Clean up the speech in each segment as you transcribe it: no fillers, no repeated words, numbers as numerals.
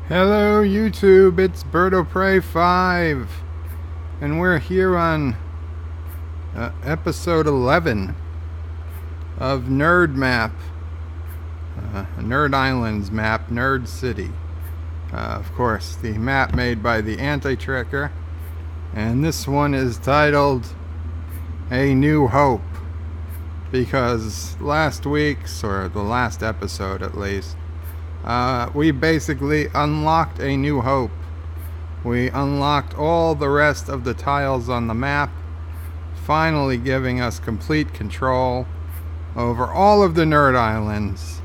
Hello YouTube, it's Bird of Prey 5 and we're here on episode 11 of Nerd Map, Nerd Islands map, Nerd City. Of course, the map made by the Anti-Trekker, and this one is titled A New Hope, because last week's, or the last episode at least, we basically unlocked A New Hope. We unlocked all the rest of the tiles on the map, finally giving us complete control over all of the Nerd Islands.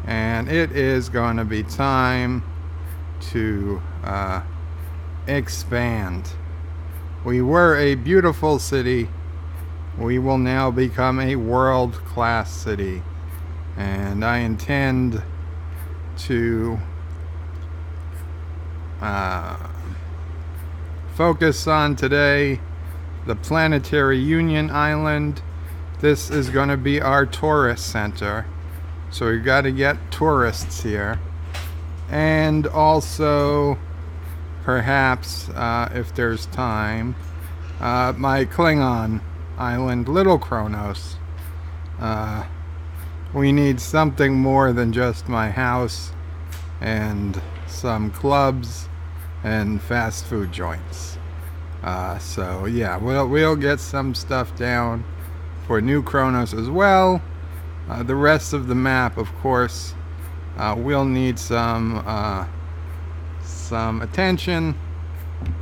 And it is going to be time to expand. We were a beautiful city. We will now become a world-class city. And I intend to focus on today the Planetary Union Island. This is going to be our tourist center, so we've got to get tourists here, and also perhaps if there's time, my Klingon island, Little Kronos. We need something more than just my house and some clubs and fast food joints. So yeah, we'll get some stuff down for New Kronos as well. The rest of the map, of course, we'll need some attention,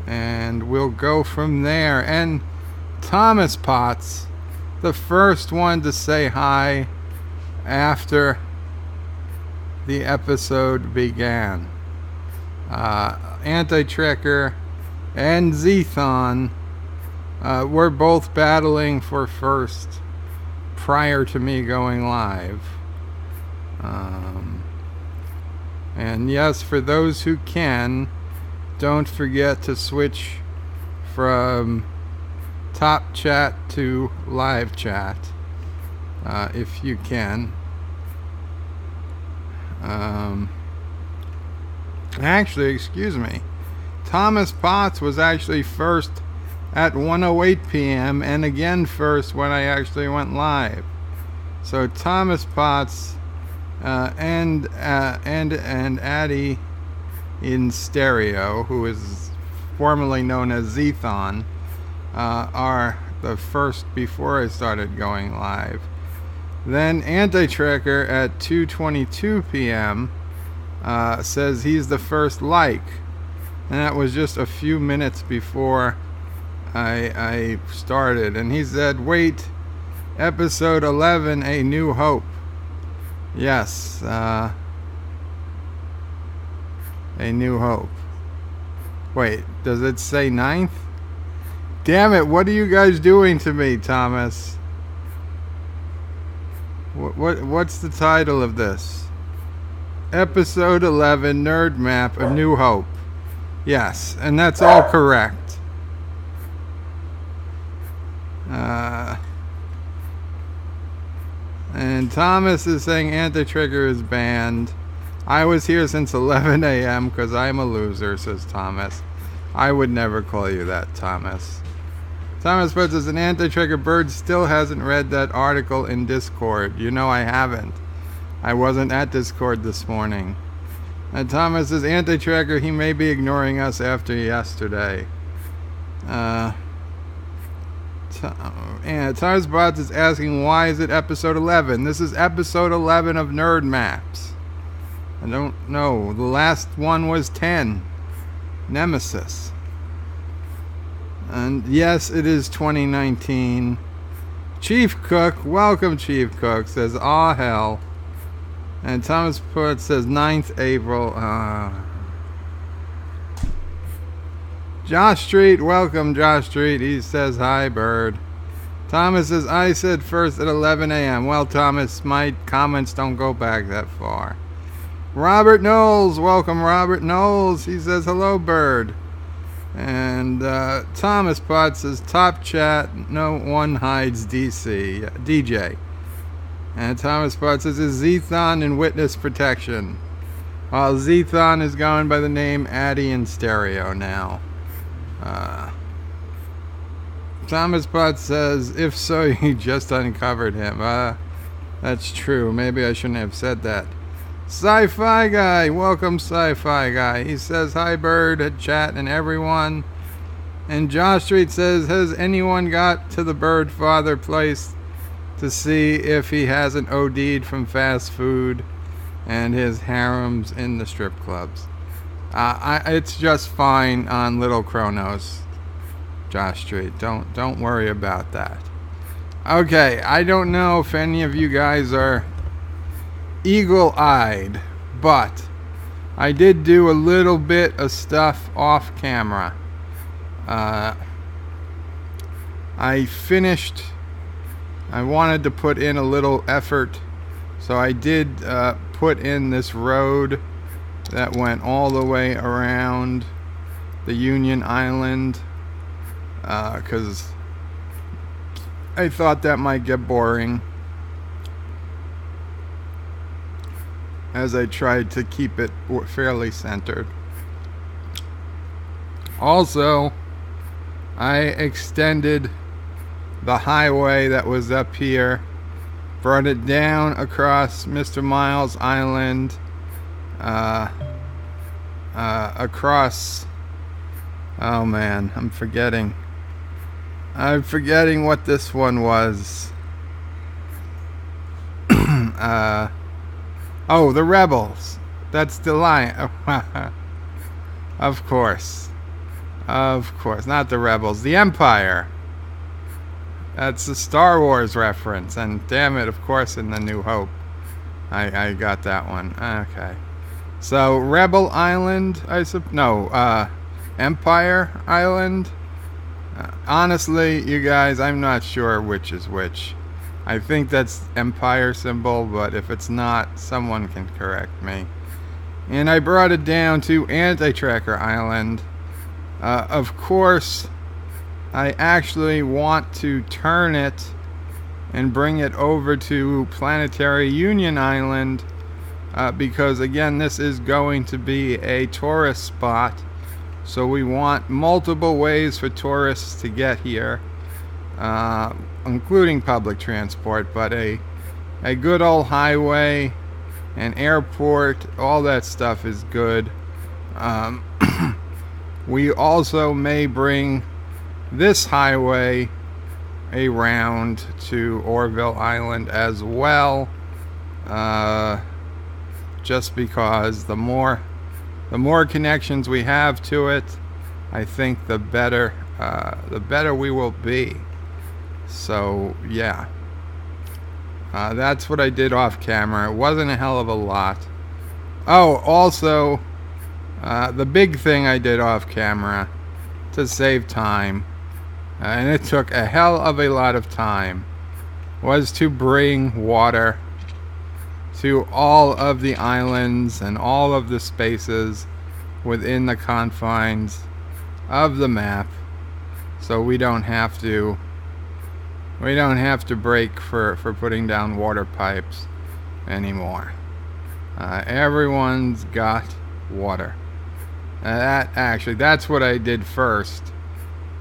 and we'll go from there. And Thomas Potts, the first one to say hi after the episode began. Anti-Trekker and Zethon were both battling for first prior to me going live. And yes, for those who can, don't forget to switch from top chat to live chat if you can. Actually, excuse me, Thomas Potts was actually first at 1:08 p.m. and again first when I actually went live. So Thomas Potts and Addie in stereo, who is formerly known as Zethon, are the first before I started going live. Then Anti-Trekker at 2:22 p.m. Says he's the first like, and that was just a few minutes before I started. And he said, wait, episode 11, A New Hope. Yes, A New Hope. Wait, does it say 9th? Damn it, what are you guys doing to me, Thomas? What's the title of this? Episode 11, Nerd Map, A New Hope. Yes, and that's all correct. And Thomas is saying Anti-Trekker is banned. I was here since 11 a.m. because I'm a loser, says Thomas. I would never call you that, Thomas. Thomas puts us, an Anti-Trekker bird still hasn't read that article in Discord. You know I haven't. I wasn't at Discord this morning. And Thomas is Anti-Trekker. He may be ignoring us after yesterday. And Thomas Bots is asking, why is it episode 11? This is episode 11 of Nerd Maps. I don't know. The last one was 10. Nemesis. And yes, it is 2019. Chief Cook, welcome Chief Cook, says, aw hell. And Thomas Put says 9th April. Josh Street, welcome Josh Street. He says, hi Bird. Thomas says, I said first at 11 a.m. Well, Thomas, my comments don't go back that far. Robert Knowles, welcome Robert Knowles. He says, hello Bird. And Thomas Potts says, top chat, no one hides DJ. And Thomas Potts says, is Zethon in witness protection? While Zethon is going by the name Addy in stereo now. Thomas Potts says, if so, you just uncovered him. That's true. Maybe I shouldn't have said that. Sci-Fi Guy. Welcome, Sci-Fi Guy. He says, hi, Bird, chat, and everyone. And Josh Street says, has anyone got to the Bird Father place to see if he hasn't OD'd from fast food and his harems in the strip clubs? It's just fine on Little Kronos, Josh Street. Don't worry about that. Okay, I don't know if any of you guys are eagle-eyed, but I did do a little bit of stuff off camera. I finished. I wanted to put in a little effort, so I did put in this road that went all the way around the Union Island, because I thought that might get boring, as I tried to keep it fairly centered. Also, I extended the highway that was up here, brought it down across Mr. Miles Island, across, oh man, I'm forgetting what this one was. Oh, the Rebels. That's the line. Of course. Not the Rebels. The Empire. That's a Star Wars reference. And damn it, of course, in the New Hope, I got that one. Okay. So, Rebel Island, Empire Island. Honestly, you guys, I'm not sure which is which. I think that's Empire symbol, but if it's not, someone can correct me. And I brought it down to Anti-Tracker Island. Of course, I actually want to turn it and bring it over to Planetary Union Island, because again, this is going to be a tourist spot. So we want multiple ways for tourists to get here, including public transport, but a good old highway, an airport, all that stuff is good. We also may bring this highway around to Orville Island as well, just because the more connections we have to it, I think the better we will be. So yeah, that's what I did off camera. It wasn't a hell of a lot. Oh, also, the big thing I did off camera to save time, and it took a hell of a lot of time, was to bring water to all of the islands and all of the spaces within the confines of the map, so we don't have to break for putting down water pipes anymore. Everyone's got water. That's what I did first,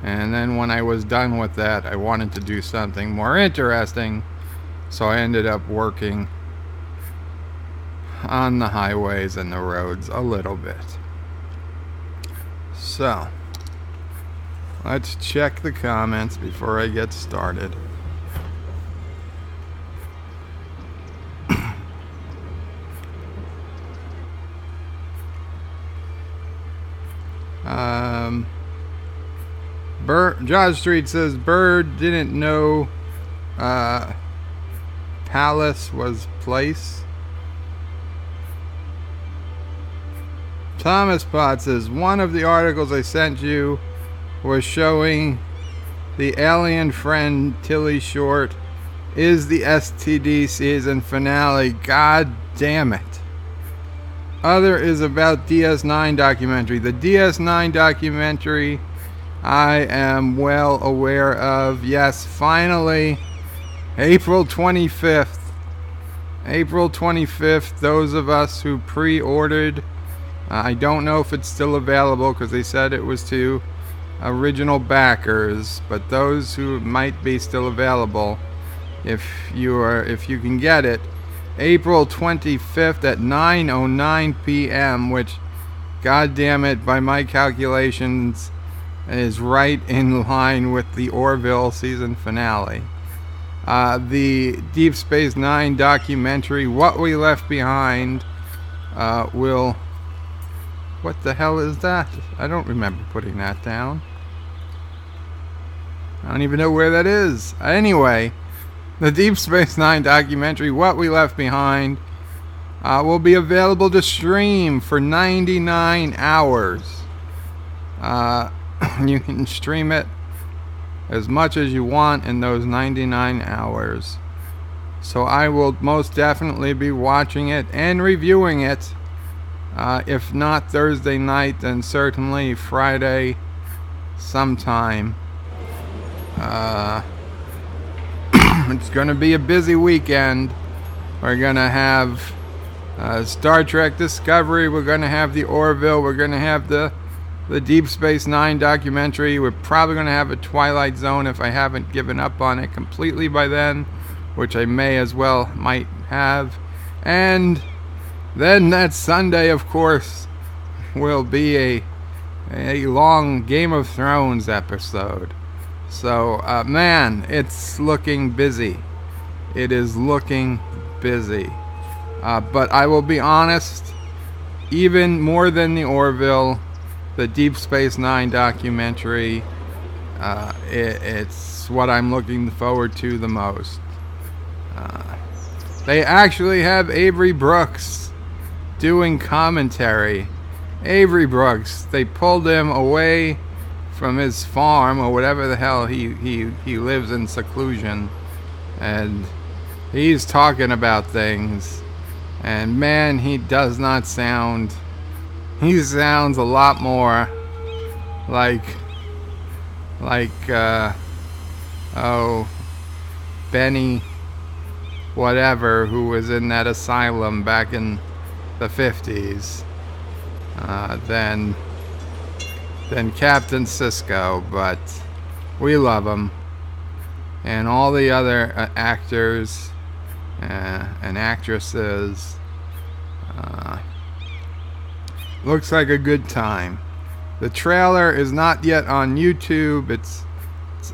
and then when I was done with that, I wanted to do something more interesting, so I ended up working on the highways and the roads a little bit. So, let's check the comments before I get started. Josh Street says Bird didn't know Palace was place. Thomas Potts says one of the articles I sent you was showing the alien friend Tilly Short is the STD season finale. God damn it. Other is about DS9 documentary. The DS9 documentary I am well aware of. Yes, finally, April 25th, April 25th, those of us who pre-ordered, I don't know if it's still available because they said it was to original backers, but those who might be still available, if you can get it, April 25th at 9:09 p.m., which, god damn it, by my calculations, is right in line with the Orville season finale. The Deep Space Nine documentary, What We Left Behind, will... What the hell is that? I don't remember putting that down. I don't even know where that is. Anyway, the Deep Space Nine documentary, What We Left Behind, will be available to stream for 99 hours. You can stream it as much as you want in those 99 hours. So I will most definitely be watching it and reviewing it. If not Thursday night, then certainly Friday sometime. It's going to be a busy weekend. We're going to have Star Trek Discovery. We're going to have the Orville. We're going to have the Deep Space Nine documentary. We're probably going to have a Twilight Zone if I haven't given up on it completely by then, which I might have. And then that Sunday, of course, will be a long Game of Thrones episode. So, man, it's looking busy. It is looking busy. But I will be honest, even more than the Orville, the Deep Space Nine documentary, it's what I'm looking forward to the most. They actually have Avery Brooks doing commentary. Avery Brooks, they pulled him away from his farm or whatever the hell he lives in seclusion, and he's talking about things, and man, he sounds a lot more like Benny whatever, who was in that asylum back in the 50s, than Captain Sisko. But we love him, and all the other actors and actresses. Looks like a good time. The trailer is not yet on YouTube. It's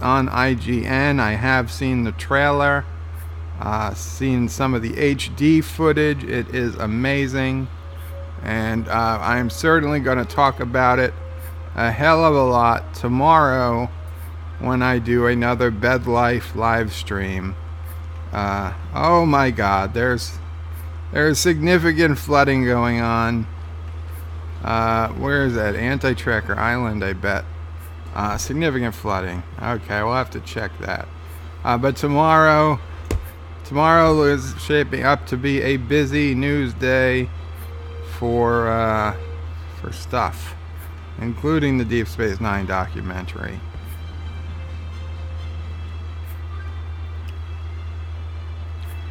on IGN. I have seen the trailer, seen some of the HD footage. It is amazing, and I'm certainly going to talk about it a hell of a lot tomorrow when I do another Bed Life live stream. Oh my God, there's significant flooding going on. Where is that? Anti-Tracker Island, I bet. Significant flooding. Okay, we'll have to check that. But tomorrow is shaping up to be a busy news day for stuff, including the Deep Space Nine documentary.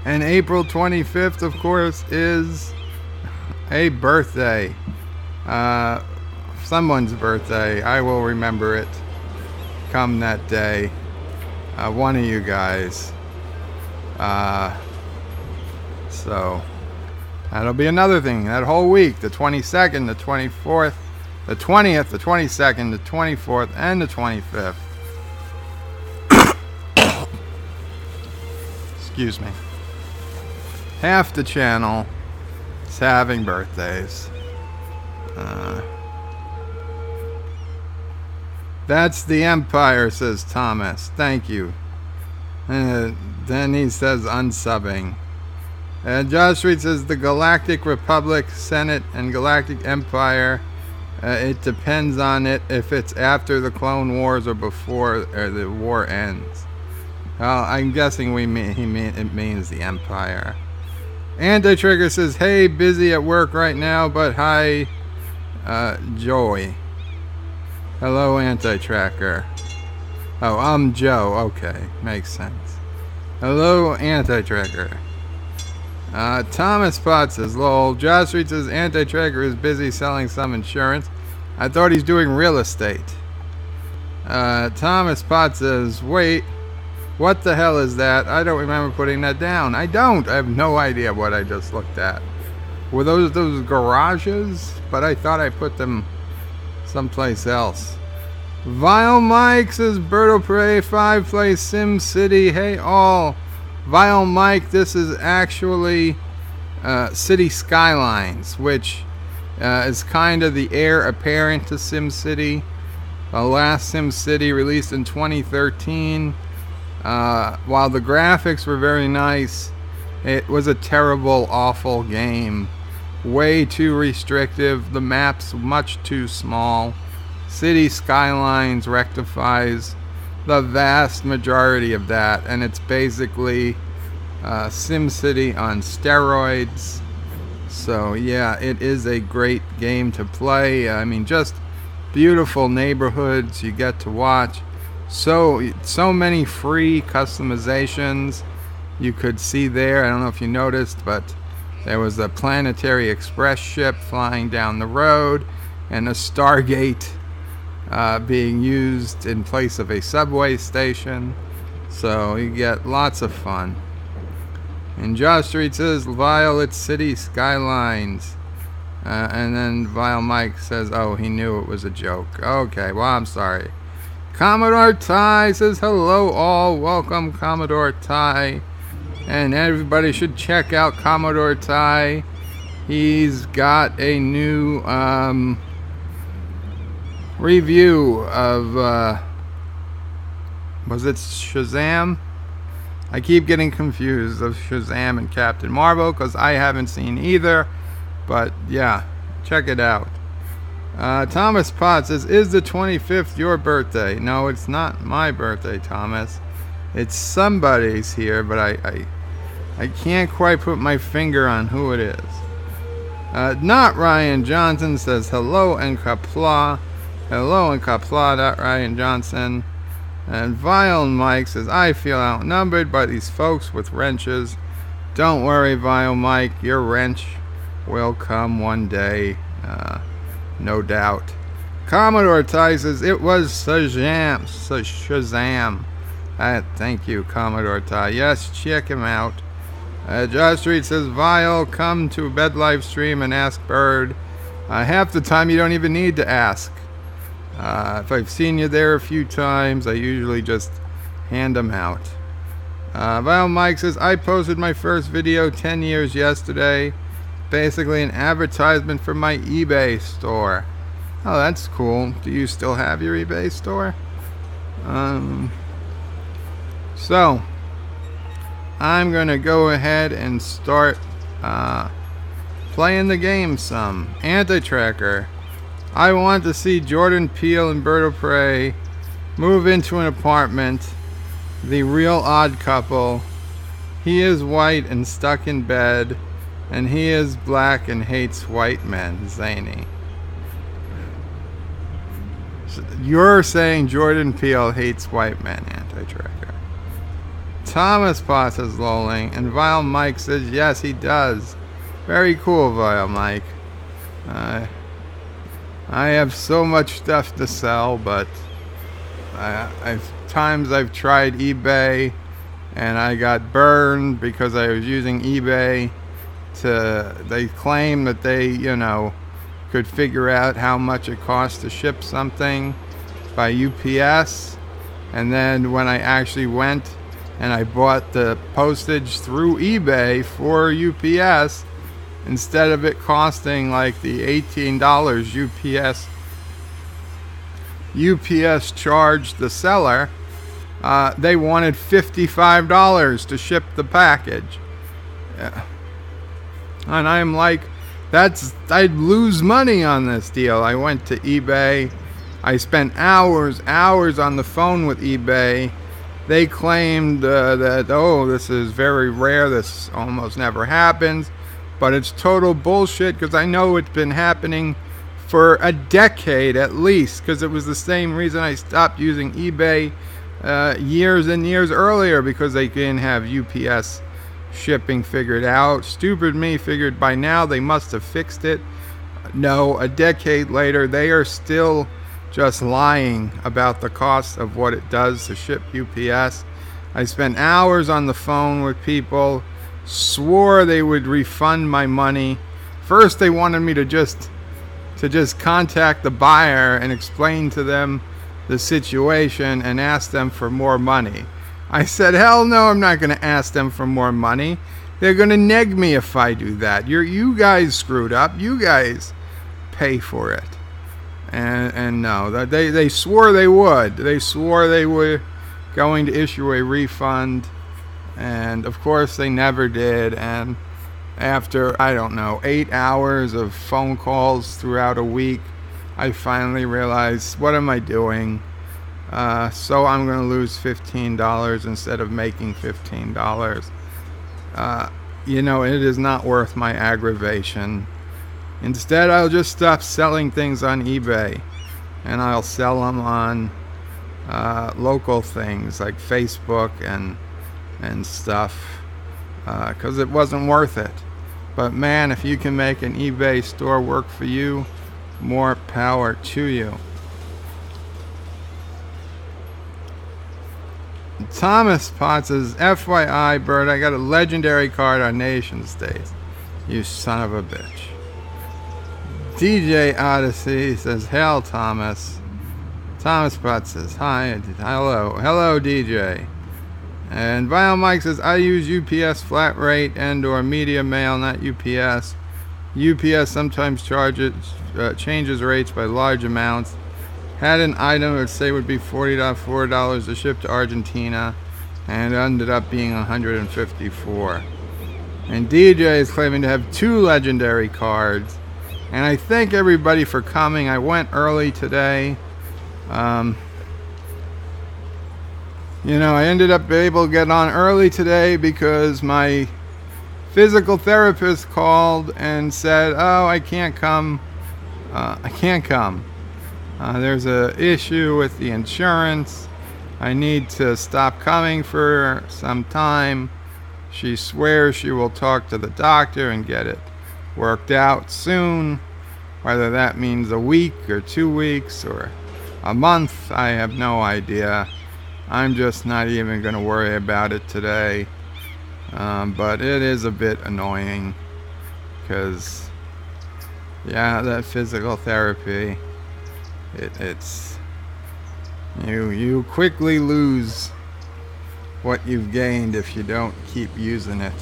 And April 25th, of course, is a birthday. Someone's birthday. I will remember it come that day. One of you guys. So that'll be another thing. That whole week, the 22nd, the 24th, the 20th, the 22nd, the 24th, and the 25th. Excuse me. Half the channel is having birthdays. That's the Empire, says Thomas. Thank you. Then he says unsubbing. Josh Reed says the Galactic Republic, Senate, and Galactic Empire. It depends on it if it's after the Clone Wars or before the war ends. Well, I'm guessing it means the Empire. Anti-Trigger says, hey, busy at work right now, but hi, Joy. Hello, Anti-Tracker. Oh, I'm Joe. Okay, makes sense. Hello, Anti-Tracker. Thomas Potts says, lol. Josh Street says, Anti-Tracker is busy selling some insurance. I thought he's doing real estate. Thomas Potts says, wait, what the hell is that? I don't remember putting that down. I don't. I have no idea what I just looked at. Were those garages? But I thought I put them someplace else. Vile Mike says, Berto Prey 5 plays Sim City. Hey all. Vile Mike, this is actually Cities Skylines, which is kind of the heir apparent to Sim City. The last Sim City released in 2013. While the graphics were very nice, it was a terrible, awful game. Way too restrictive. The map's much too small. Cities Skylines rectifies the vast majority of that, and it's basically SimCity on steroids. So yeah, it is a great game to play. I mean, just beautiful neighborhoods you get to watch. So many free customizations you could see there. I don't know if you noticed, but there was a Planetary Express ship flying down the road and a Stargate being used in place of a subway station. So you get lots of fun. And Josh Street says, Violet City Skylines. And then Vile Mike says, oh, he knew it was a joke. Okay, well, I'm sorry. Commodore Ty says, hello all. Welcome, Commodore Ty. And everybody should check out Commodore Ty. He's got a new review of was it Shazam? I keep getting confused of Shazam and Captain Marvel because I haven't seen either, but yeah, check it out. Thomas Potts says, is the 25th your birthday? No, it's not my birthday, Thomas. It's somebody's here, but I can't quite put my finger on who it is. Not Ryan Johnson says, hello and Qapla. Hello and Qapla, Ryan Johnson. And Vile Mike says, I feel outnumbered by these folks with wrenches. Don't worry, Vile Mike, your wrench will come one day, no doubt. Commodore Ty says, it was Shazam. Thank you, Commodore Ty. Yes, check him out. Josh Street says, Vile, come to Bed Live stream and ask Bird. Half the time you don't even need to ask. If I've seen you there a few times, I usually just hand them out. Vile Mike says, I posted my first video 10 years yesterday. Basically an advertisement for my eBay store. Oh, that's cool. Do you still have your eBay store? So, I'm going to go ahead and start playing the game some. Anti-Tracker. I want to see Jordan Peele and Berto Prey move into an apartment. The real odd couple. He is white and stuck in bed, and he is black and hates white men. Zany. You're saying Jordan Peele hates white men, Anti-Tracker. Thomas Potts is lolling, and Vile Mike says, yes, he does. Very cool, Vile Mike. I have so much stuff to sell, but I've tried eBay, and I got burned because I was using eBay they claim that they, could figure out how much it costs to ship something by UPS, and then when I actually went and I bought the postage through eBay for UPS, instead of it costing like the $18 UPS charged the seller, they wanted $55 to ship the package. Yeah. And I'm like, I'd lose money on this deal. I went to eBay. I spent hours on the phone with eBay. They claimed that, oh, this is very rare. This almost never happens. But it's total bullshit because I know it's been happening for a decade at least, because it was the same reason I stopped using eBay years and years earlier, because they didn't have UPS shipping figured out. Stupid me figured by now they must have fixed it. No, a decade later, they are still just lying about the cost of what it does to ship UPS. I spent hours on the phone with people, swore they would refund my money. First, they wanted me to just contact the buyer and explain to them the situation and ask them for more money. I said, hell no, I'm not going to ask them for more money. They're going to neg me if I do that. You guys screwed up. You guys pay for it. And no, they swore they would. They swore they were going to issue a refund. And of course they never did. And after, I don't know, 8 hours of phone calls throughout a week, I finally realized, what am I doing? So I'm going to lose $15 instead of making $15. It is not worth my aggravation. Instead, I'll just stop selling things on eBay, and I'll sell them on local things like Facebook and stuff, because it wasn't worth it. But man, if you can make an eBay store work for you, more power to you. Thomas Potts says, FYI, Bird, I got a legendary card on Nation States. You son of a bitch. DJ Odyssey says, hell, Thomas. Thomas Potts says, hi, hello, DJ. And Vinyl Mike says, I use UPS flat rate and or media mail, not UPS. UPS sometimes changes rates by large amounts. Had an item that say would be $44 to ship to Argentina, and it ended up being $154. And DJ is claiming to have 2 legendary cards. And I thank everybody for coming. I went early today. I ended up able to get on early today because my physical therapist called and said, oh, I can't come. There's an issue with the insurance. I need to stop coming for some time. She swears she will talk to the doctor and get it worked out soon. Whether that means a week or 2 weeks or a month, I have no idea. I'm just not even going to worry about it today. But it is a bit annoying because, yeah, that physical therapy, it's you quickly lose what you've gained if you don't keep using it.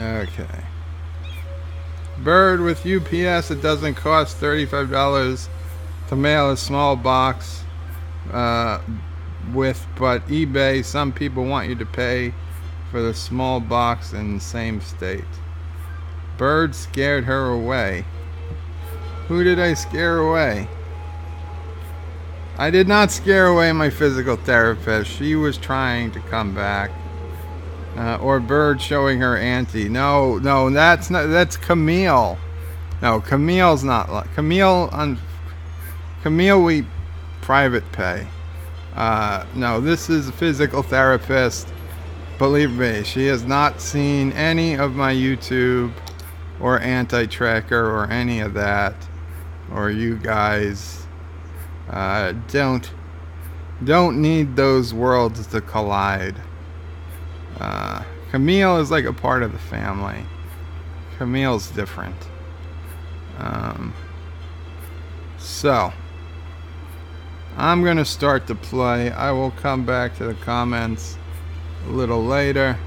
Okay. Bird, with UPS, it doesn't cost $35 to mail a small box but eBay, some people want you to pay for the small box in the same state. Bird scared her away. Who did I scare away? I did not scare away my physical therapist. She was trying to come back. Or Bird showing her auntie. No, that's Camille. No, Camille's not like Camille we private pay. No, this is a physical therapist. Believe me, she has not seen any of my YouTube or anti-tracker or any of that. Or you guys don't need those worlds to collide. Camille is like a part of the family. Camille's different. So I'm gonna start to play. I will come back to the comments a little later.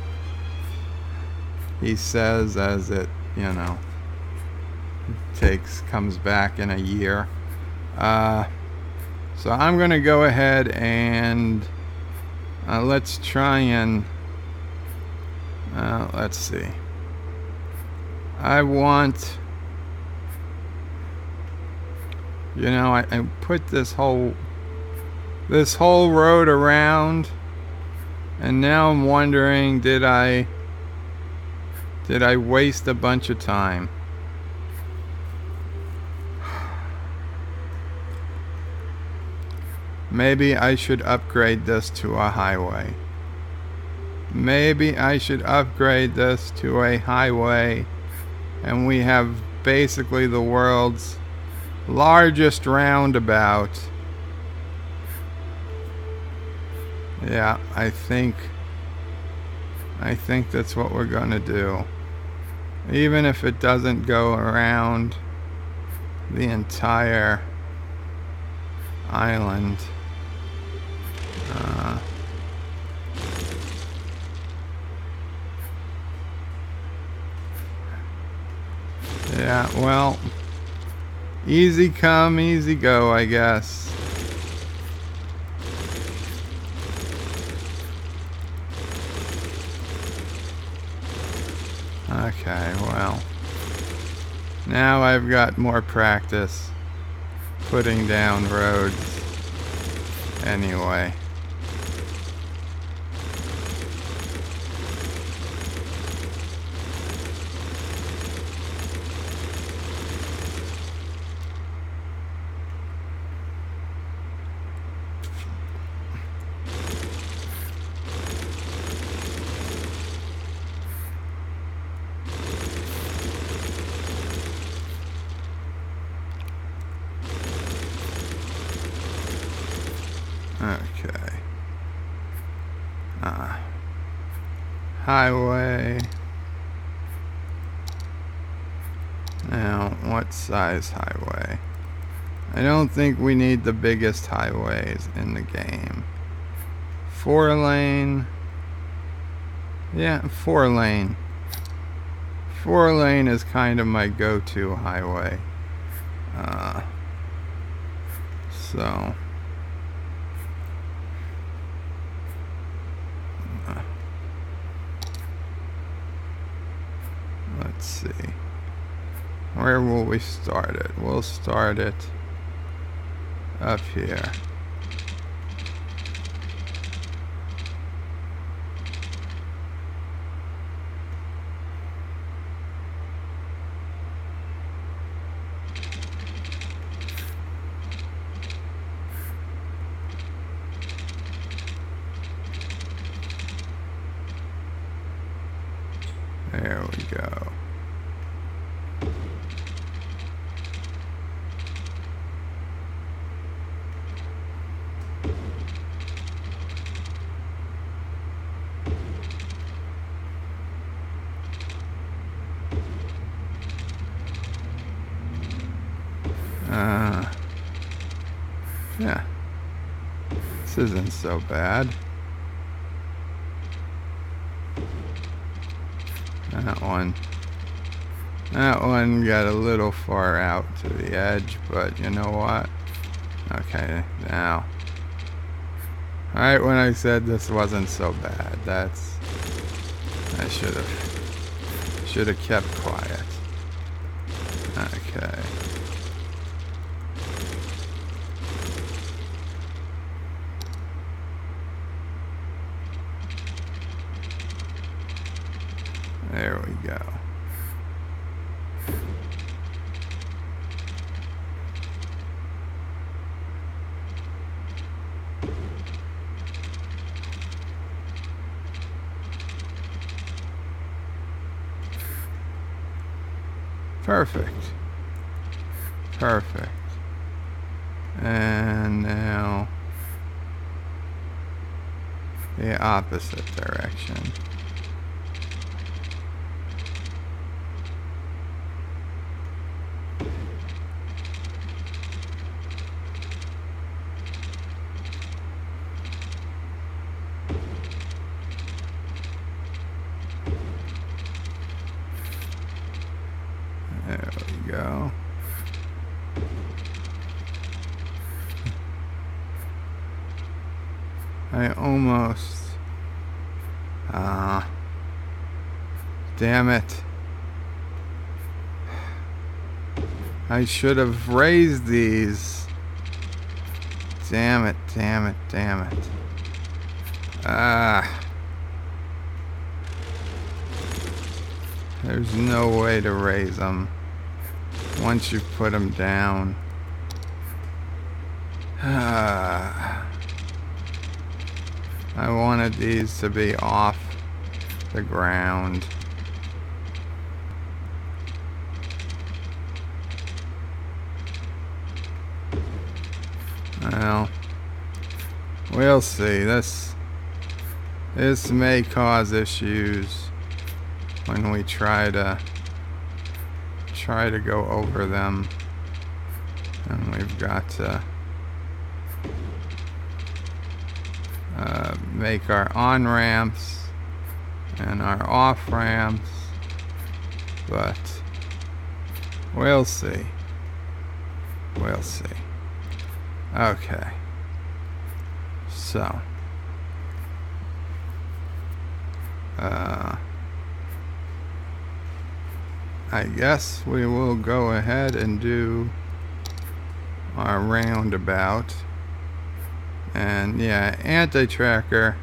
He says as it, comes back in a year. So I'm gonna go ahead and let's try and let's see. I want, I put this whole road around, and now I'm wondering, did I waste a bunch of time? Maybe I should upgrade this to a highway. Maybe I should upgrade this to a highway, and we have basically the world's largest roundabout. Yeah, I think that's what we're gonna do. Even if it doesn't go around the entire island. Yeah, well, easy come, easy go, I guess. Okay, well, now I've got more practice putting down roads anyway. Okay. Highway. Now, what size highway? I don't think we need the biggest highways in the game. 4-lane. Yeah, 4-lane. 4-lane is kind of my go-to highway. So... let's see. Where will we start it? We'll start it up here. There we go. Yeah. This isn't so bad. That one got a little far out to the edge, but you know what? Okay, now. Right when I said this wasn't so bad, I should have kept quiet. Okay. There we go. Perfect. Perfect. And now the opposite direction. There we go. I almost... damn it. I should have raised these. Damn it, damn it, damn it. There's no way to raise them once you put them down. I wanted these to be off the ground. Well, we'll see. This may cause issues when we try to go over them, and we've got to make our on ramps and our off ramps, but we'll see. We'll see. Okay, so I guess we will go ahead and do our roundabout. And yeah, anti-tracker,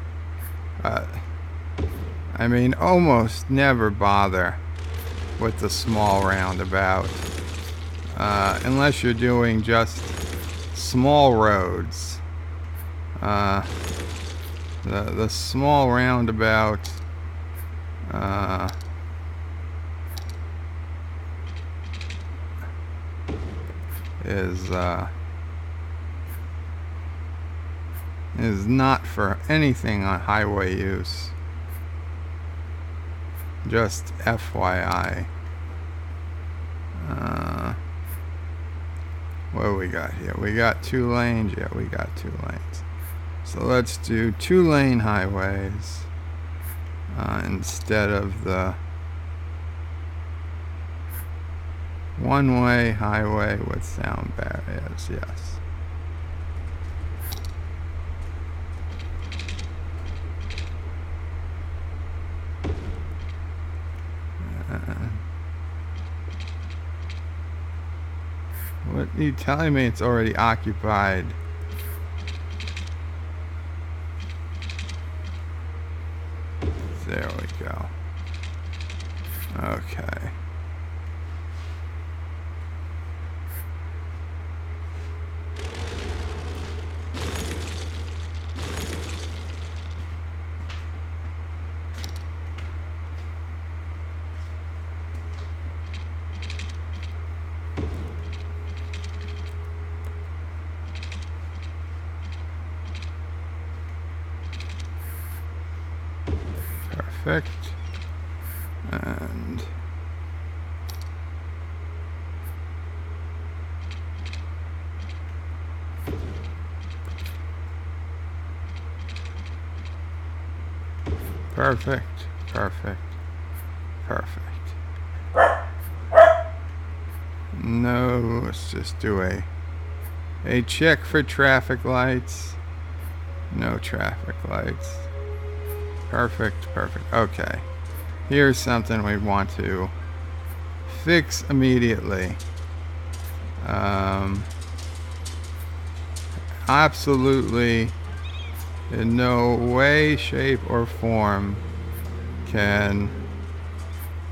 I mean, almost never bother with the small roundabout, unless you're doing just small roads. The small roundabout is not for anything on highway use. Just FYI. What do we got here? We got 2 lanes. Yeah, we got 2 lanes. So let's do 2-lane highways instead of the one-way highway with sound barriers. Yes. What are you telling me? It's already occupied. There we go. Okay. Perfect. And perfect, perfect, perfect. No, let's just do a check for traffic lights. No traffic lights. Perfect, perfect. Okay. Here's something we want to fix immediately. Absolutely in no way, shape, or form can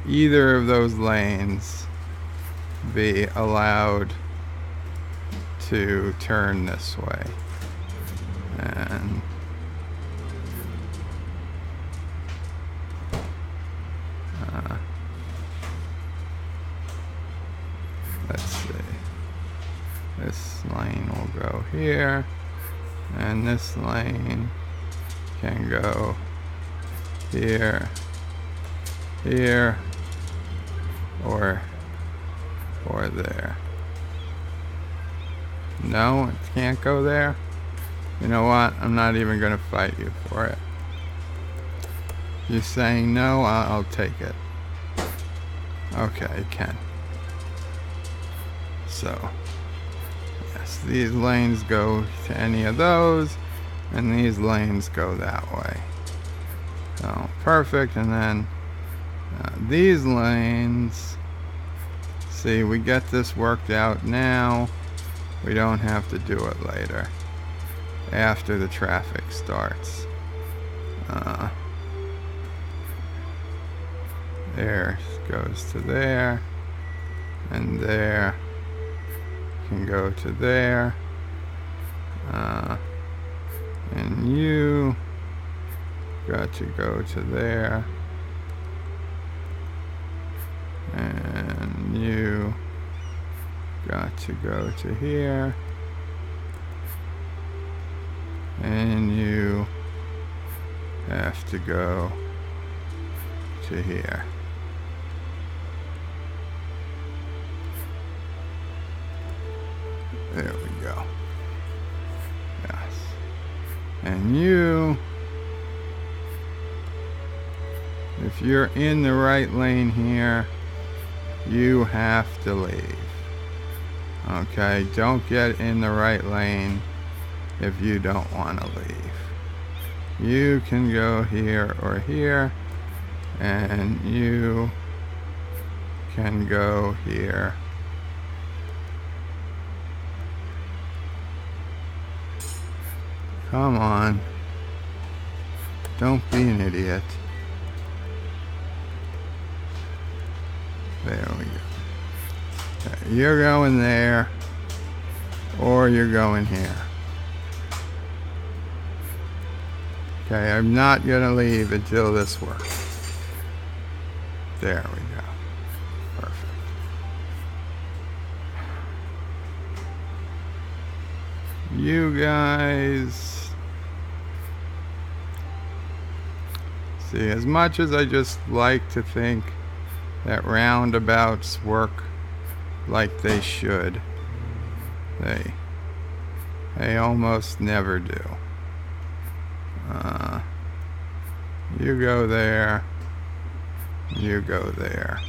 either of those lanes be allowed to turn this way. And let's see. This lane will go here, and this lane can go here, here, or there. No, it can't go there. You know what? I'm not even going to fight you for it. You're saying no, I'll take it. Okay, you can. So, yes, these lanes go to any of those, and these lanes go that way. So, perfect. And then these lanes, see, we get this worked out now. We don't have to do it later, after the traffic starts. There goes to there, and there can go to there. And you got to go to there. And you got to go to here. And you have to go to here. There we go. Yes. And you, if you're in the right lane here, you have to leave. Okay, don't get in the right lane if you don't want to leave. You can go here or here, and you can go here. Come on. Don't be an idiot. There we go. Okay, you're going there, or you're going here. Okay, I'm not going to leave until this works. There we go. Perfect. You guys... See, as much as I just like to think that roundabouts work like they should, they almost never do. You go there, you go there,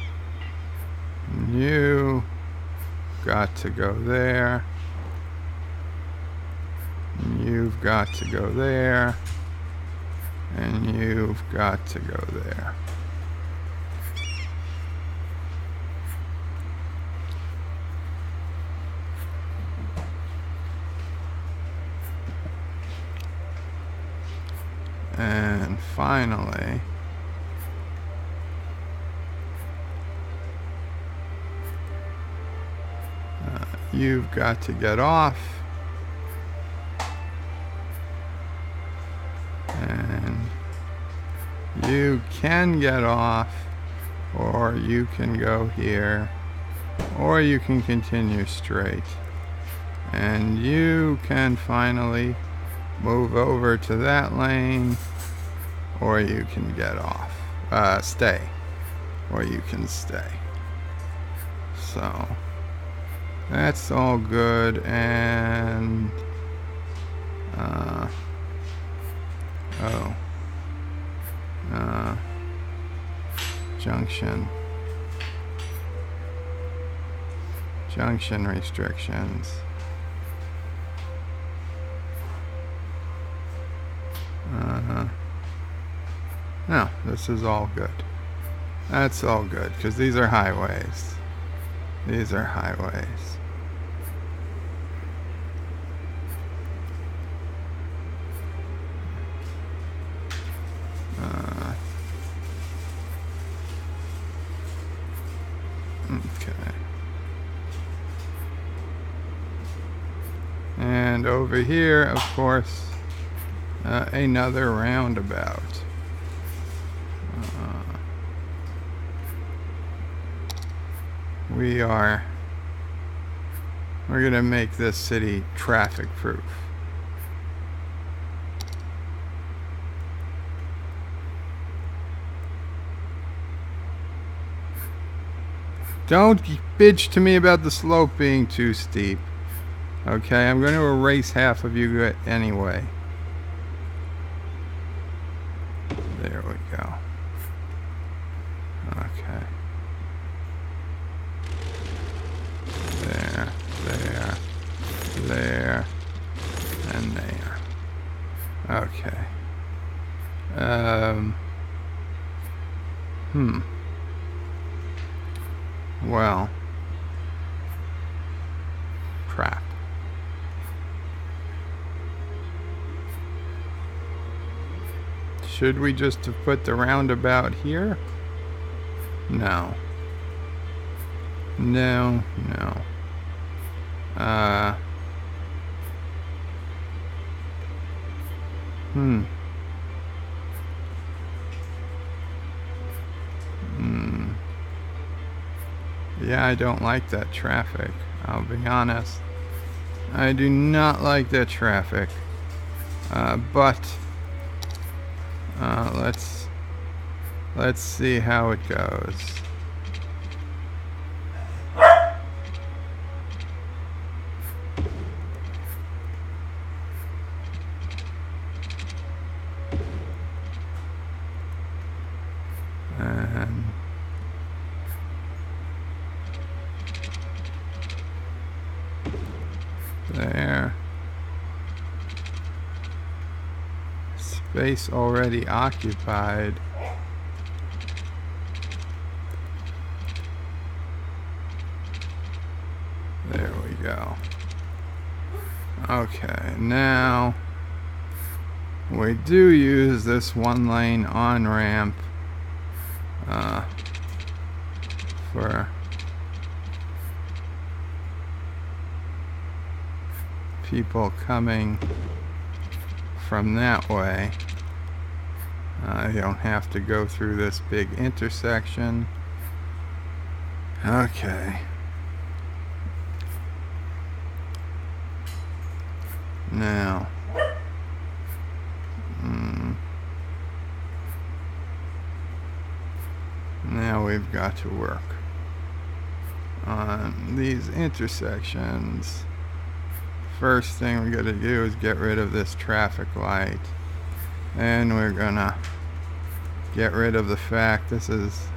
you got to go there, you've got to go there, and you've got to go there. And finally, you've got to get off, and you can get off, or you can go here, or you can continue straight, and you can finally move over to that lane, or you can get off, stay, or you can stay. So that's all good. And junction restrictions. No, this is all good. That's all good, because these are highways. These are highways. Okay. And over here, of course, another roundabout. We're gonna make this city traffic proof. Don't bitch to me about the slope being too steep. Okay, I'm going to erase half of you anyway. There we go. Okay. There, and there. Okay. Well, crap. Should we just have put the roundabout here? No. No. Hmm. Yeah, I don't like that traffic. I'll be honest. I do not like that traffic. But let's see how it goes. And there. Space already occupied. There we go. Okay, now we do use this one lane on-ramp for people coming from that way. You don't have to go through this big intersection. Okay. Now, now we've got to work on these intersections. First thing we got to do is get rid of this traffic light, and we're gonna get rid of the fact this is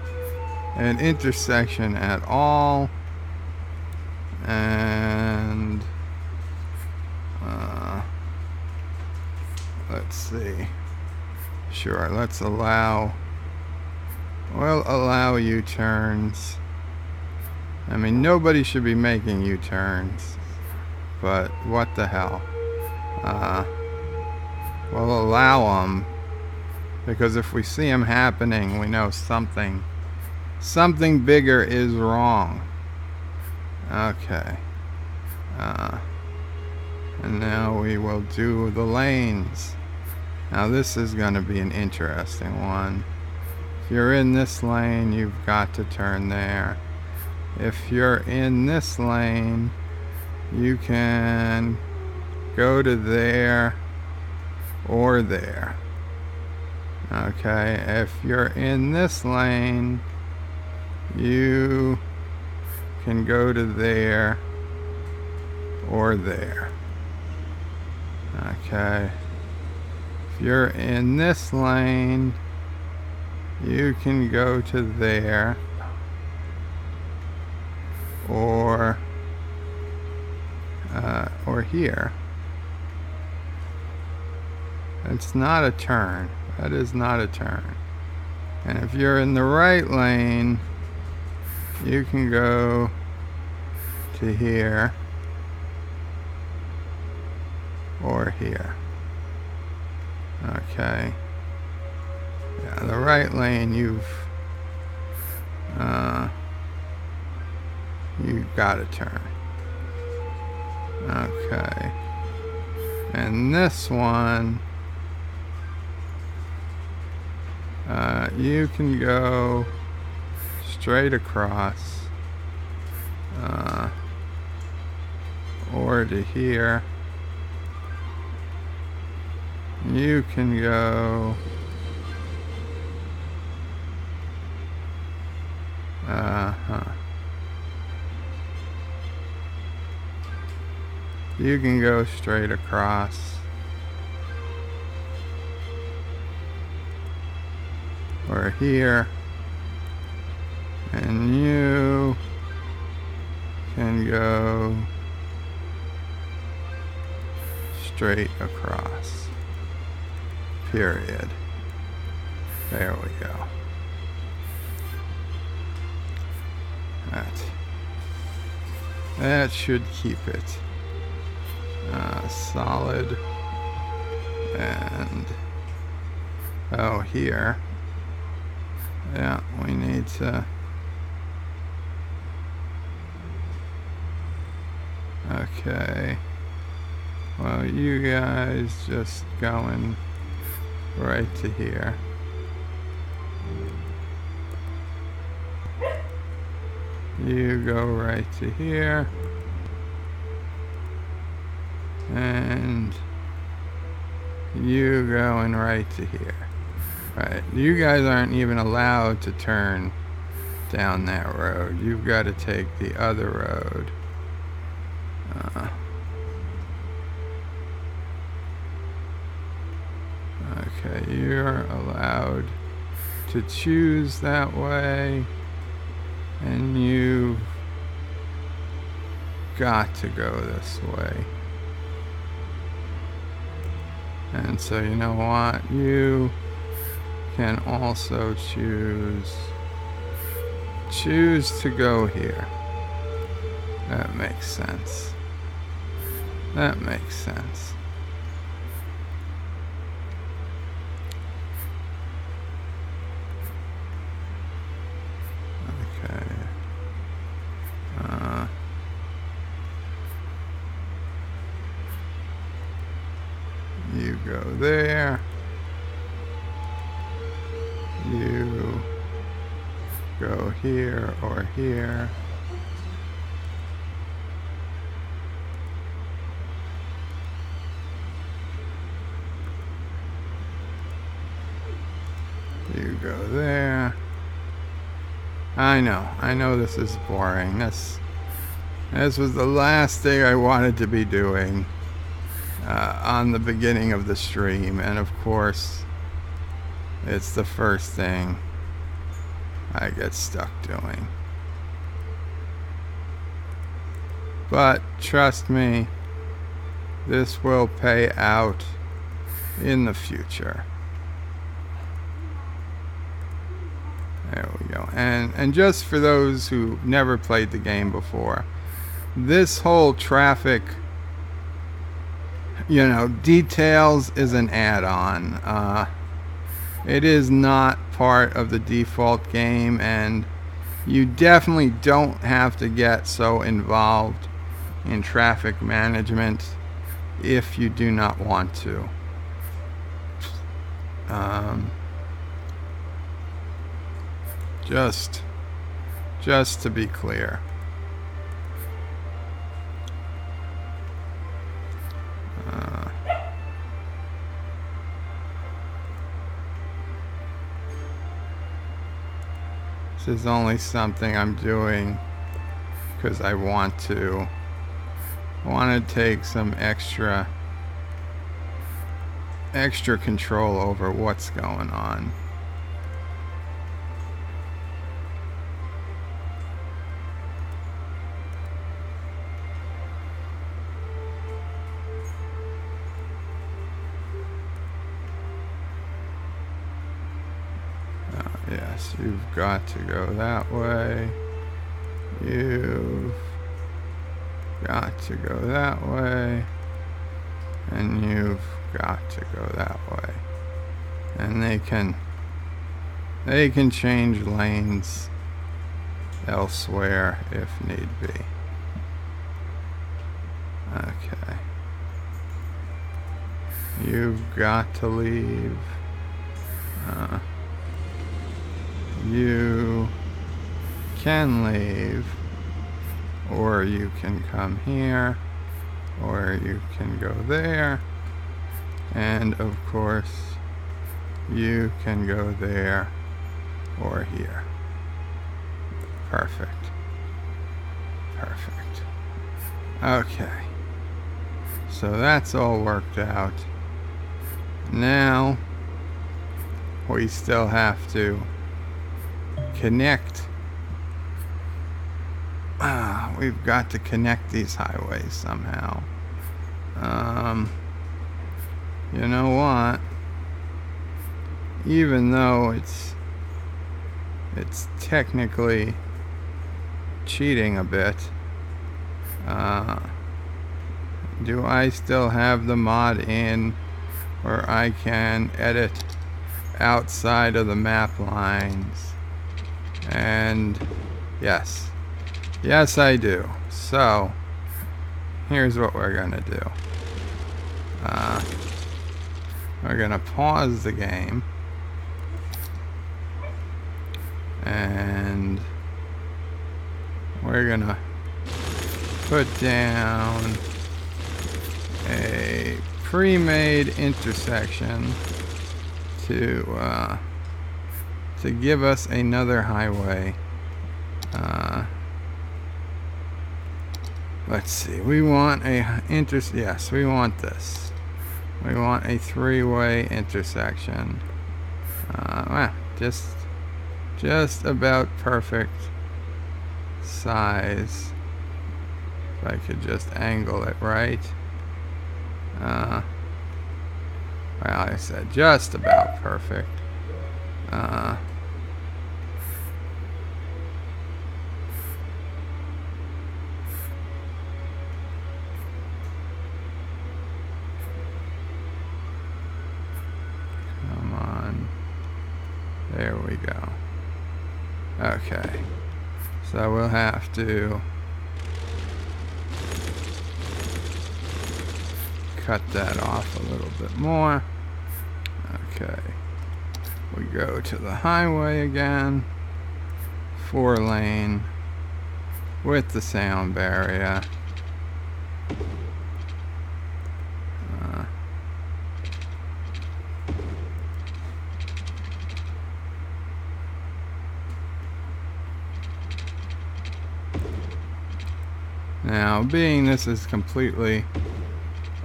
an intersection at all, and let's see. Sure, let's allow. We'll allow U-turns. I mean, nobody should be making U-turns, but what the hell? We'll allow them, because if we see them happening, we know something bigger is wrong. Okay. And now we will do the lanes. Now this is going to be an interesting one. If you're in this lane, you've got to turn there. If you're in this lane, you can go to there or there. Okay, if you're in this lane, you can go to there or there. Okay, if you're in this lane, you can go to there or here. It's not a turn. That is not a turn. And if you're in the right lane, you can go to here or here. Okay. Yeah, the right lane you've got to turn. Okay. And this one, you can go straight across or to here. You can go you can go straight across or here, and you can go straight across, period. There we go. That should keep it solid. And here, yeah, we need to, okay, well, you guys just going right to here. You go right to here. And you going right to here. Right. You guys aren't even allowed to turn down that road. You've got to take the other road. Okay, you're allowed to choose that way, and you've got to go this way. And so you know what? You can also choose to go here. That makes sense. That makes sense. Okay. You go there. You go here or here. You go there. I know this is boring. This was the last thing I wanted to be doing on the beginning of the stream, and of course it's the first thing I get stuck doing. But trust me, this will pay out in the future. There we go. And just for those who never played the game before, this whole traffic, details is an add-on. It is not part of the default game, and you definitely don't have to get so involved in traffic management if you do not want to. Just to be clear. This is only something I'm doing because I want to take some extra control over what's going on. Yes, you've got to go that way. You've got to go that way. And you've got to go that way. And they can change lanes elsewhere if need be. Okay. You've got to leave. You can leave, or you can come here, or you can go there, and of course you can go there or here. Perfect. Perfect. Okay. So that's all worked out. Now we still have to connect. We've got to connect these highways somehow. You know what? Even though it's technically cheating a bit, do I still have the mod in where I can edit outside of the map lines? And yes, I do. So We're gonna pause the game. And we're gonna put down a pre-made intersection to give us another highway. Let's see. We want a yes, we want this. We want a three-way intersection. Well, just about perfect size. If I could just angle it right. Well, I said just about perfect. Come on. There we go. Okay. So we'll have to cut that off a little bit more. Okay. We go to the highway again. 4-lane with the sound barrier. Now, being this is completely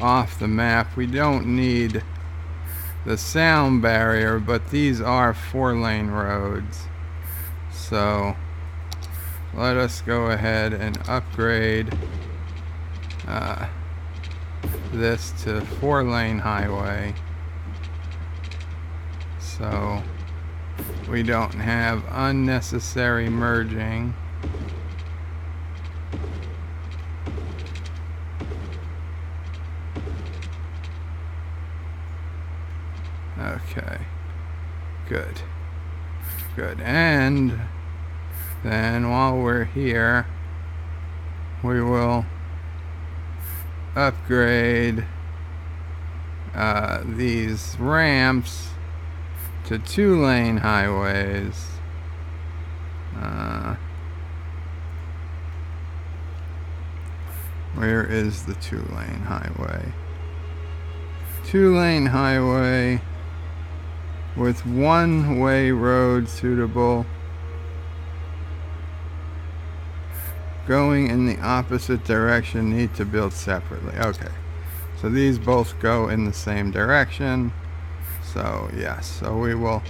off the map, we don't need the sound barrier, but these are 4-lane roads. So let us go ahead and upgrade this to 4-lane highway, so we don't have unnecessary merging. Okay, good, and then while we're here, we will upgrade these ramps to 2-lane highways. Where is the 2-lane highway? 2-lane highway with 1-way road suitable, going in the opposite direction, need to build separately. Okay, so these both go in the same direction. So yes, so we will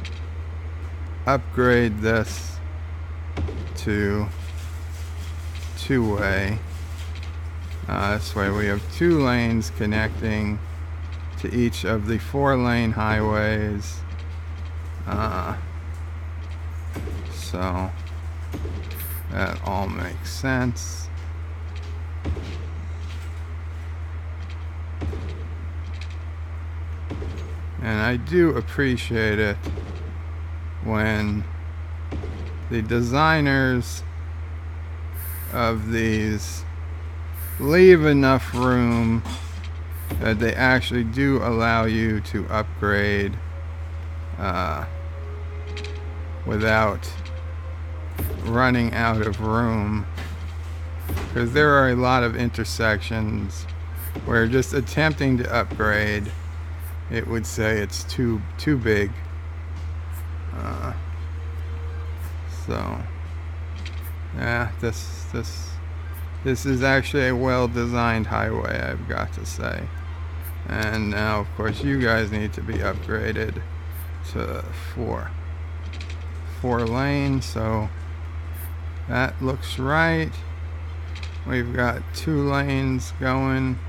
upgrade this to 2-way. This way we have 2 lanes connecting to each of the 4-lane highways. So that all makes sense. And I do appreciate it when the designers of these leave enough room that they actually do allow you to upgrade without running out of room, because there are a lot of intersections where just attempting to upgrade, it would say it's too big. So yeah, this is actually a well-designed highway, I've got to say. And now, of course, you guys need to be upgraded to 4-lane. So that looks right. We've got 2 lanes going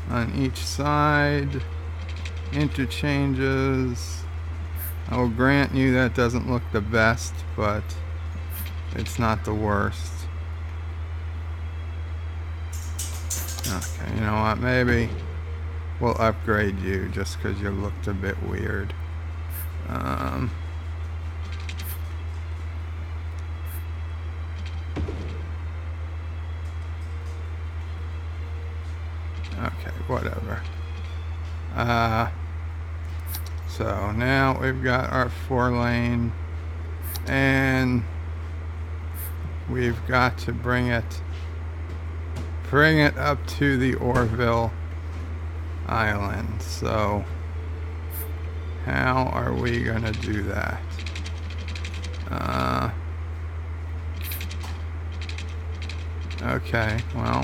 on each side. Interchanges. I will grant you that doesn't look the best, but it's not the worst. Okay, you know what? Maybe we'll upgrade you just because you looked a bit weird. Okay, whatever. So now we've got our 4-lane, and we've got to bring it up to the Orville Island. So how are we gonna do that? Okay, well,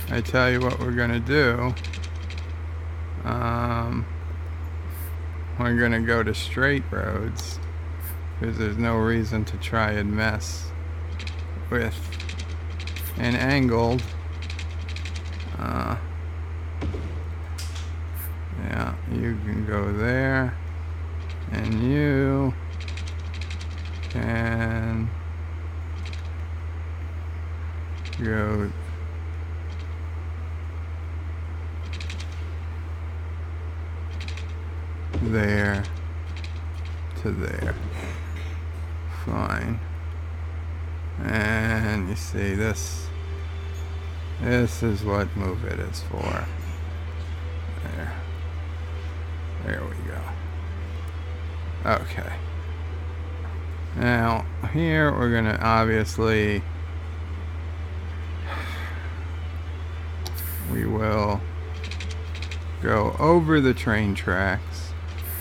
I tell you what we're gonna do. We're gonna go to straight roads because there's no reason to try and mess with an angled. Yeah, you can go there, and you can go there to there. Fine. And you see this is what move it is for. There we go. Okay. Now here we're gonna obviously, we will go over the train tracks.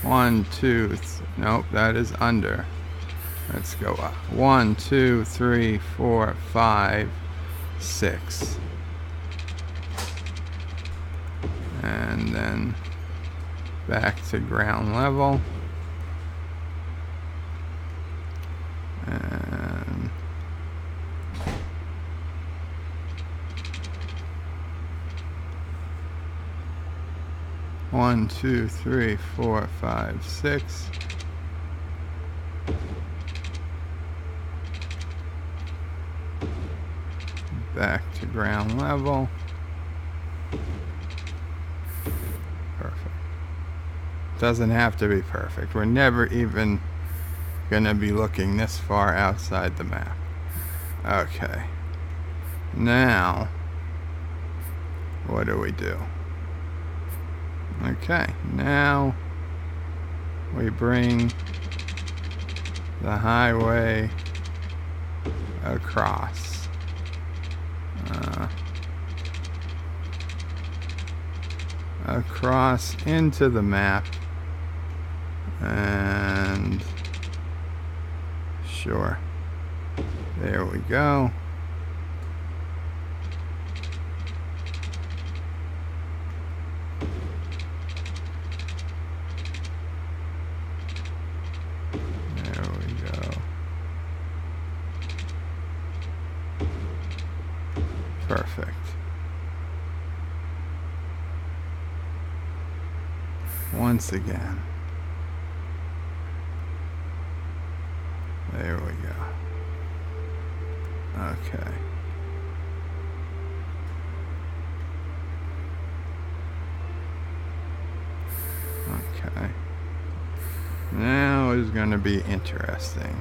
1, 2, nope, that is under. Let's go up. 1, 2, 3, 4, 5, 6. And then back to ground level. And one, 2, 3, 4, 5, 6. Back to ground level. Perfect. Doesn't have to be perfect. We're never even gonna be looking this far outside the map. Okay. Now, what do we do? Okay, now we bring the highway across. Across into the map, and sure, there we go. There we go. Perfect. Once again. There we go. Okay. Okay. Now is going to be interesting.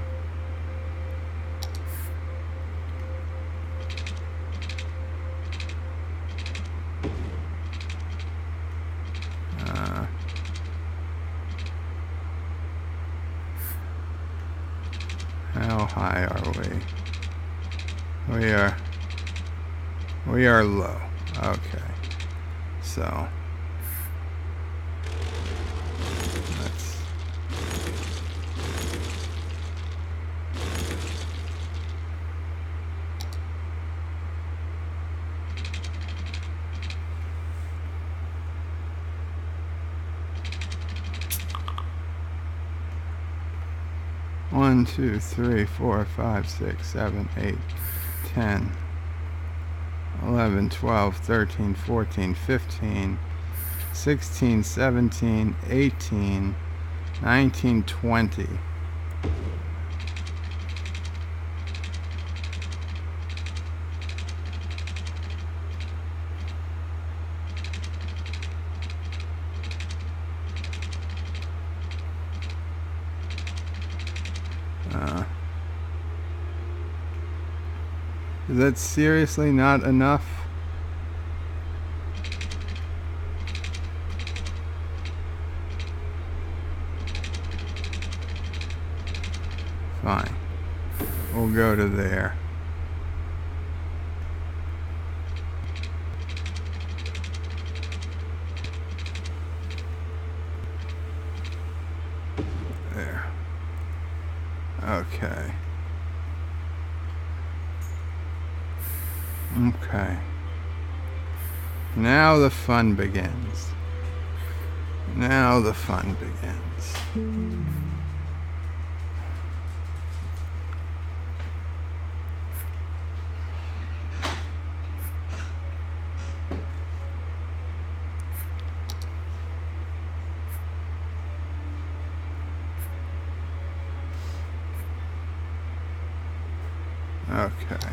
How high are we? We are low. Okay. So let's one, 2, 3, 4, 5, 6, 7, 8, 10, 11, 12, 13, 14, 15, 16, 17, 18, 19, 20. Is that seriously not enough? Fine. We'll go to there. There. Okay. Okay. Now the fun begins. Now the fun begins. Okay.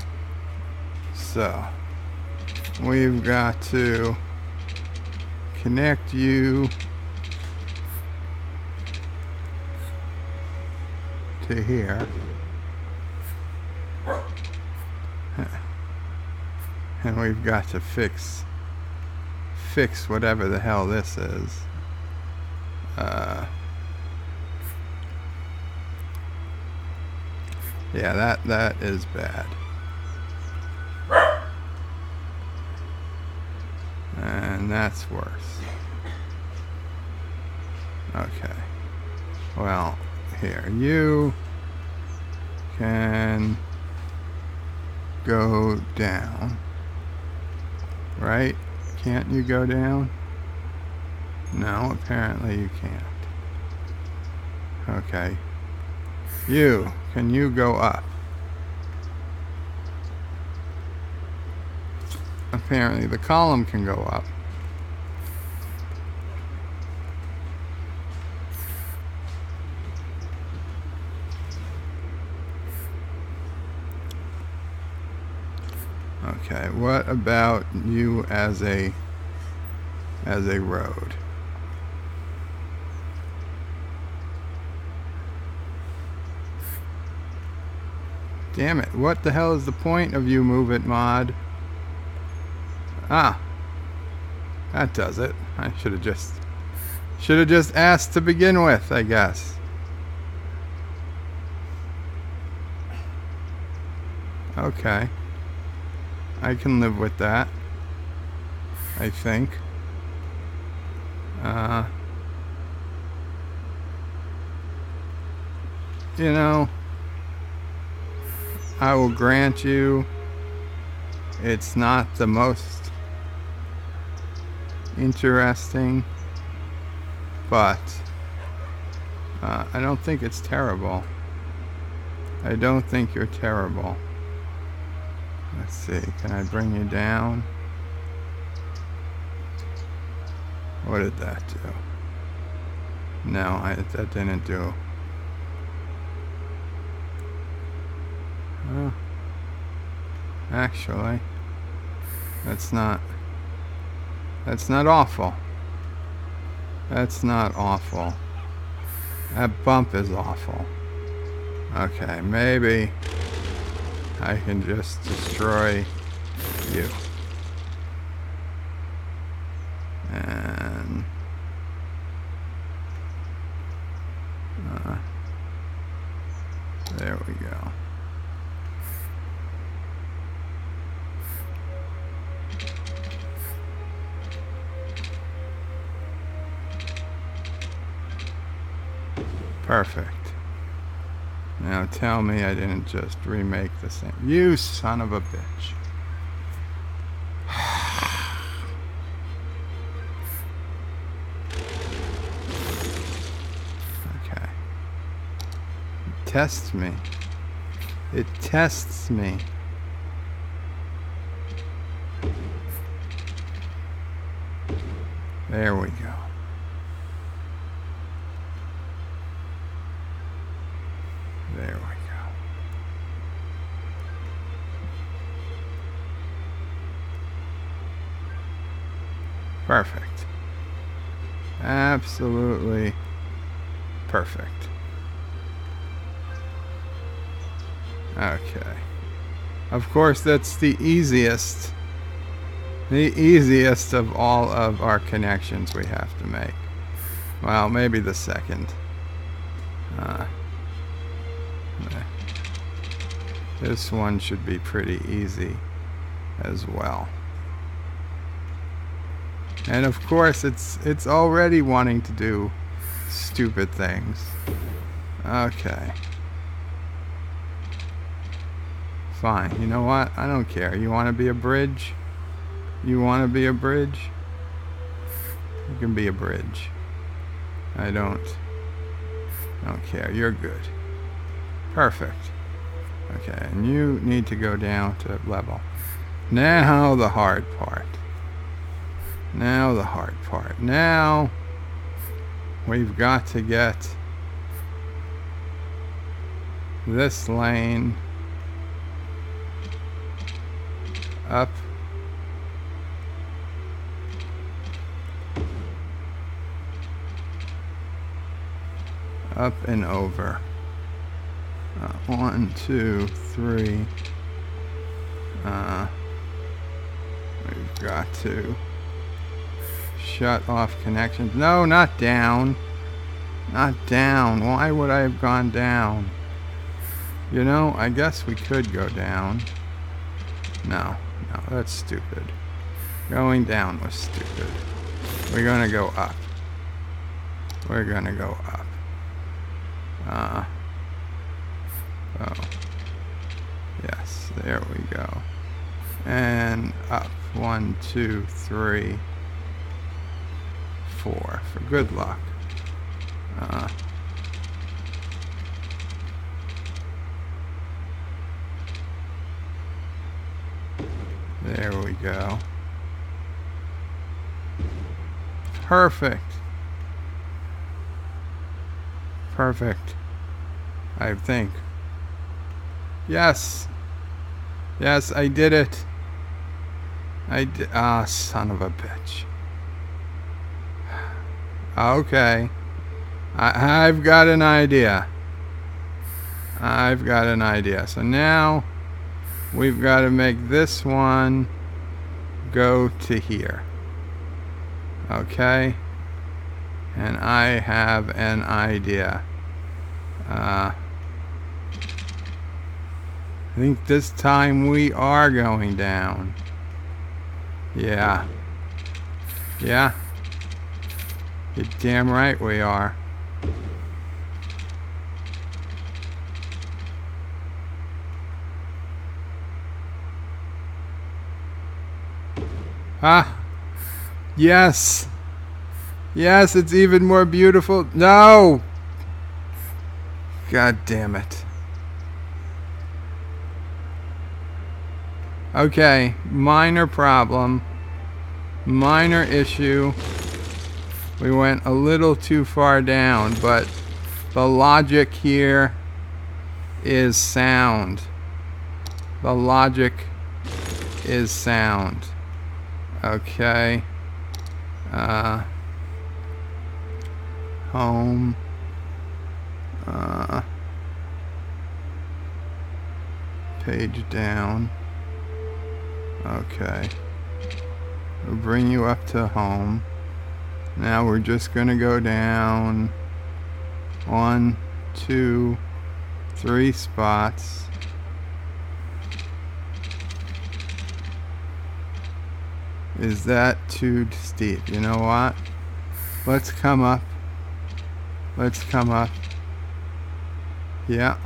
So, we've got to connect you to here. And we've got to fix whatever the hell this is. Yeah, that is bad. And that's worse. Okay. Well, here, you can go down. Right? Can't you go down? No, apparently you can't. Okay. You, can you go up? Apparently the column can go up. Okay, what about you as a road? Damn it, what the hell is the point of you move it mod? Ah, that does it. I should have just asked to begin with, I guess. Okay. I can live with that, I think. You know, I will grant you it's not the most interesting, but I don't think it's terrible. I don't think you're terrible. Let's see, can I bring you down? What did that do? No, that didn't do. Well, actually, that's not awful. That's not awful. That bump is awful. Okay, maybe I can just destroy you. And there we go. Perfect. Now tell me I didn't just remake the same. You son of a bitch. Okay. It tests me. It tests me. There we go. There we go. Perfect. Absolutely perfect. Okay. Of course, that's the easiest of all of our connections we have to make. Well, maybe the second. This one should be pretty easy as well. And of course, it's already wanting to do stupid things. Okay. Fine. You know what? I don't care. You want to be a bridge? You want to be a bridge? You can be a bridge. I don't care. You're good. Perfect. Okay, and you need to go down to level. Now the hard part. Now the hard part. Now we've got to get this lane up and over. 1, 2, 3. We've got to shut off connections. No, not down. Not down. Why would I have gone down? You know, I guess we could go down. No, that's stupid. Going down was stupid. We're gonna go up. We're gonna go up. Oh. Yes, there we go. And up. 1, 2, 3, 4. For good luck. There we go. Perfect. Perfect. I think. Yes. Yes, I did it. I did. Ah, son of a bitch. Okay. I've got an idea. I've got an idea. So now we've got to make this one go to here. Okay? And I have an idea. I think this time we are going down. Yeah. Yeah. You're damn right we are. Ah. Yes. Yes, it's even more beautiful. No! God damn it. Okay, minor problem. Minor issue. We went a little too far down, but the logic here is sound. The logic is sound. Okay. Home. Page down. Okay. We'll bring you up to home. Now we're just gonna go down 1, 2, 3 spots. Is that too steep? You know what? Let's come up. Let's come up. Yeah.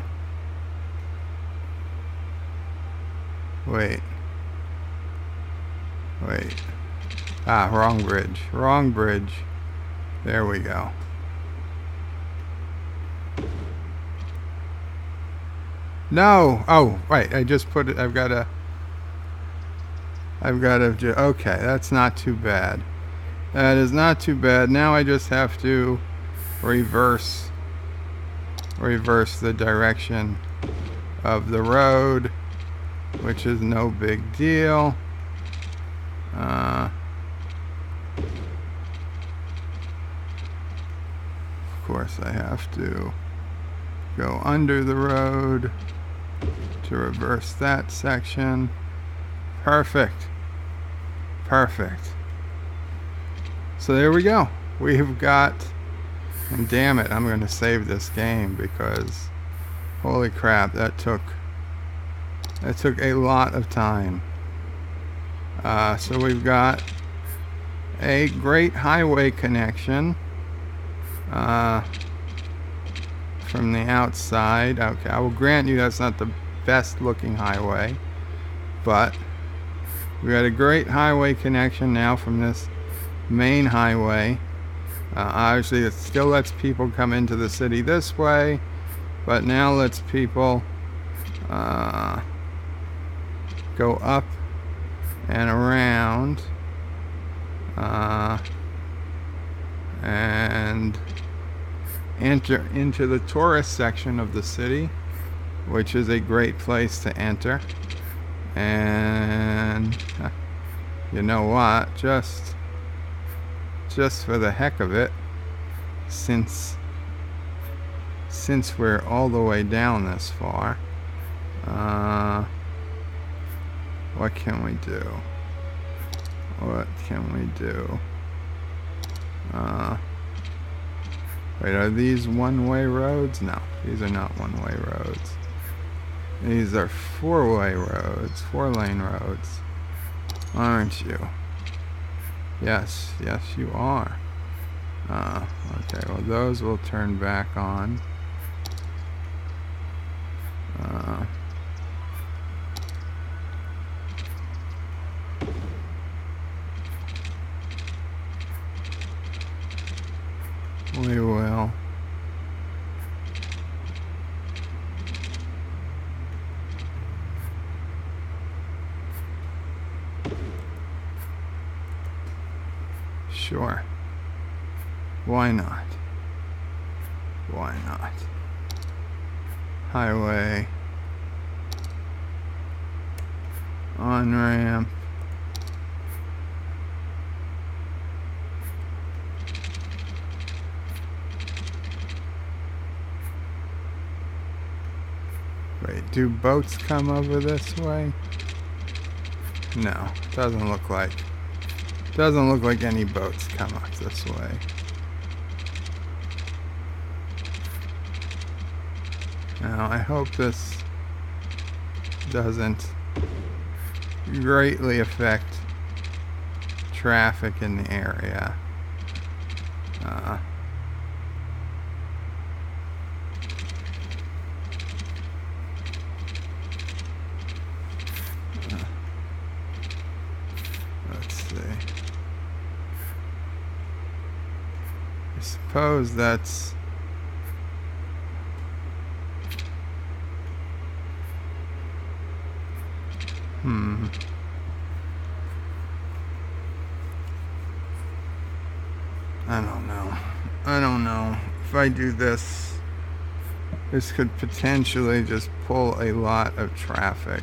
Wait. Wait. Ah, wrong bridge. Wrong bridge. There we go. No! Oh, right. I just put it. I've got to. Okay, that's not too bad. That is not too bad. Now I just have to reverse the direction of the road, which is no big deal. Of course, I have to go under the road to reverse that section. Perfect. Perfect. So there we go. We've got, and damn it, I'm going to save this game because holy crap, that took That took a lot of time. So we've got a great highway connection from the outside. Okay, I will grant you that's not the best looking highway, but we got a great highway connection now from this main highway. Obviously it still lets people come into the city this way, but now lets people go up and around and enter into the tourist section of the city, which is a great place to enter. And you know what, just for the heck of it, since we're all the way down this far, what can we do? Wait, are these one-way roads? No, these are not one-way roads. These are four-way roads, four-lane roads, aren't you? Yes, you are. Okay, well those will turn back on. We will. Sure. Why not? Why not? Highway. On-ramp. Wait, do boats come over this way? No, doesn't look like any boats come up this way. Now, I hope this doesn't greatly affect traffic in the area. Let's see. I suppose that's... I don't know. If I do this, this could potentially just pull a lot of traffic.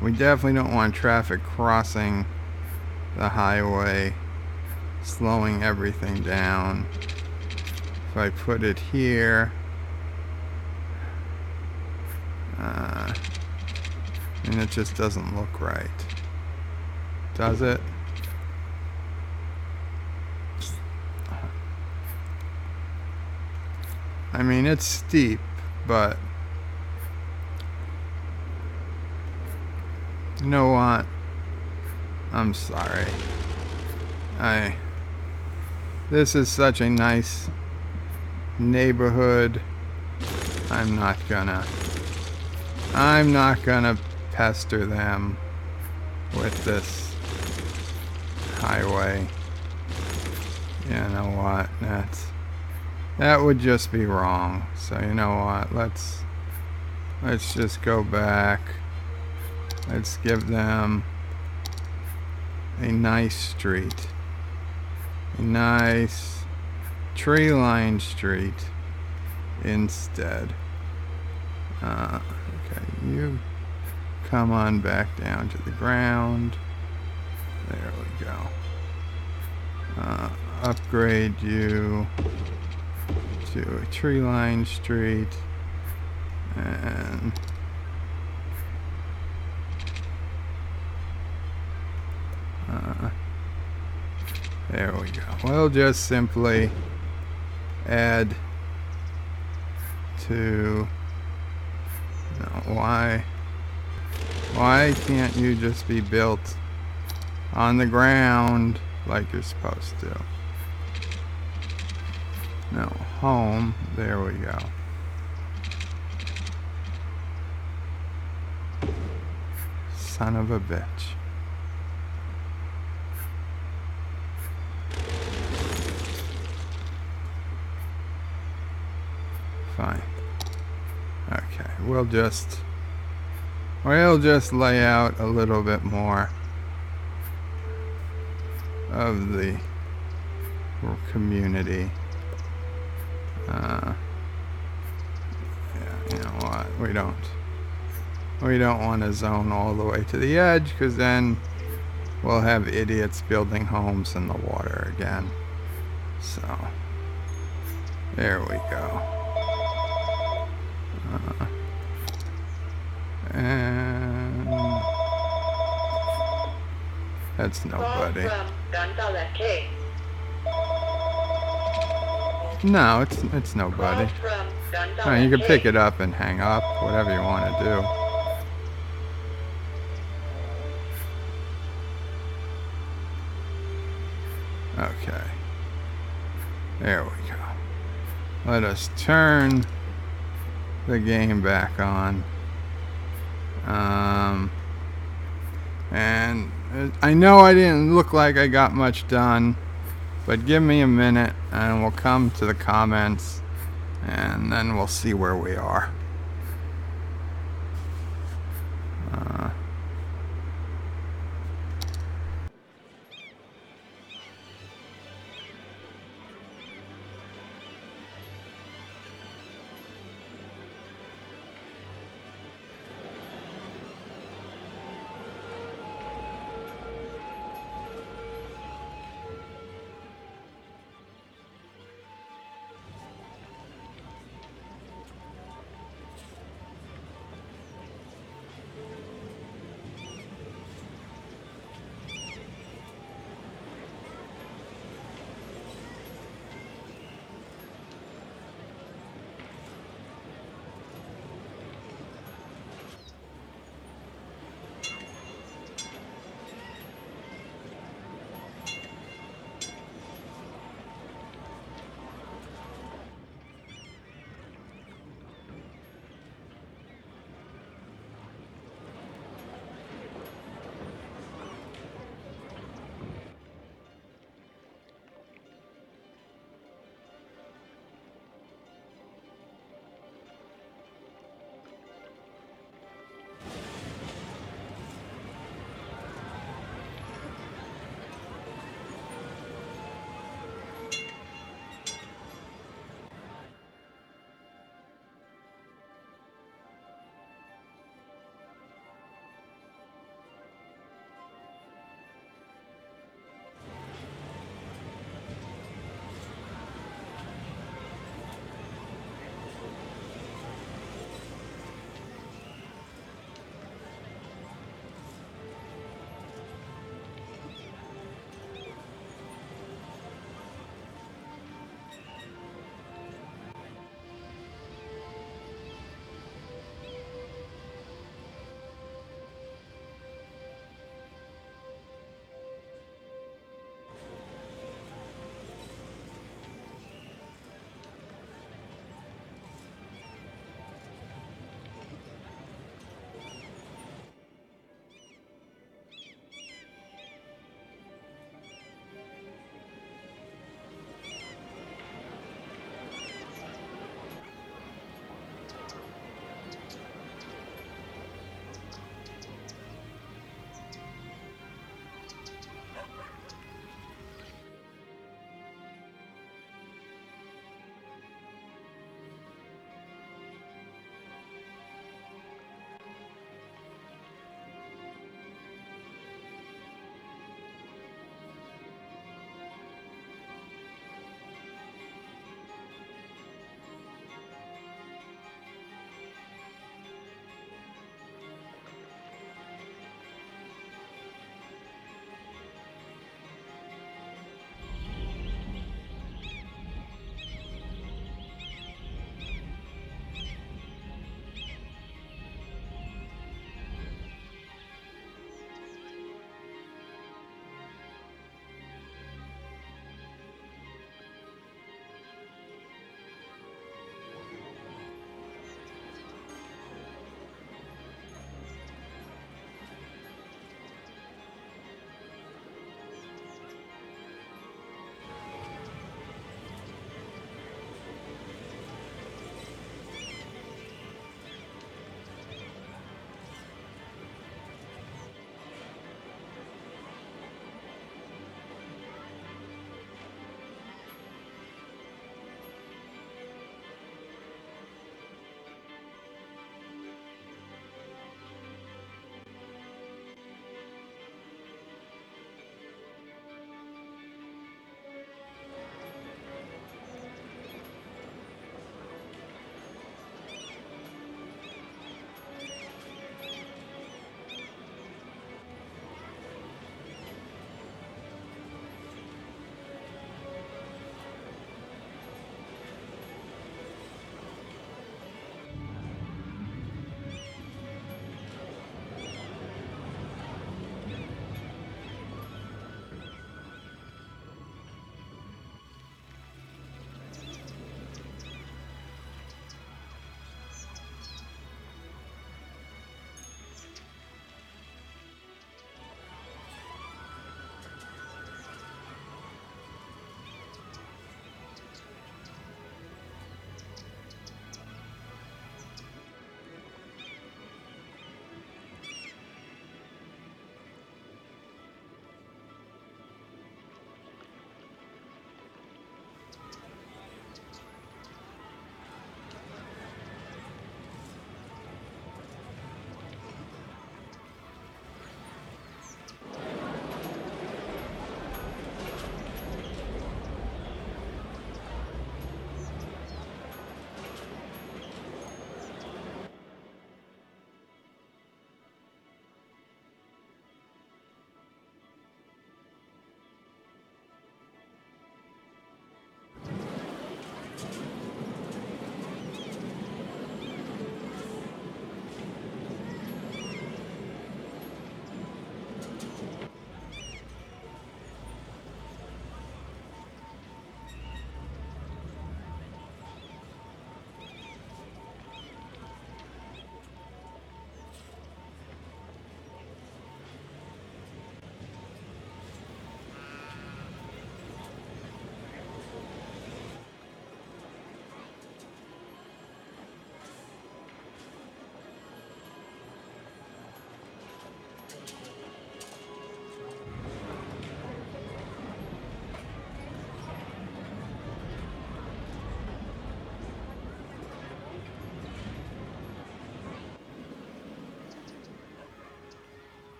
We definitely don't want traffic crossing the highway, slowing everything down. If I put it here, and it just doesn't look right. Does it? I mean, it's steep, but you know what? I'm sorry. This is such a nice neighborhood. I'm not gonna pester them with this highway. You know what? That would just be wrong. So you know what? Let's just go back. Let's give them a nice street. A nice tree-lined street instead. Okay, you come on back down to the ground. There we go. Upgrade you to a tree-lined street, and there we go. We'll just simply add to... No, why can't you just be built on the ground like you're supposed to? No, home. There we go. Son of a bitch. Fine. Okay, we'll just lay out a little bit more of the community. Yeah, you know what? We don't want to zone all the way to the edge, because then we'll have idiots building homes in the water again. So there we go. And that's nobody. No, it's nobody. No, you can pick it up and hang up, whatever you want to do. Okay. There we go. Let us turn the game back on. And I know I didn't look like I got much done, but give me a minute and we'll come to the comments and then we'll see where we are.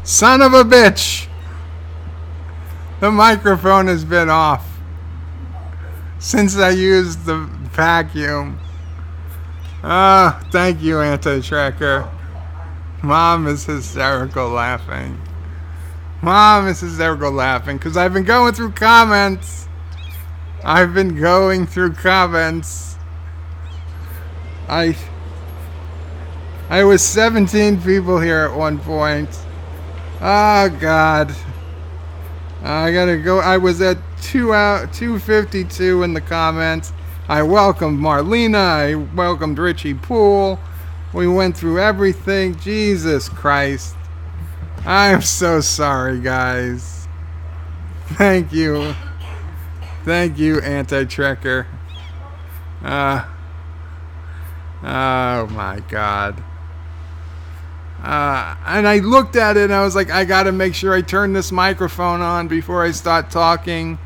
Son of a bitch! The microphone has been off since I used the vacuum. Thank you, Anti-Tracker. Mom is hysterical laughing. Mom is hysterical laughing because I've been going through comments. I was 17 people here at one point. Oh God. I gotta go. I was at 252 in the comments. I welcomed Marlena. I welcomed Richie Poole. We went through everything. Jesus Christ. I am so sorry, guys. Thank you. Thank you, Anti-Trekker. Oh my God. And I looked at it and I was like, I gotta make sure I turn this microphone on before I start talking.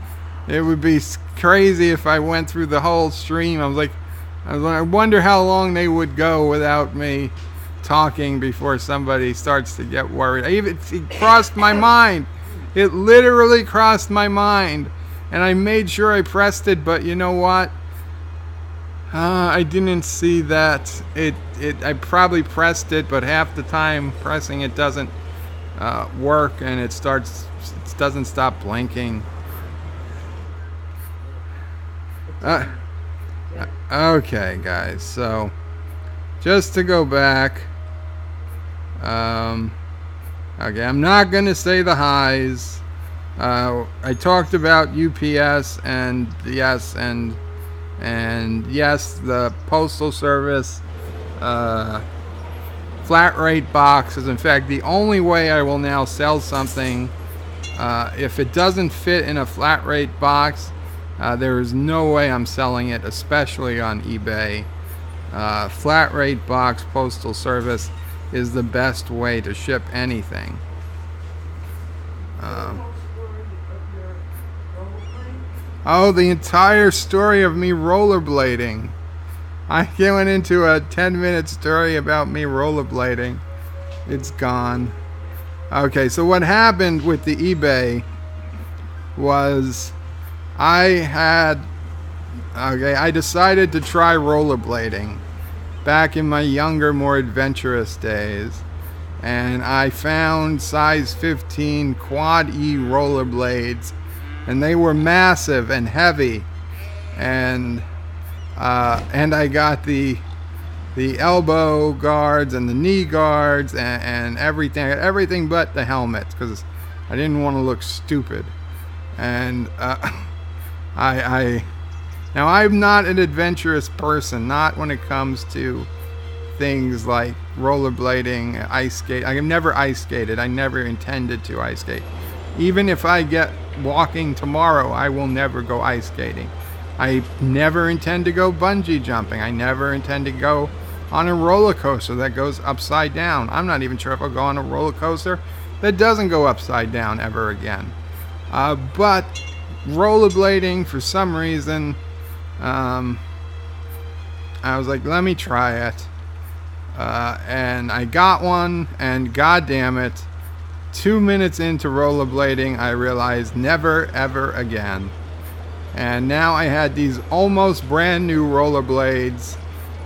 It would be crazy if I went through the whole stream. I wonder how long they would go without me talking before somebody starts to get worried. It crossed my mind. It literally crossed my mind. And I made sure I pressed it, but you know what? I didn't see that. I probably pressed it, but half the time pressing it doesn't work, and it doesn't stop blinking. Okay, guys. So, just to go back. Okay, I'm not gonna say the highs. I talked about UPS and yes, and yes, the Postal Service flat rate box is in fact the only way I will now sell something. If it doesn't fit in a flat rate box, there is no way I'm selling it, especially on eBay. Flat rate box Postal Service is the best way to ship anything. Oh, the entire story of me rollerblading. I went into a 10-minute story about me rollerblading. It's gone. Okay, so what happened with the eBay was I decided to try rollerblading back in my younger, more adventurous days. And I found size 15 quad E rollerblades, and they were massive and heavy, and I got the elbow guards and the knee guards and everything but the helmet, because I didn't want to look stupid. And now I'm not an adventurous person, not when it comes to things like rollerblading, ice skate. I have never ice skated. I never intended to ice skate. Even if I get walking tomorrow, I will never go ice skating. I never intend to go bungee jumping. I never intend to go on a roller coaster that goes upside down. I'm not even sure if I'll go on a roller coaster that doesn't go upside down ever again. But rollerblading, for some reason, I was like, let me try it. And I got one, and god damn it, 2 minutes into rollerblading, I realized never ever again. And now I had these almost brand new rollerblades,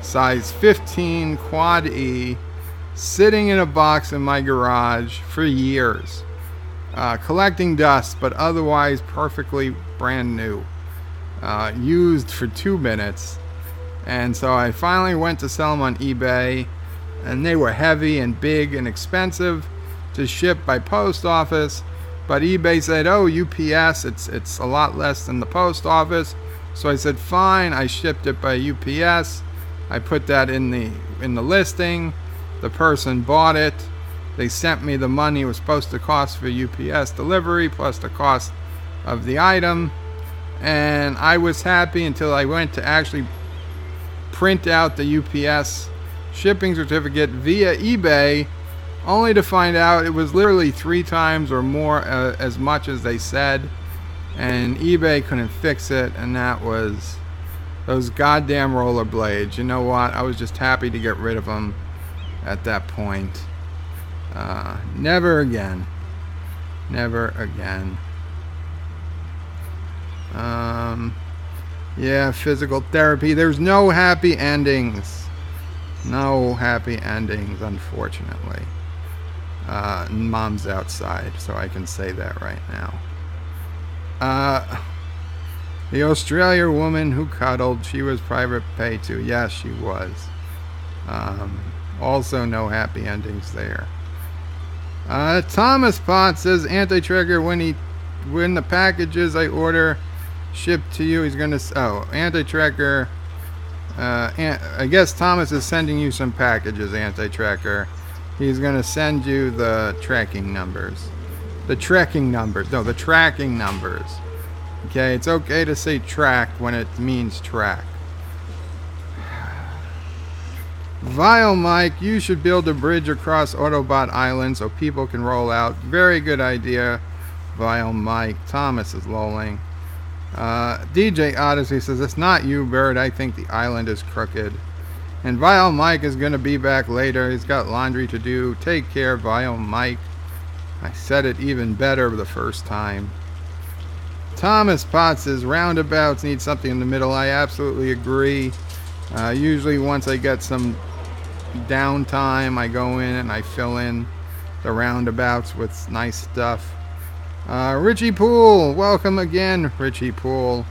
size 15 quad E, sitting in a box in my garage for years, collecting dust, but otherwise perfectly brand new, used for 2 minutes. And so I finally went to sell them on eBay, and they were heavy and big and expensive to ship by post office. But eBay said, oh, UPS, it's a lot less than the post office. So I said, fine. I shipped it by UPS. I put that in the listing. The person bought it. They sent me the money it was supposed to cost for UPS delivery, plus the cost of the item. And I was happy until I went to actually print out the UPS shipping certificate via eBay, only to find out it was literally 3 times or more as much as they said, and eBay couldn't fix it. And that was those goddamn rollerblades. You know what? I was just happy to get rid of them at that point. Never again. Never again. Yeah, physical therapy. There's no happy endings. No happy endings, unfortunately. Mom's outside, so I can say that right now. The Australia woman who cuddled, she was private pay too. Yes, she was. Also no happy endings there. Thomas Potts says anti-tracker when the packages I order shipped to you, he's gonna anti-tracker. I guess Thomas is sending you some packages, anti-tracker. He's gonna send you the tracking numbers. The tracking numbers. No, the tracking numbers. Okay, it's okay to say track when it means track. Vile Mike, you should build a bridge across Autobot Island so people can roll out. Very good idea, Vile Mike. Thomas is lolling. DJ Odyssey says, it's not you, Bird. I think the island is crooked. And Vile Mike is going to be back later. He's got laundry to do. Take care, Vile Mike. I said it even better the first time. Thomas Potts says, roundabouts need something in the middle. I absolutely agree. Usually once I get some downtime, I go in and I fill in the roundabouts with nice stuff. Richie Poole, welcome again. Richie Poole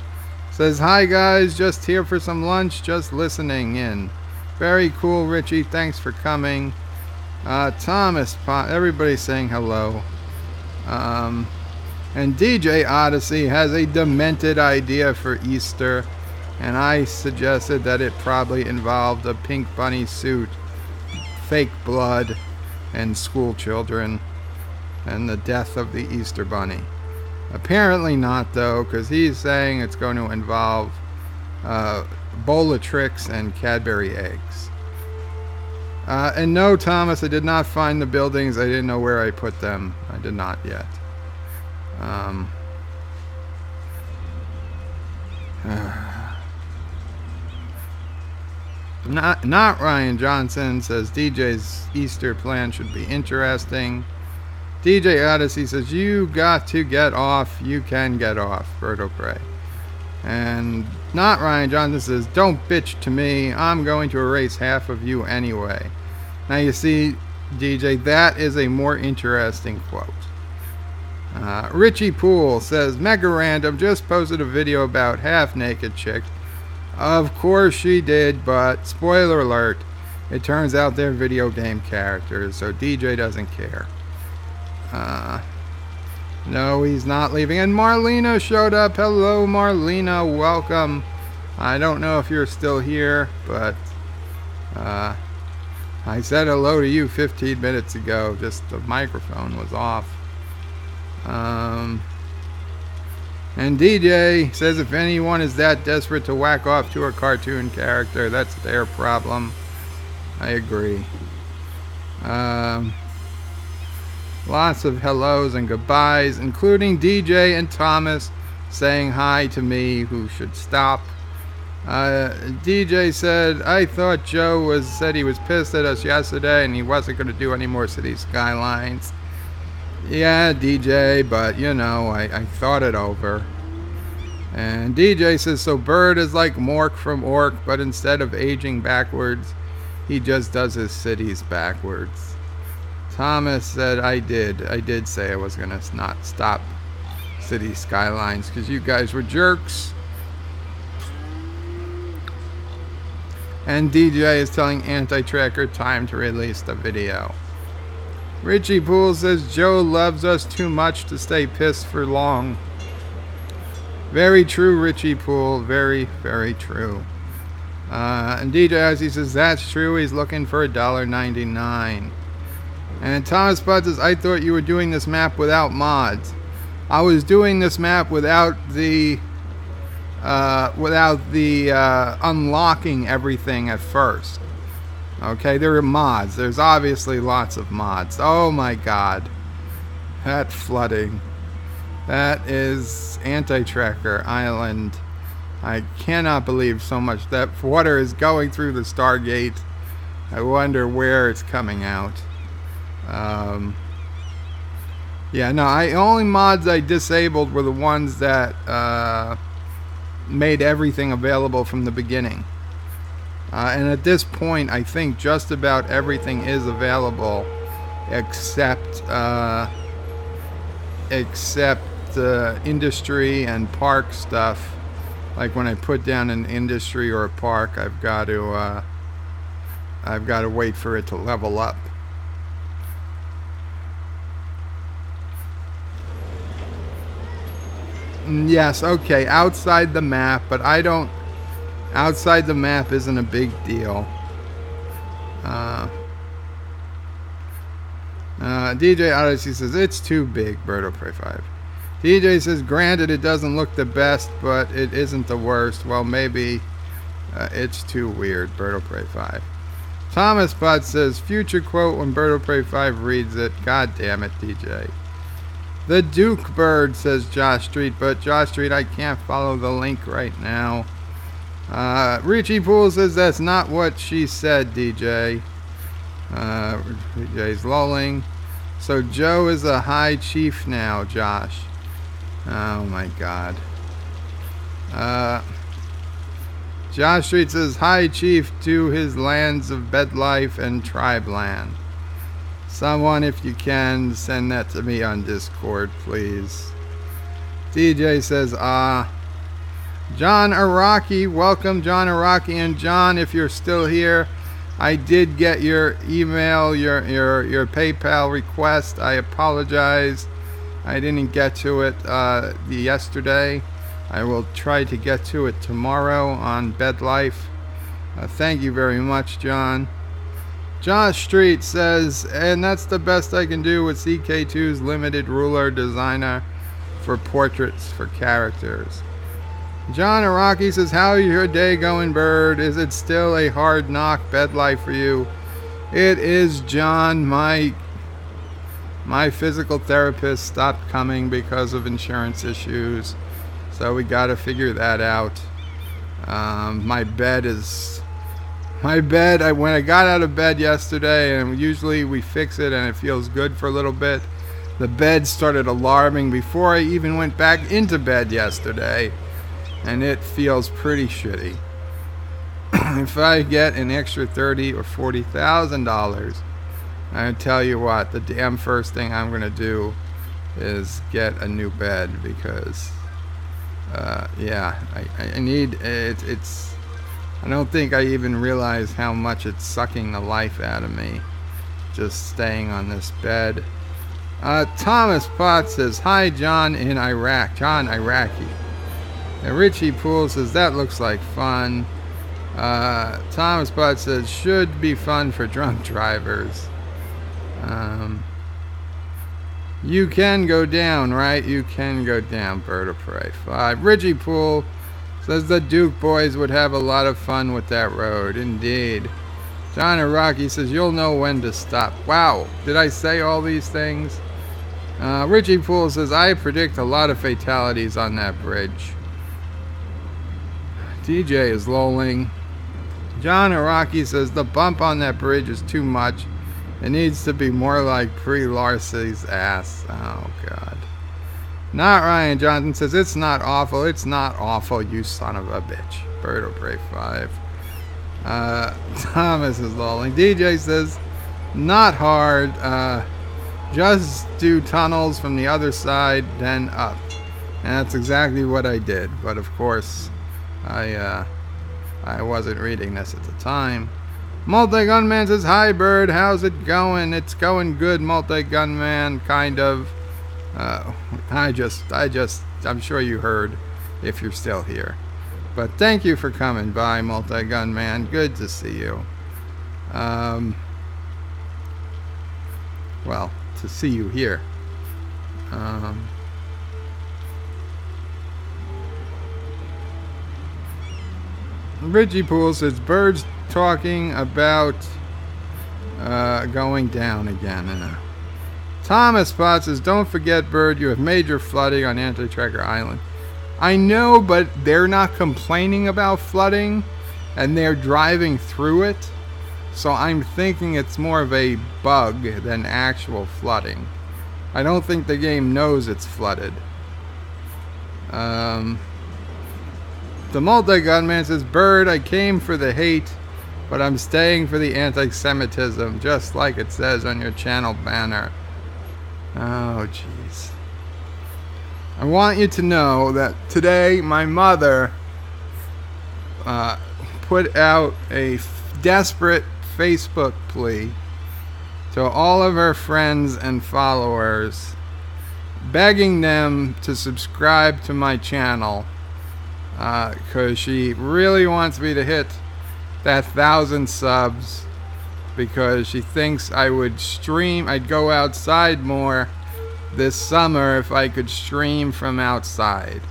says, hi guys, just here for some lunch, just listening in. Very cool, Richie, thanks for coming. Thomas Potts, everybody's saying hello. And DJ Odyssey has a demented idea for Easter, and I suggested that it probably involved a pink bunny suit, fake blood, and school children, and the death of the Easter bunny. Apparently not, though, because he's saying it's going to involve Bolatrix and Cadbury eggs. And no, Thomas, I did not find the buildings. I didn't know where I put them. I did not yet. Not Ryan Johnson says DJ's Easter plan should be interesting. DJ Odyssey says you got to get off. You can get off. Bird O'Prey. And not Ryan Johnson says don't bitch to me. I'm going to erase half of you anyway. Now you see, DJ, that is a more interesting quote. Richie Poole says, Mega Random just posted a video about half-naked chick. Of course she did, but spoiler alert, it turns out they're video game characters, so DJ doesn't care. No, he's not leaving. And Marlena showed up. Hello, Marlena. Welcome. I don't know if you're still here, but I said hello to you 15 minutes ago. Just the microphone was off. And DJ says if anyone is that desperate to whack off to a cartoon character, that's their problem. I agree. Lots of hellos and goodbyes, including DJ and Thomas saying hi to me, who should stop. DJ said, I thought Joe said he was pissed at us yesterday and he wasn't going to do any more Cities Skylines. Yeah, DJ, but you know, I thought it over. And DJ says, so Bird is like Mork from Orc, but instead of aging backwards, he just does his cities backwards. Thomas said, I did say I was going to not stop Cities Skylines because you guys were jerks. And DJ is telling Anti-Tracker time to release the video. Richie Poole says Joe loves us too much to stay pissed for long. Very true, Richie Poole. Very, very true. And DJ Ozzy says that's true. He's looking for $1.99. And Thomas Bud says, I thought you were doing this map without mods. I was doing this map without the unlocking everything at first. Okay, there are mods. There's obviously lots of mods. Oh my god. That flooding. That is Anti-Tracker Island. I cannot believe so much that water is going through the Stargate. I wonder where it's coming out. Yeah, no, only mods I disabled were the ones that made everything available from the beginning. And at this point, I think just about everything is available except industry and park stuff. Like when I put down an industry or a park, I've got to wait for it to level up. Yes, okay, outside the map, but outside the map isn't a big deal. DJ Odyssey says, it's too big, Birdo Prey 5. DJ says, granted it doesn't look the best, but it isn't the worst. Well, maybe it's too weird, Birdo Prey 5. Thomas Bot says, future quote when Birdo Prey 5 reads it. God damn it, DJ. The Duke Bird, says Josh Street, but Josh Street, I can't follow the link right now. Richie Poole says, that's not what she said, DJ. DJ's lolling. So Joe is a high chief now, Josh. Oh my god. Josh Street says, high chief to his lands of bed life and tribe land. Someone, if you can, send that to me on Discord, please. DJ says, John Araki, welcome John Araki. And John, if you're still here, I did get your email, your PayPal request. I apologize. I didn't get to it yesterday. I will try to get to it tomorrow on Bed Life. Thank you very much, John. Josh Street says, and that's the best I can do with CK2's limited ruler designer for portraits for characters. John Araki says, how is your day going, Bird? Is it still a hard knock bed life for you? It is, John. My physical therapist stopped coming because of insurance issues, so we got to figure that out. My bed, when I got out of bed yesterday, and usually we fix it and it feels good for a little bit, the bed started alarming before I even went back into bed yesterday, and it feels pretty shitty. If I get an extra $30,000 or $40,000, I tell you what, the damn first thing I'm gonna do is get a new bed, because yeah, I need it. I don't think I even realize how much it's sucking the life out of me just staying on this bed. Thomas Potts says, hi John in Iraq. John Iraqi. And Richie Poole says, that looks like fun. Thomas Potts says, should be fun for drunk drivers. You can go down, right? You can go down, Bird of Prey 5. Richie Poole says the Duke boys would have a lot of fun with that road. Indeed. John Iraqi says, you'll know when to stop. Wow, did I say all these things? Richie Poole says, I predict a lot of fatalities on that bridge. DJ is lolling. John Iraqi says, the bump on that bridge is too much. It needs to be more like pre-Larcy's ass. Oh, God. Not Ryan Johnson says, it's not awful. It's not awful, you son of a bitch. Bird of Prey 5. Thomas is lolling. DJ says, not hard. Just do tunnels from the other side, then up. And that's exactly what I did. But, of course, I wasn't reading this at the time. Multi-Gunman says, hi Bird, how's it going? It's going good, Multi-Gunman, kind of. I'm sure you heard if you're still here. But thank you for coming by, Multi-Gunman. Good to see you. Well, to see you here. Richie Poole says, Bird's talking about going down again. Thomas Potts says, don't forget, Bird, you have major flooding on Anti-Tracker Island. I know, but they're not complaining about flooding, and they're driving through it. So I'm thinking it's more of a bug than actual flooding. I don't think the game knows it's flooded. The multi-gunman says, Bird, I came for the hate, but I'm staying for the anti-Semitism, just like it says on your channel banner. Oh, jeez. I want you to know that today my mother put out a desperate Facebook plea to all of her friends and followers, begging them to subscribe to my channel, because she really wants me to hit that 1,000 subs, because she thinks I'd go outside more this summer if I could stream from outside.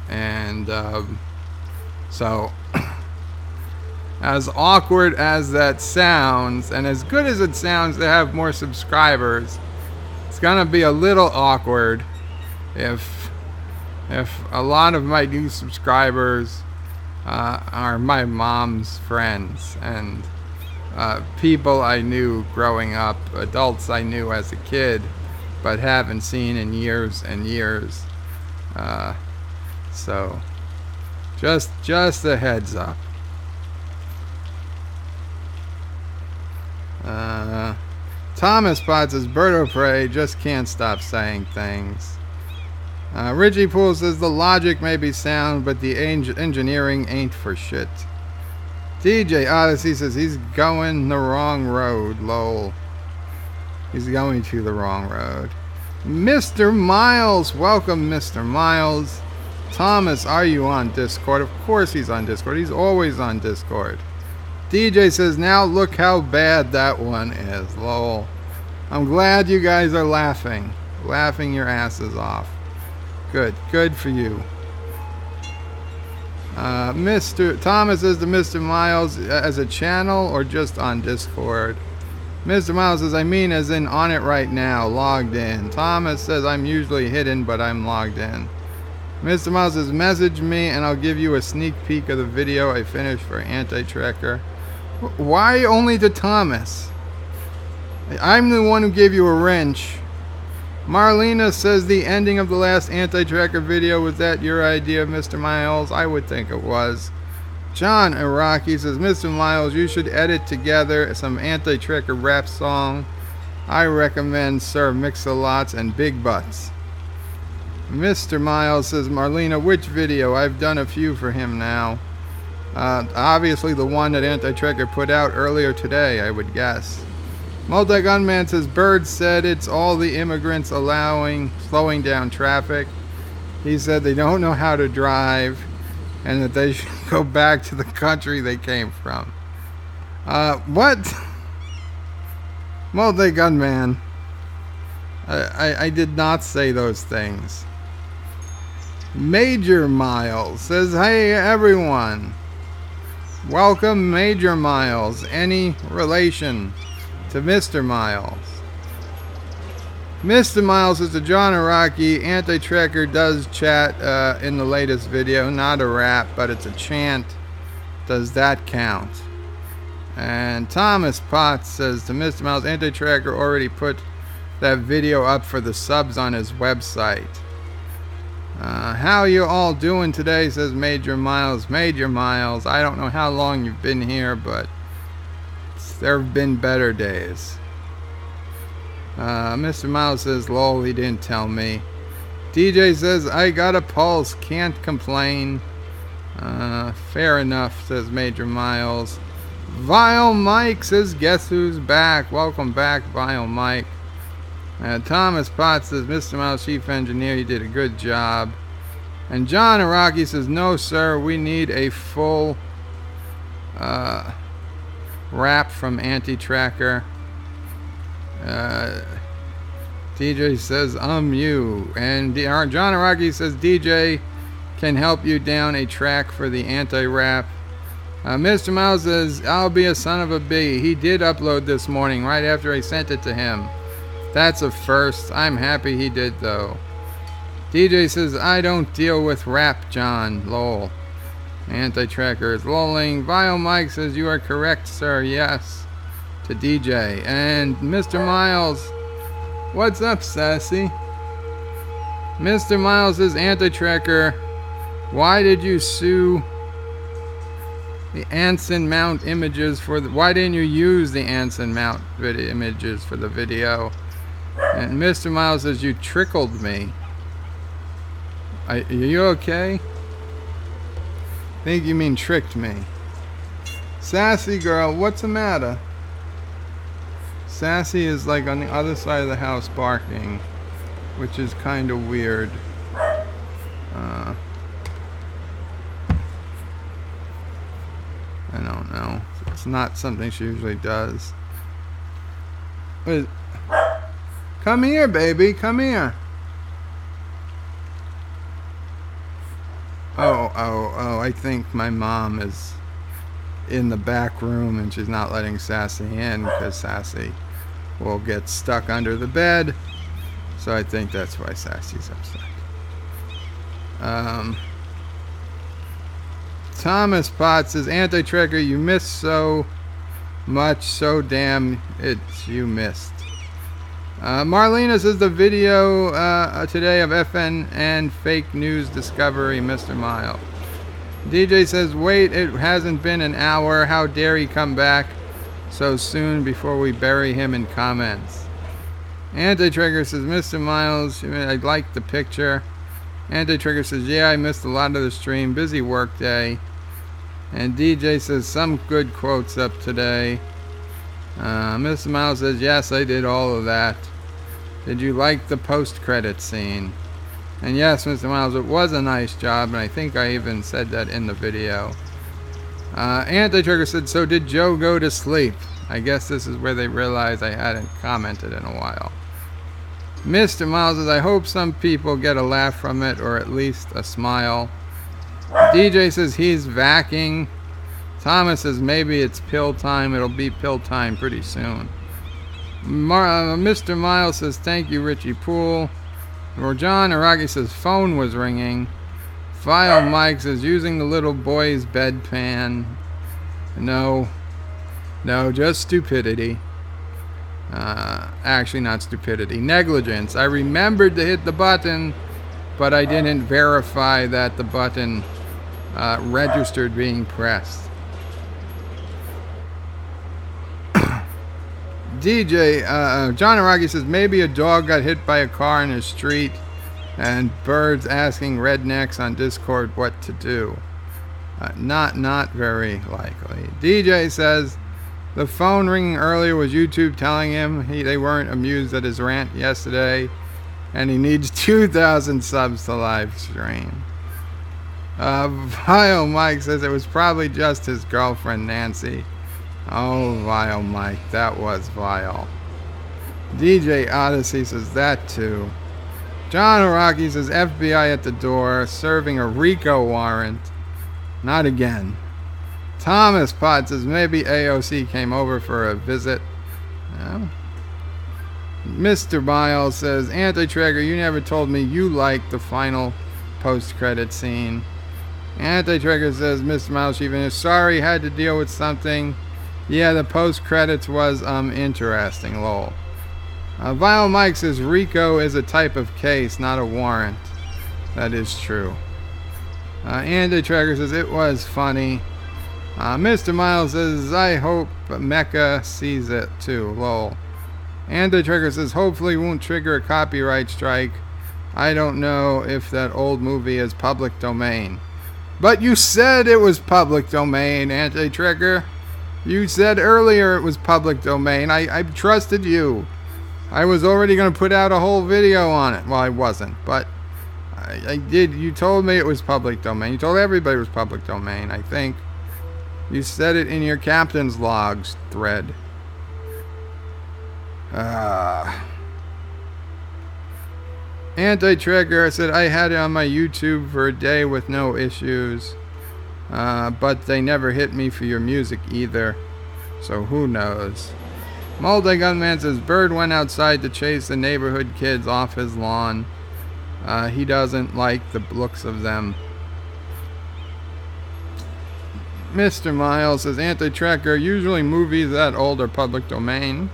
And so as awkward as that sounds, and as good as it sounds to have more subscribers, it's gonna be a little awkward if a lot of my new subscribers are my mom's friends and people I knew growing up, adults I knew as a kid but haven't seen in years and years. So just a heads up. Thomas Potts says, Birdo Prey just can't stop saying things. Richie Poole says, the logic may be sound, but the engineering ain't for shit. DJ Odyssey says, he's going the wrong road, lol. He's going to the wrong road. Mr. Miles, welcome Mr. Miles. Thomas, are you on Discord? Of course he's on Discord. He's always on Discord. DJ says, now look how bad that one is, lol. I'm glad you guys are laughing. Laughing your asses off. Good for you. Mr. Thomas says to Mr. Miles, as a channel or just on Discord? Mr. Miles says, I mean as in on it right now, logged in. Thomas says, I'm usually hidden, but I'm logged in. Mr. Miles says, message me and I'll give you a sneak peek of the video I finished for Anti-Tracker. Why only to Thomas? I'm the one who gave you a wrench. Marlena says the ending of the last Anti-Tracker video, was that your idea, Mr. Miles? I would think it was. John Iraqi says, Mr. Miles, you should edit together some Anti-Tracker rap song. I recommend Sir Mix-a-Lots and Big Butts. Mr. Miles says, Marlena, which video? I've done a few for him now. Obviously the one that Anti-Tracker put out earlier today, I would guess. Multi-Gunman says, Bird said it's all the immigrants slowing down traffic. He said they don't know how to drive and that they should go back to the country they came from. What? Multi-Gunman. I did not say those things. Major Miles says, hey everyone. Welcome Major Miles. Any relation to Mr. Miles? Mr. Miles says to John Iraqi, Anti-Tracker does chat in the latest video. Not a rap, but it's a chant. Does that count? And Thomas Potts says to Mr. Miles, Anti-Tracker already put that video up for the subs on his website. How you all doing today, says Major Miles. Major Miles, I don't know how long you've been here, but there have been better days. Mr. Miles says, lol, he didn't tell me. DJ says, I got a pulse, can't complain. Fair enough, says Major Miles. Vile Mike says, guess who's back? Welcome back, Vile Mike. Thomas Potts says, Mr. Miles, Chief Engineer, you did a good job. And John Iraqi says, no, sir, we need a full rap from Anti-Tracker. DJ says, you. And John Iraqi says, DJ can help you down a track for the anti-rap. Mr. Miles says, I'll be a son of a bee. He did upload this morning right after I sent it to him. That's a first. I'm happy he did, though. DJ says, I don't deal with rap, John. Lol. Anti-tracker is lolling. Vile Mike says, you are correct, sir. Yes. To DJ. And Mr. Miles. What's up, Sassy? Mr. Miles says, Anti-tracker, why did you sue the Anson Mount images for the... Why didn't you use the Anson Mount images for the video? And Mr. Miles says, you trickled me. Are you okay? I think you mean tricked me. Sassy girl, what's the matter? Sassy is like on the other side of the house barking, which is kind of weird. I don't know. It's not something she usually does. But come here, baby. Come here. Oh, I think my mom is in the back room and she's not letting Sassy in because Sassy will get stuck under the bed. So I think that's why Sassy's upset. Thomas Potts says, Anti-tracker, you missed so much, so damn it's you missed. Marlena says the video today of FN and fake news discovery, Mr. Miles. DJ says, wait, it hasn't been an hour. How dare he come back so soon before we bury him in comments. Anti-Trigger says, Mr. Miles, I like the picture. Anti-Trigger says, yeah, I missed a lot of the stream. Busy work day. And DJ says, some good quotes up today. Mr. Miles says, yes, I did all of that. Did you like the post-credit scene? And yes, Mr. Miles, it was a nice job, and I think I even said that in the video. Anti-Trigger said, so did Joe go to sleep? I guess this is where they realized I hadn't commented in a while. Mr. Miles says, I hope some people get a laugh from it, or at least a smile. DJ says he's vacking. Thomas says maybe it's pill time. It'll be pill time pretty soon. Mr. Miles says, thank you, Richie Poole. Or John Araki says, phone was ringing. File Mike says, using the little boy's bedpan. No, just stupidity. Actually, not stupidity. Negligence. I remembered to hit the button, but I didn't verify that the button registered being pressed. DJ, John Araki says, maybe a dog got hit by a car in the street and birds asking rednecks on Discord what to do. Not very likely. DJ says, the phone ringing earlier was YouTube telling him they weren't amused at his rant yesterday and he needs 2,000 subs to live stream. Vile Mike says it was probably just his girlfriend Nancy. Oh, Vile Mike, that was vile. DJ Odyssey says that too. John Araki says FBI at the door, serving a RICO warrant. Not again. Thomas Potts says maybe AOC came over for a visit. No. Mr. Miles says, Anti-Tracker, you never told me you liked the final post-credit scene. Anti-Tracker says, Mr. Miles, even if sorry, had to deal with something. Yeah, the post-credits was, interesting, lol. Vile Mike says, RICO is a type of case, not a warrant. That is true. Anti-Tracker says, it was funny. Mr. Miles says, I hope Mecca sees it too, lol. Anti-Tracker says, hopefully won't trigger a copyright strike. I don't know if that old movie is public domain. But you said it was public domain, Anti-Tracker. You said earlier it was public domain. I trusted you. I was already going to put out a whole video on it. Well, I wasn't, but I did. You told me it was public domain. You told everybody it was public domain, I think. You said it in your captain's logs thread. Anti-Tracker said, I had it on my YouTube for a day with no issues. But they never hit me for your music either. So who knows? Multi-Gunman says, Bird went outside to chase the neighborhood kids off his lawn. He doesn't like the looks of them. Mr. Miles says, Anti-Tracker, usually movies that old are public domain.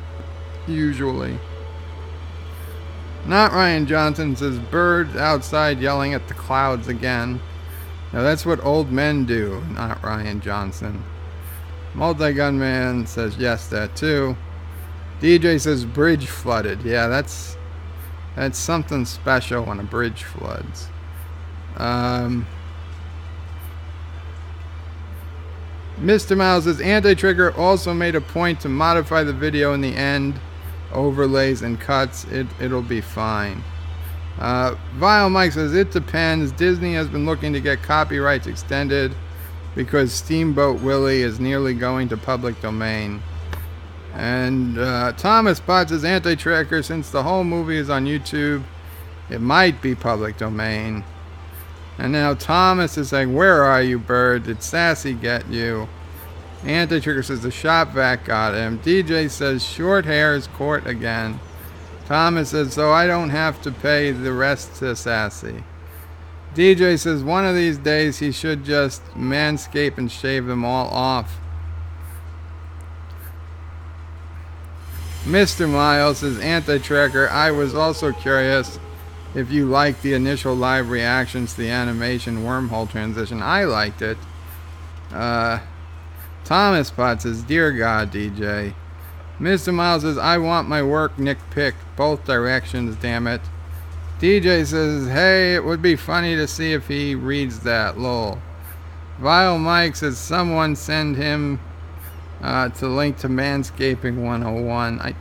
Usually. Not Ryan Johnson says, birds outside yelling at the clouds again. Now that's what old men do, not Ryan Johnson. Multi-Gunman says, yes, that too. DJ says, bridge flooded. Yeah, that's something special when a bridge floods. Mr. Miles says, Anti-Trigger also made a point to modify the video in the end. Overlays and cuts. It'll be fine. Vile Mike says, it depends. Disney has been looking to get copyrights extended because Steamboat Willie is nearly going to public domain. And Thomas Potts says, Anti-Tracker, since the whole movie is on YouTube, it might be public domain. And now Thomas is saying, where are you, bird? Did Sassy get you? Anti-Trigger says, the shop vac got him. DJ says, short hair is court again. Thomas says, so I don't have to pay the rest to Sassy. DJ says, one of these days he should just manscape and shave them all off. Mr. Miles says, Anti-Tracker, I was also curious if you liked the initial live reactions to the animation wormhole transition. I liked it. Thomas Potts says, dear God, DJ. Mr. Miles says, I want my work nitpicked both directions, damn it. DJ says, hey, it would be funny to see if he reads that, lol. Vile Mike says, someone send him to link to Manscaping 101. I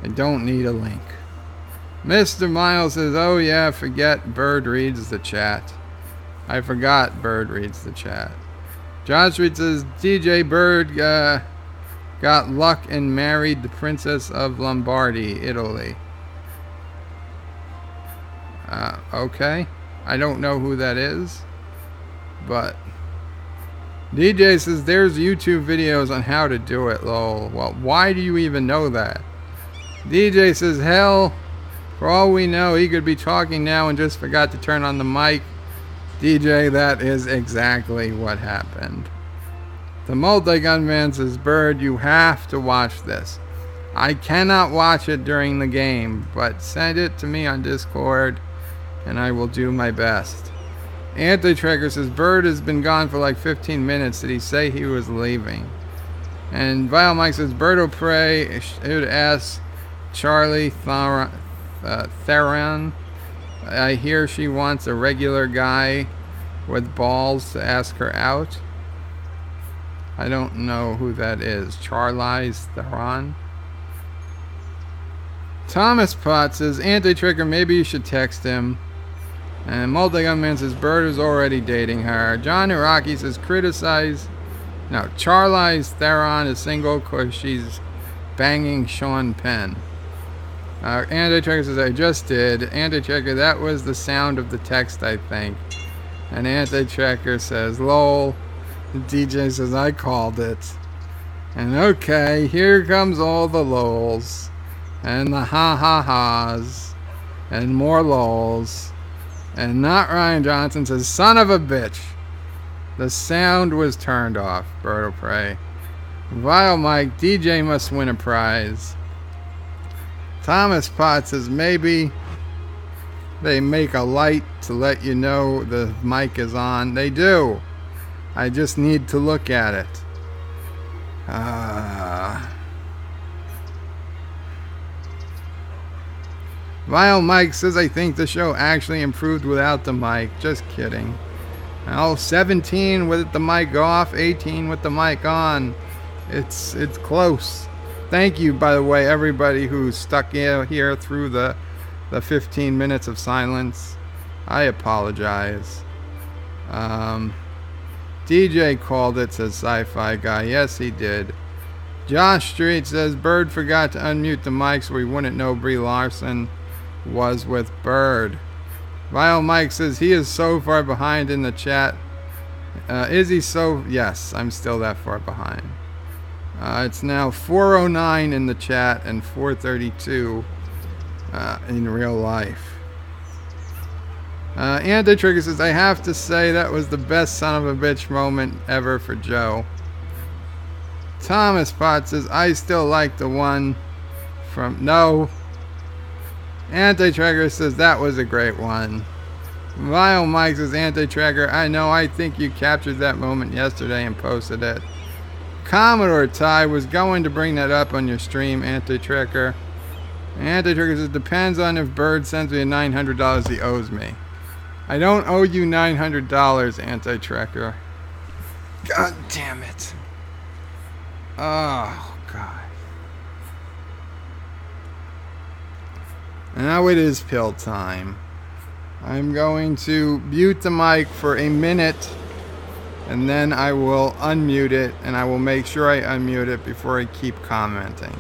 don't need a link. Mr. Miles says, oh yeah, forget Bird reads the chat. I forgot Bird reads the chat. Josh Reed says, DJ Bird got luck and married the Princess of Lombardy, Italy. Okay. I don't know who that is. But DJ says, there's YouTube videos on how to do it, lol. Well, why do you even know that? DJ says, hell, for all we know, he could be talking now and just forgot to turn on the mic. DJ, that is exactly what happened. The Multi-Gunman says, Bird, you have to watch this. I cannot watch it during the game, but send it to me on Discord, and I will do my best. Anti-Tracker says, Bird has been gone for like 15 minutes. Did he say he was leaving? And Vile Mike says, Bird will pray. Should ask Charlie Theron. I hear she wants a regular guy with balls to ask her out. I don't know who that is. Charlize Theron. Thomas Potts says, Anti-Trigger, maybe you should text him. And Multi-Gunman says, Bird is already dating her. John Iraqi says, Charlize Theron is single because she's banging Sean Penn. Anti-Tracker says, I just did. Anti-Tracker, that was the sound of the text, I think. And Anti-Tracker says, lol. DJ says, I called it. And okay, here comes all the lols. And the ha-ha-has. And more lols. And not Ryan Johnson says, son of a bitch. The sound was turned off, Bird of Prey. Vile Mike, DJ must win a prize. Thomas Potts says, maybe they make a light to let you know the mic is on. They do. I just need to look at it. Vile Mike says, I think the show actually improved without the mic. Just kidding. Well, 17 with the mic off, 18 with the mic on. It's close. Thank you, by the way, everybody who stuck here through the 15 minutes of silence. I apologize. DJ called it, says Sci-Fi Guy. Yes, he did. Josh Street says, Bird forgot to unmute the mic so we wouldn't know Brie Larson was with Bird. Vile Mike says, he is so far behind in the chat. Is he so? Yes, I'm still that far behind. It's now 4:09 in the chat and 4:32 in real life. Anti-Trigger says, I have to say that was the best son of a bitch moment ever for Joe. Thomas Potts says, I still like the one from... No. Anti-Trigger says, that was a great one. Vile Mike says, Anti-Trigger, I know, I think you captured that moment yesterday and posted it. Commodore Ty was going to bring that up on your stream, Anti-Trigger. Anti-Trigger says, depends on if Bird sends me the $900 he owes me. I don't owe you $900, Anti-Trigger. God damn it. Oh, God. Now it is pill time. I'm going to mute the mic for a minute, and then I will unmute it, and I will make sure I unmute it before I keep commenting.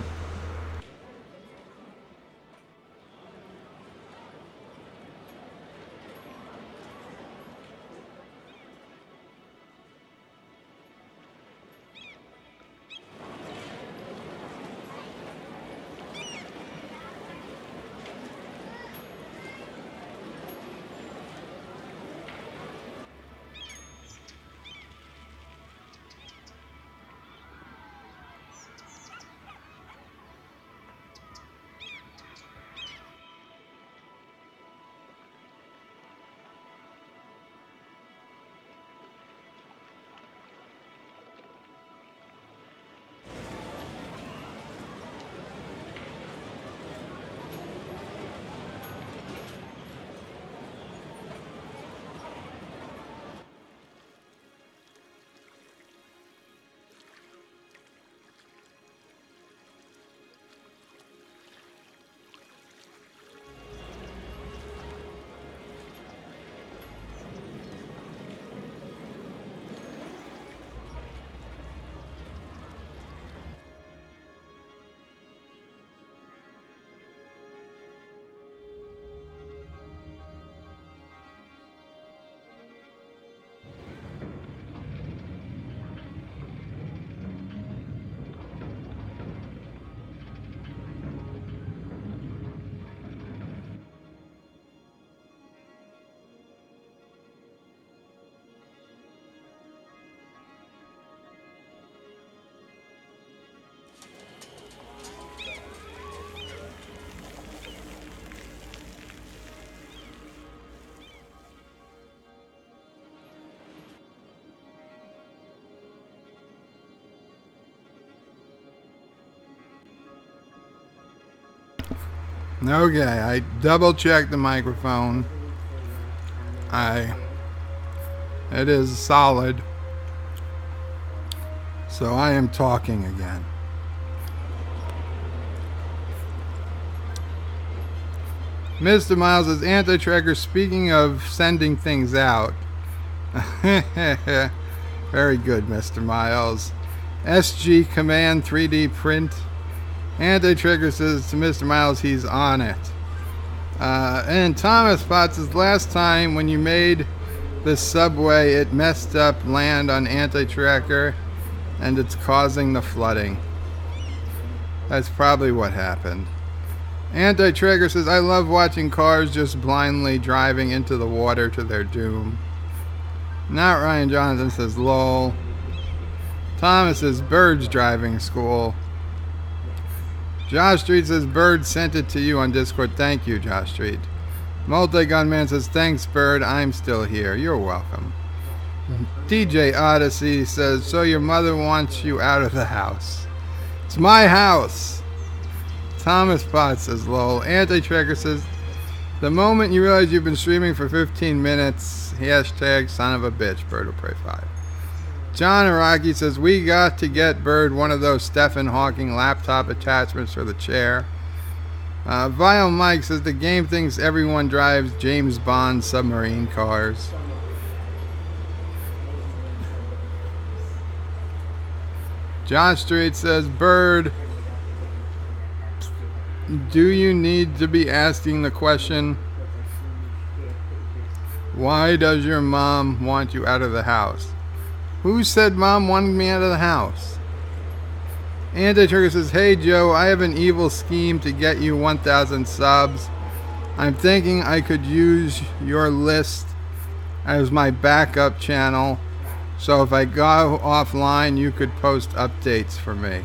Okay, I double checked the microphone. It is solid. So I am talking again. Mr. Miles is Anti-Trigger. Speaking of sending things out. Very good, Mr. Miles. SG Command 3D Print. Anti-Trigger says to Mr. Miles he's on it. And Thomas Potts says last time when you made the subway it messed up land on Anti-Trigger and it's causing the flooding. That's probably what happened. Anti-Trigger says I love watching cars just blindly driving into the water to their doom. Not Ryan Johnson says lol. Thomas says Bird's driving school. Josh Street says Bird sent it to you on Discord. Thank you, Josh Street. Multi-Gunman says thanks, Bird. I'm still here. You're welcome. DJ Odyssey says so your mother wants you out of the house. It's my house. Thomas Potts says lol. Anti-Trigger says the moment you realize you've been streaming for 15 minutes, hashtag son of a bitch, Bird will pray 5. John Araki says, we got to get Bird one of those Stephen Hawking laptop attachments for the chair. Vile Mike says, the game thinks everyone drives James Bond submarine cars. John Street says, Bird, do you need to be asking the question, why does your mom want you out of the house? Who said mom wanted me out of the house? Anti-Trigger says, hey Joe, I have an evil scheme to get you 1,000 subs. I'm thinking I could use your list as my backup channel, so if I go offline you could post updates for me.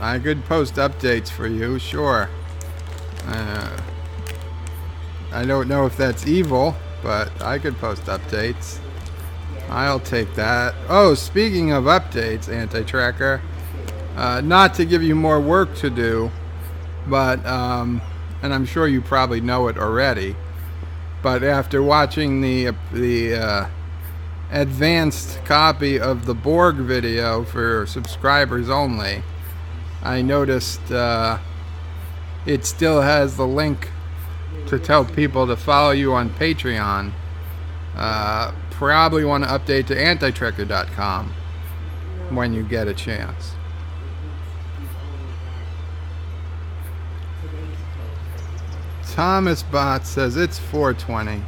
I could post updates for you, sure. I don't know if that's evil, but I could post updates. I'll take that. Oh, speaking of updates, Anti-Tracker, not to give you more work to do, but, and I'm sure you probably know it already, but after watching the advanced copy of the Borg video for subscribers only, I noticed it still has the link to tell people to follow you on Patreon. Probably want to update to antitracker.com when you get a chance. Thomas Bot says it's 4:20.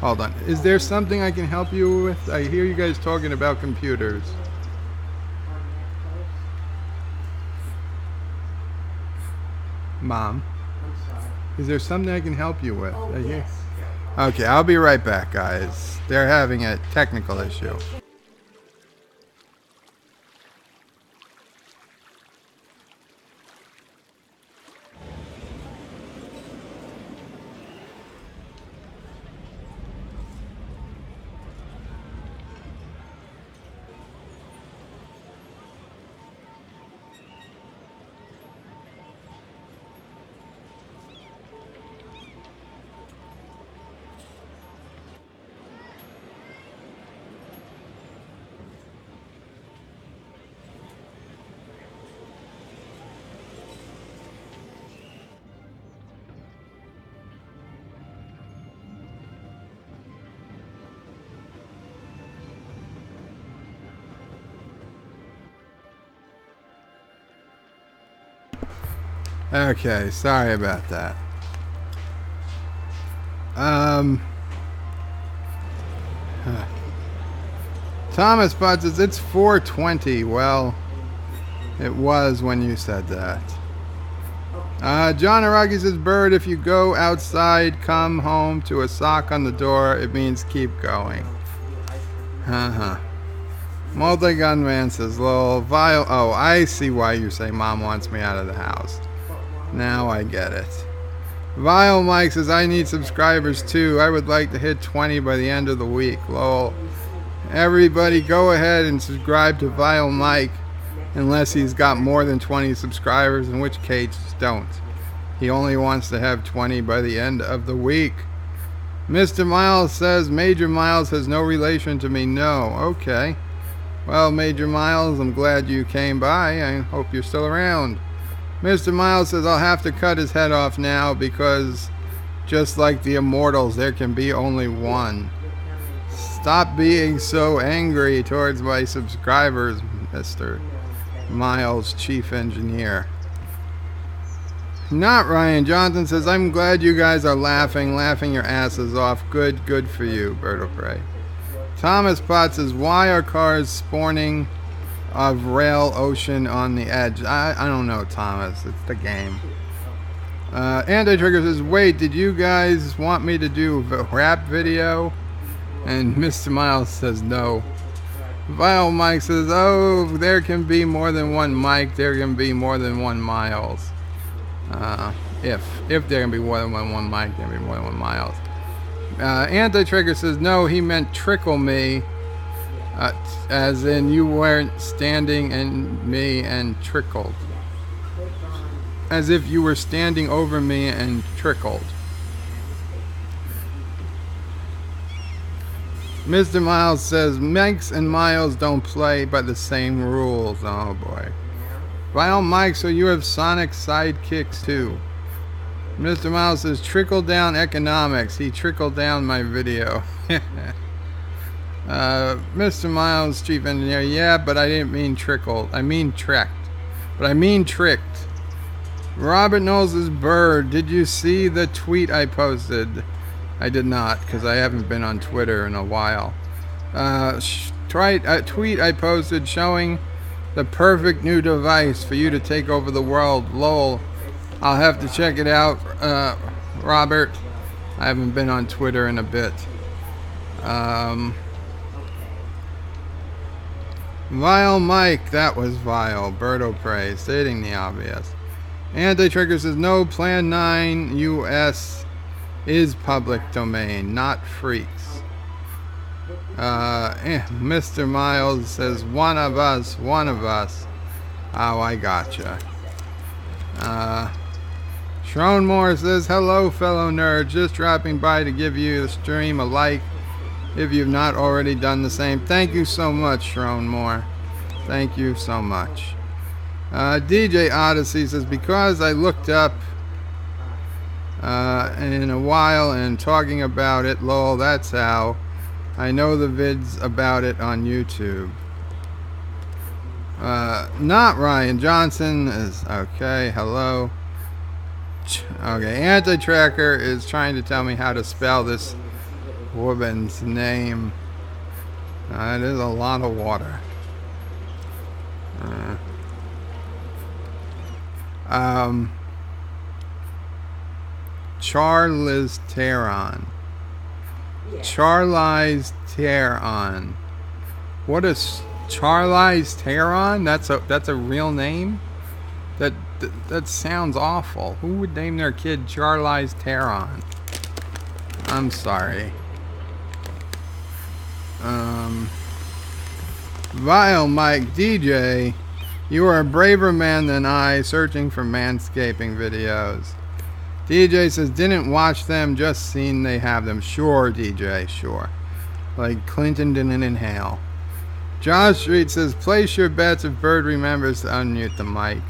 Hold on. Is there something I can help you with? I hear you guys talking about computers. Mom, is there something I can help you with? Oh, yes. Okay, I'll be right back, guys. They're having a technical issue. Okay, sorry about that. Thomas Bud says it's 4:20. Well, it was when you said that. John Araki says, Bird, if you go outside, come home to a sock on the door, it means keep going. Multi-gun man says, lol, vile. Oh, I see why you say mom wants me out of the house. Now I get it. Vile Mike says, I need subscribers too. I would like to hit 20 by the end of the week. Lol. Everybody go ahead and subscribe to Vile Mike, unless he's got more than 20 subscribers, in which case don't. He only wants to have 20 by the end of the week. Mr. Miles says, Major Miles has no relation to me. No. Okay. Well, Major Miles, I'm glad you came by. I hope you're still around. Mr. Miles says, I'll have to cut his head off now because just like the Immortals, there can be only one. Stop being so angry towards my subscribers, Mr. Miles, Chief Engineer. Not Ryan Johnson says, I'm glad you guys are laughing your asses off. Good for you, Bird of Prey. Thomas Potts says, why are cars spawning of rail ocean on the edge? I don't know, Thomas. It's the game. Anti-Trigger says, wait, did you guys want me to do a rap video? And Mr. Miles says no. Vile Mike says, oh, there can be more than one Mike, there can be more than one Miles. If there can be more than one Mike, there can be more than one Miles. Anti-Trigger says, no, he meant trickle me. As in you weren't standing and me and trickled. As if you were standing over me and trickled. Mr. Miles says, Mikes and Miles don't play by the same rules. Oh boy. Vile Mike, so you have Sonic sidekicks too. Mr. Miles says, trickle down economics. He trickled down my video. Mr. Miles, Chief Engineer, yeah, but I didn't mean trickled. I mean trekked. But I mean tricked. Robert Knowles' Bird, did you see the tweet I posted? I did not, because I haven't been on Twitter in a while. Tweet I posted showing the perfect new device for you to take over the world. Lol. I'll have to check it out, Robert. I haven't been on Twitter in a bit. Vile Mike, that was vile. Berto Prey, stating the obvious. Anti-Trigger says, no, Plan 9 US is public domain, not freaks. Mr. Miles says, one of us. Oh, I gotcha. Shronmore says, hello, fellow nerds. Just dropping by to give you the stream a like if you've not already done the same. Thank you so much, Shronmore. Thank you so much. DJ Odyssey says, because I looked up in a while and talking about it, lol, that's how I know the vids about it on YouTube. Not Ryan Johnson is okay. Hello. Okay, Anti-Tracker is trying to tell me how to spell this woman's name. It is a lot of water. Charlize Theron. Charlize Theron. What is Charlize Theron? That's a real name? That sounds awful. Who would name their kid Charlize Theron? I'm sorry. Vile Mike DJ, you are a braver man than I, searching for manscaping videos. DJ says, didn't watch them, just seen they have them. Sure, DJ, sure. Like Clinton didn't inhale. Josh Street says, place your bets if Bird remembers to unmute the mic.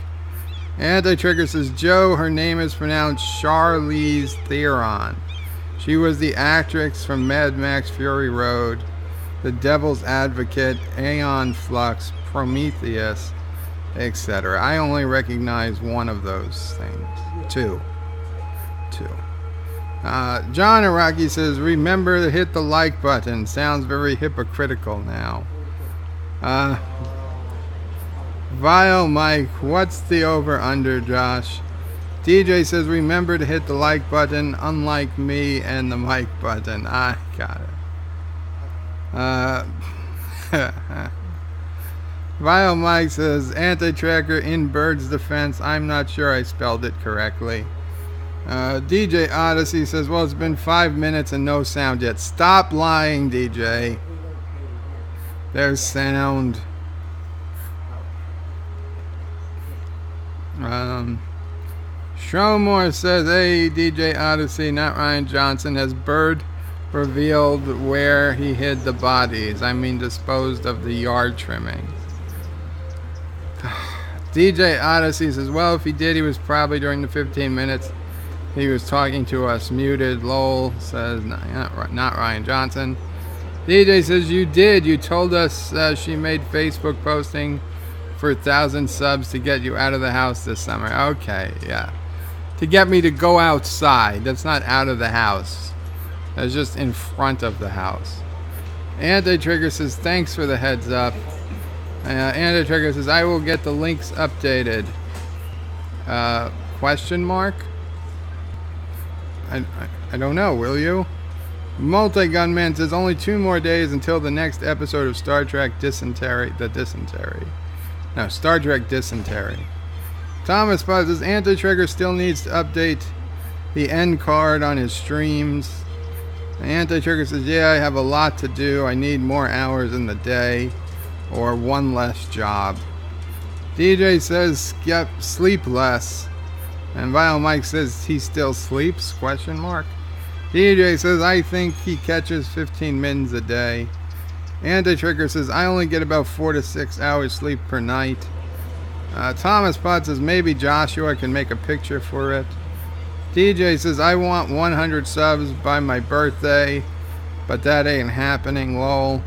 Anti-Trigger says, Joe, her name is pronounced Charlize Theron. She was the actress from Mad Max Fury Road, The Devil's Advocate, Aeon Flux, Prometheus, etc. I only recognize one of those things. Two. John Araki says, remember to hit the like button. Sounds very hypocritical now. Vile Mike, what's the over-under, Josh? DJ says, remember to hit the like button, unlike me and the mic button. I got it. Vile Mike says, Anti-Tracker in Bird's defense, I'm not sure I spelled it correctly. DJ Odyssey says, well, it's been 5 minutes and no sound yet. Stop lying, DJ. There's sound. Showmore says, hey, DJ Odyssey, not Ryan Johnson. Has Bird revealed where he hid the bodies? I mean, disposed of the yard trimmings. DJ Odyssey says, well, if he did, he was probably during the 15 minutes he was talking to us. Muted. Lol, says not Ryan Johnson. DJ says, you did. You told us she made Facebook posting for 1,000 subs to get you out of the house this summer. Okay, yeah. To get me to go outside. That's not out of the house. That's just in front of the house. Anti-Trigger says, thanks for the heads up. Anti-Trigger says, I will get the links updated. Question mark? I don't know, will you? Multi-Gunman says, only 2 more days until the next episode of Star Trek Dysentery. No, Star Trek Dysentery. Thomas Buzz says, Anti-Trigger still needs to update the end card on his streams. Anti-Trigger says, yeah, I have a lot to do. I need more hours in the day. Or one less job. DJ says, yep, sleep less. And Vile Mike says he still sleeps? Question mark. DJ says, I think he catches 15 mins a day. Anti-Trigger says, I only get about 4 to 6 hours sleep per night. Thomas Potts says, maybe Joshua can make a picture for it. DJ says, I want 100 subs by my birthday, but that ain't happening, lol.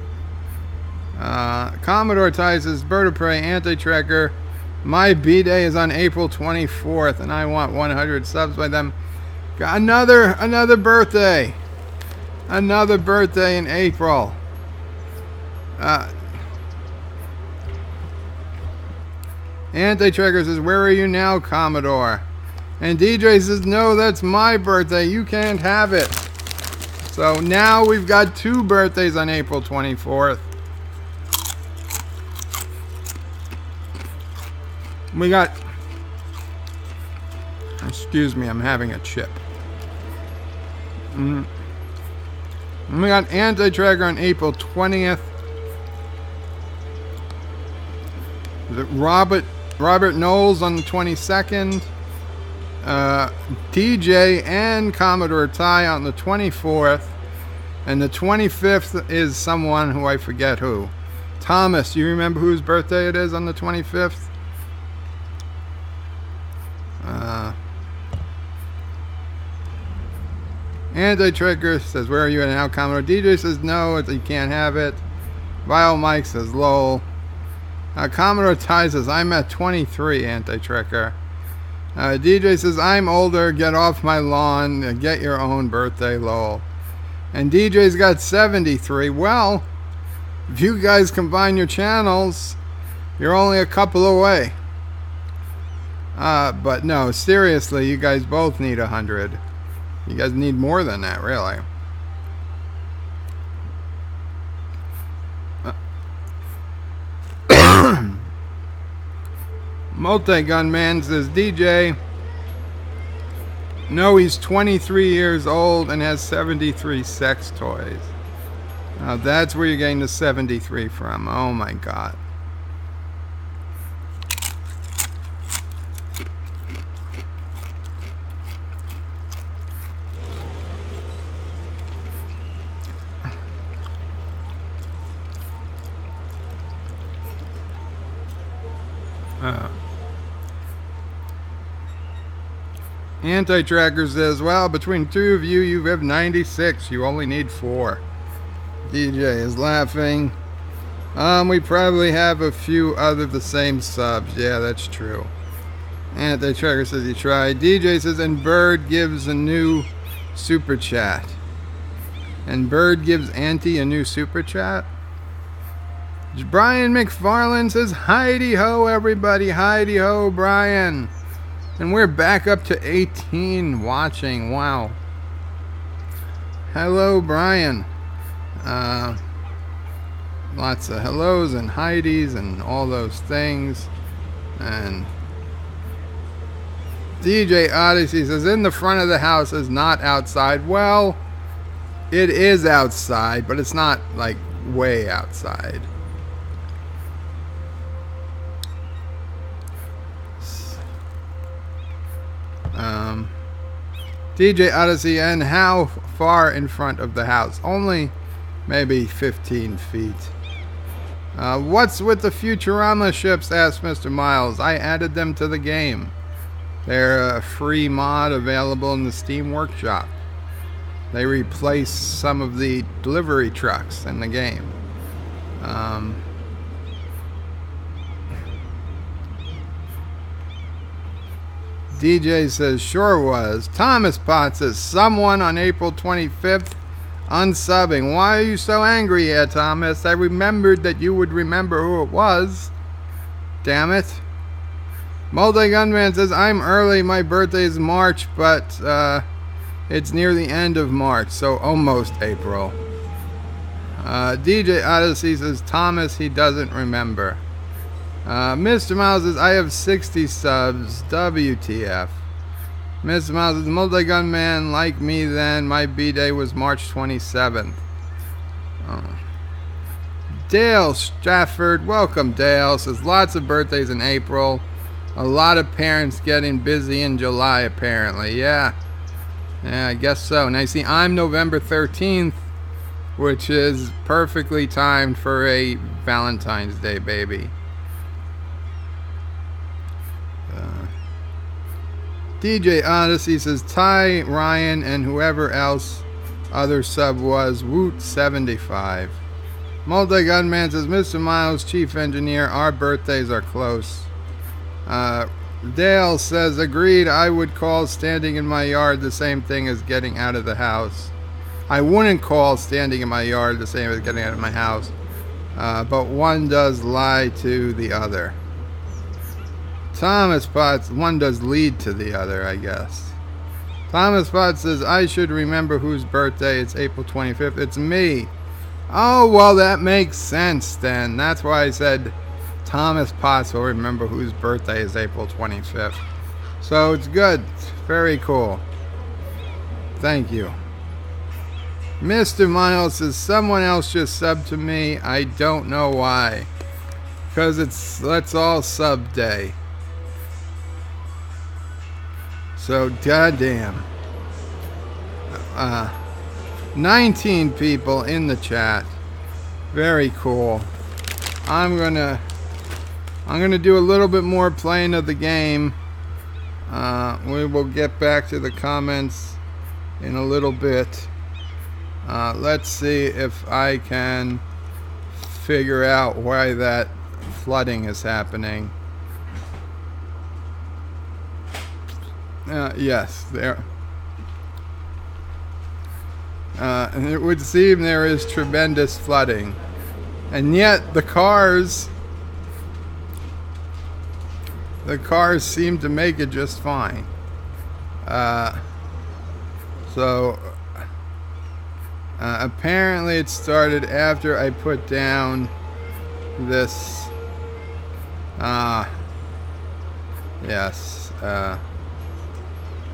Commodore Ty says, Bird of Prey, Anti-Tracker, my B-Day is on April 24th, and I want 100 subs by them. Got another birthday. Another birthday in Anti-Tracker says, where are you now, Commodore? And DJ says, no, that's my birthday. You can't have it. So now we've got 2 birthdays on April 24th. We got... Excuse me, I'm having a chip. We got Anti-Tracker on April 20th. Robert Knowles on the 22nd. DJ and Commodore Ty on the 24th. And the 25th is someone who I forget who. Thomas, you remember whose birthday it is on the 25th? Anti-Trigger says, where are you at now, Commodore? DJ says, no, you can't have it. Vile Mike says, lol. Commodore Ty says, I'm at 23, Anti-Trigger. DJ says, I'm older, get off my lawn, get your own birthday, lol. And DJ's got 73. Well, if you guys combine your channels, you're only a couple away. But no, seriously, you guys both need 100. You guys need more than that, really. Multi-Gunman says, DJ, no, he's 23 years old and has 73 sex toys. That's where you're getting the 73 from. Oh my God. Anti-Tracker says, well, between 2 of you, you have 96. You only need 4. DJ is laughing. We probably have a few other the same subs. Yeah, that's true. Anti-Tracker says he tried. DJ says, and Bird gives a new super chat. And Bird gives Auntie a new super chat? Brian McFarland says, hi-de-ho, everybody. Hi-de-ho, Brian. And we're back up to 18 watching. Wow. Hello, Brian. Lots of hellos and Heidi's and all those things. And DJ Odyssey says, in the front of the house is not outside. Well, it is outside, but it's not like way outside. DJ Odyssey, and how far in front of the house? Only maybe 15 feet. What's with the Futurama ships? Asked Mr. Miles. I added them to the game. They're a free mod available in the Steam Workshop. They replace some of the delivery trucks in the game. DJ says, sure was. Thomas Potts says, someone on April 25th unsubbing. Why are you so angry here, Thomas? I remembered that you would remember who it was. Damn it. Multi-Gunman says, I'm early. My birthday is March, but it's near the end of March, so almost April. DJ Odyssey says, Thomas, he doesn't remember. Mr. Miles says, I have 60 subs. WTF. Mr. Miles says, Multi-Gunman, like me then. My B-Day was March 27th. Dale Strafford, welcome Dale. Says, lots of birthdays in April. A lot of parents getting busy in July, apparently. Yeah, I guess so. Now, you see, I'm November 13th, which is perfectly timed for a Valentine's Day baby. DJ Odyssey says, Ty, Ryan, and whoever else other sub was, Woot 75. Multi-Gunman says, Mr. Miles, Chief Engineer, our birthdays are close. Dale says, agreed, I would call standing in my yard the same thing as getting out of the house. I wouldn't call standing in my yard the same as getting out of my house. But one does lie to the other. Thomas Potts, one does lead to the other, I guess. Thomas Potts says, I should remember whose birthday. It's April 25th. It's me. Oh, well, that makes sense then. That's why I said Thomas Potts will remember whose birthday is April 25th. So it's good. It's very cool. Thank you. Mr. Miles says, someone else just subbed to me. I don't know why. Because it's Let's All Sub Day. So, goddamn. 19 people in the chat. Very cool. I'm gonna do a little bit more playing of the game. We will get back to the comments in a little bit. Let's see if I can figure out why that flooding is happening. Yes, there. And it would seem there is tremendous flooding. And yet the cars seem to make it just fine. Apparently it started after I put down this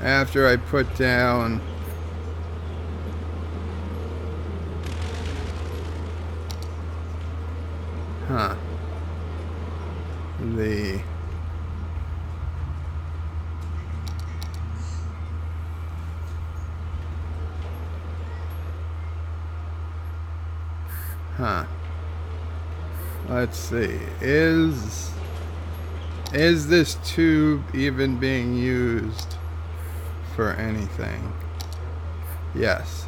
after I put down let's see, is this tube even being used for anything? Yes,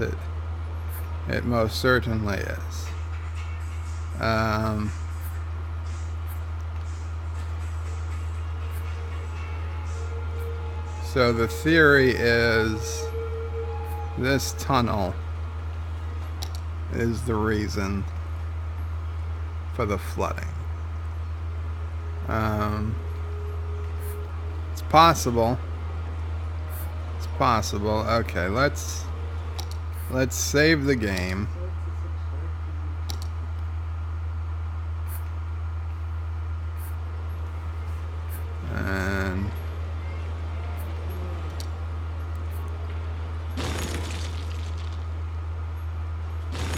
it most certainly is. So the theory is this tunnel is the reason for the flooding. It's possible. It's possible. Okay, let's save the game. And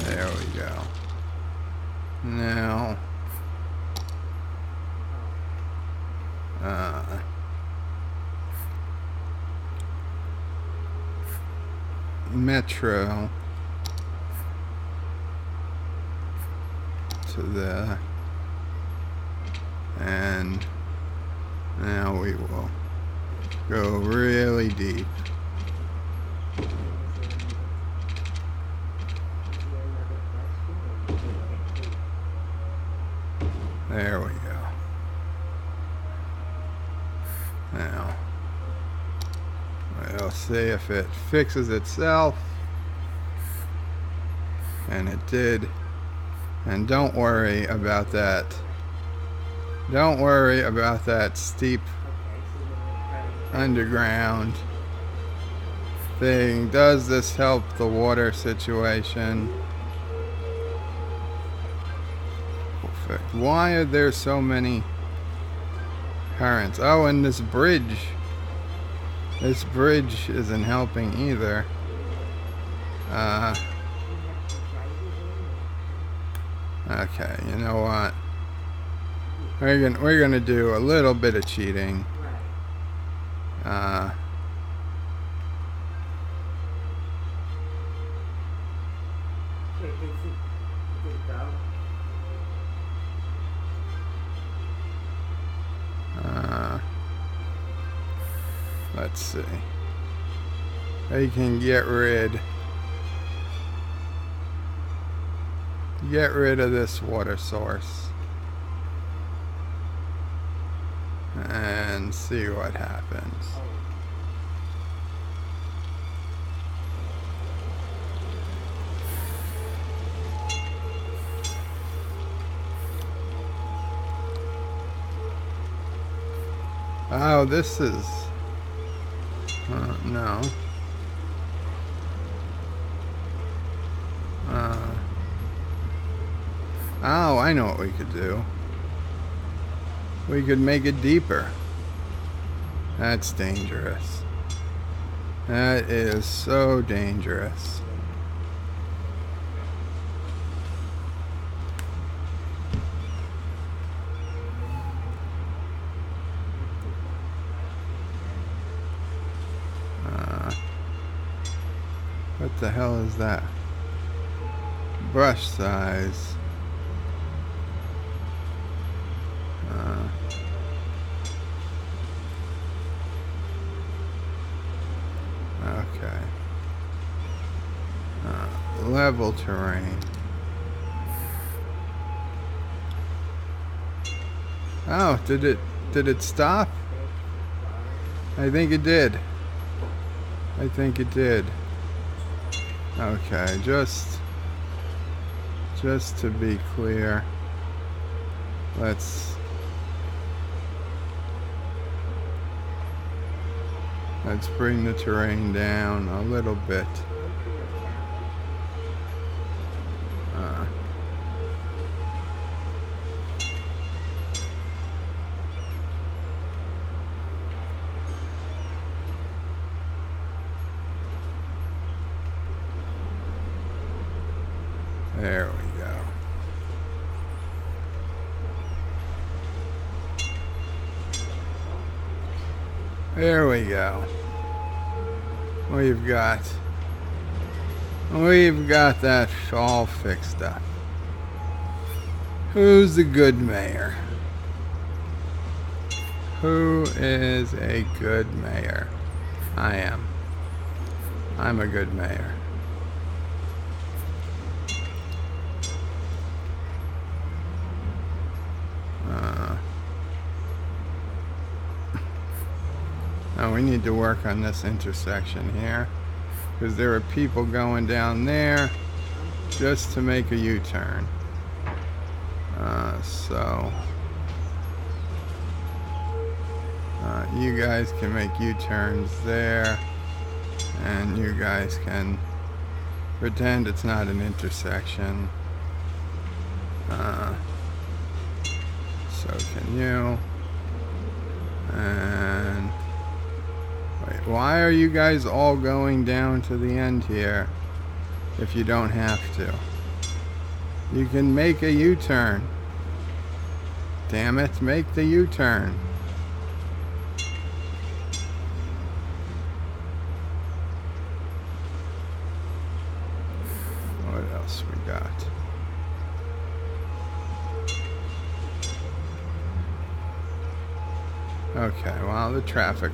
there we go. Now Metro to the, and now we will go really deep. There we go. Now we'll see if it fixes itself. And it did. And don't worry about that. Don't worry about that steep underground thing. Does this help the water situation? Perfect. Why are there so many currents? Oh, and this bridge. This bridge isn't helping either. Okay, you know what? We're gonna do a little bit of cheating. Let's see. They can get rid of this water source and see what happens. Oh, this is... no. Oh, I know what we could do. We could make it deeper. That's dangerous. That is so dangerous. What the hell is that? Brush size. Okay. Level terrain. Oh, did it stop? I think it did. I think it did. Okay, just to be clear, let's bring the terrain down a little bit. There we go. There we go. We've got that all fixed up. Who's the good mayor? Who is a good mayor? I am. I'm a good mayor. Now we need to work on this intersection here, because there are people going down there just to make a U-turn. So you guys can make U-turns there, and you guys can pretend it's not an intersection. So can you. And wait, why are you guys all going down to the end here if you don't have to? You can make a U-turn. Damn it, make the U-turn. What else we got? Okay, well, the traffic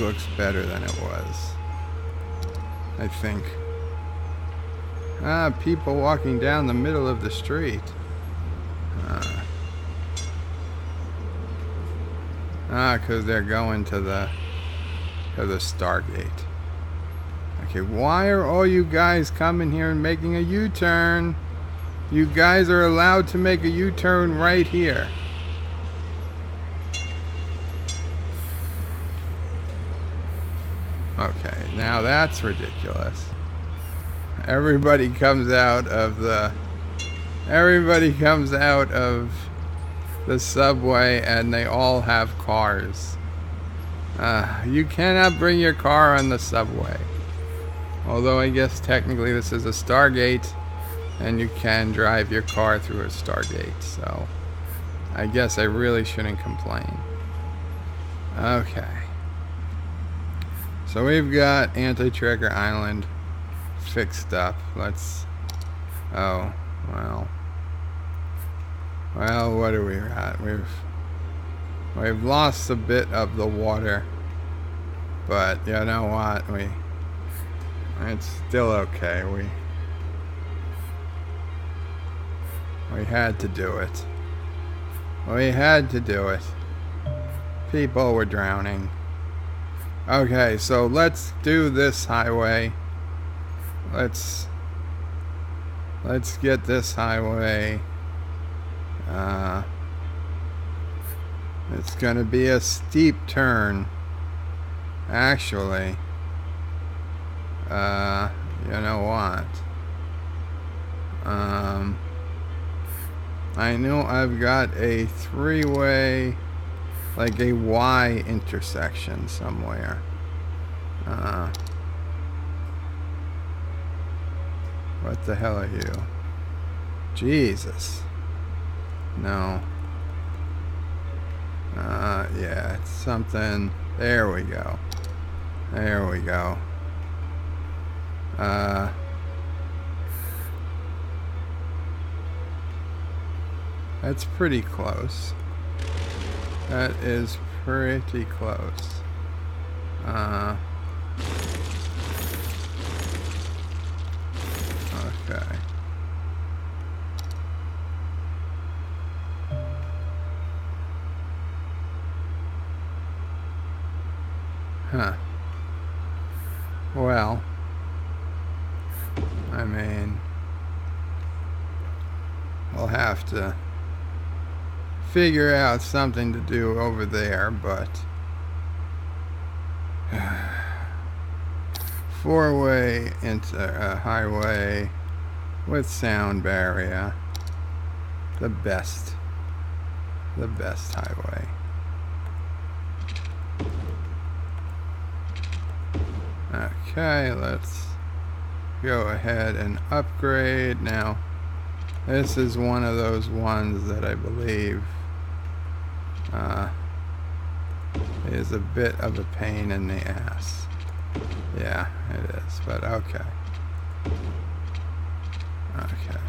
looks better than it was, I think. People walking down the middle of the street. Because they're going to the Stargate. Okay, why are all you guys coming here and making a U-turn? You guys are allowed to make a U-turn right here. Okay, now that's ridiculous. Everybody comes out of the subway and they all have cars. You cannot bring your car on the subway. Although I guess technically this is a Stargate and you can drive your car through a Stargate, so I guess I really shouldn't complain. Okay. So we've got Anti-Tracker Island fixed up. Let's... Oh, well, what do we got? We've lost a bit of the water, but you know what? It's still okay. We had to do it. We had to do it. People were drowning. Okay, so let's do this highway. Let's get this highway It's going to be a steep turn. Actually, you know what? I know I've got a three-way, like a Y intersection somewhere. What the hell are you? Jesus. No. Yeah, it's something. There we go. There we go. That's pretty close. That is pretty close. Okay. Huh. Well, I mean, we'll have to figure out something to do over there, but four-way into a highway with sound barrier, the best highway. Okay, let's go ahead and upgrade. Now, this is one of those ones that I believe is a bit of a pain in the ass. Yeah, it is, but okay. Okay.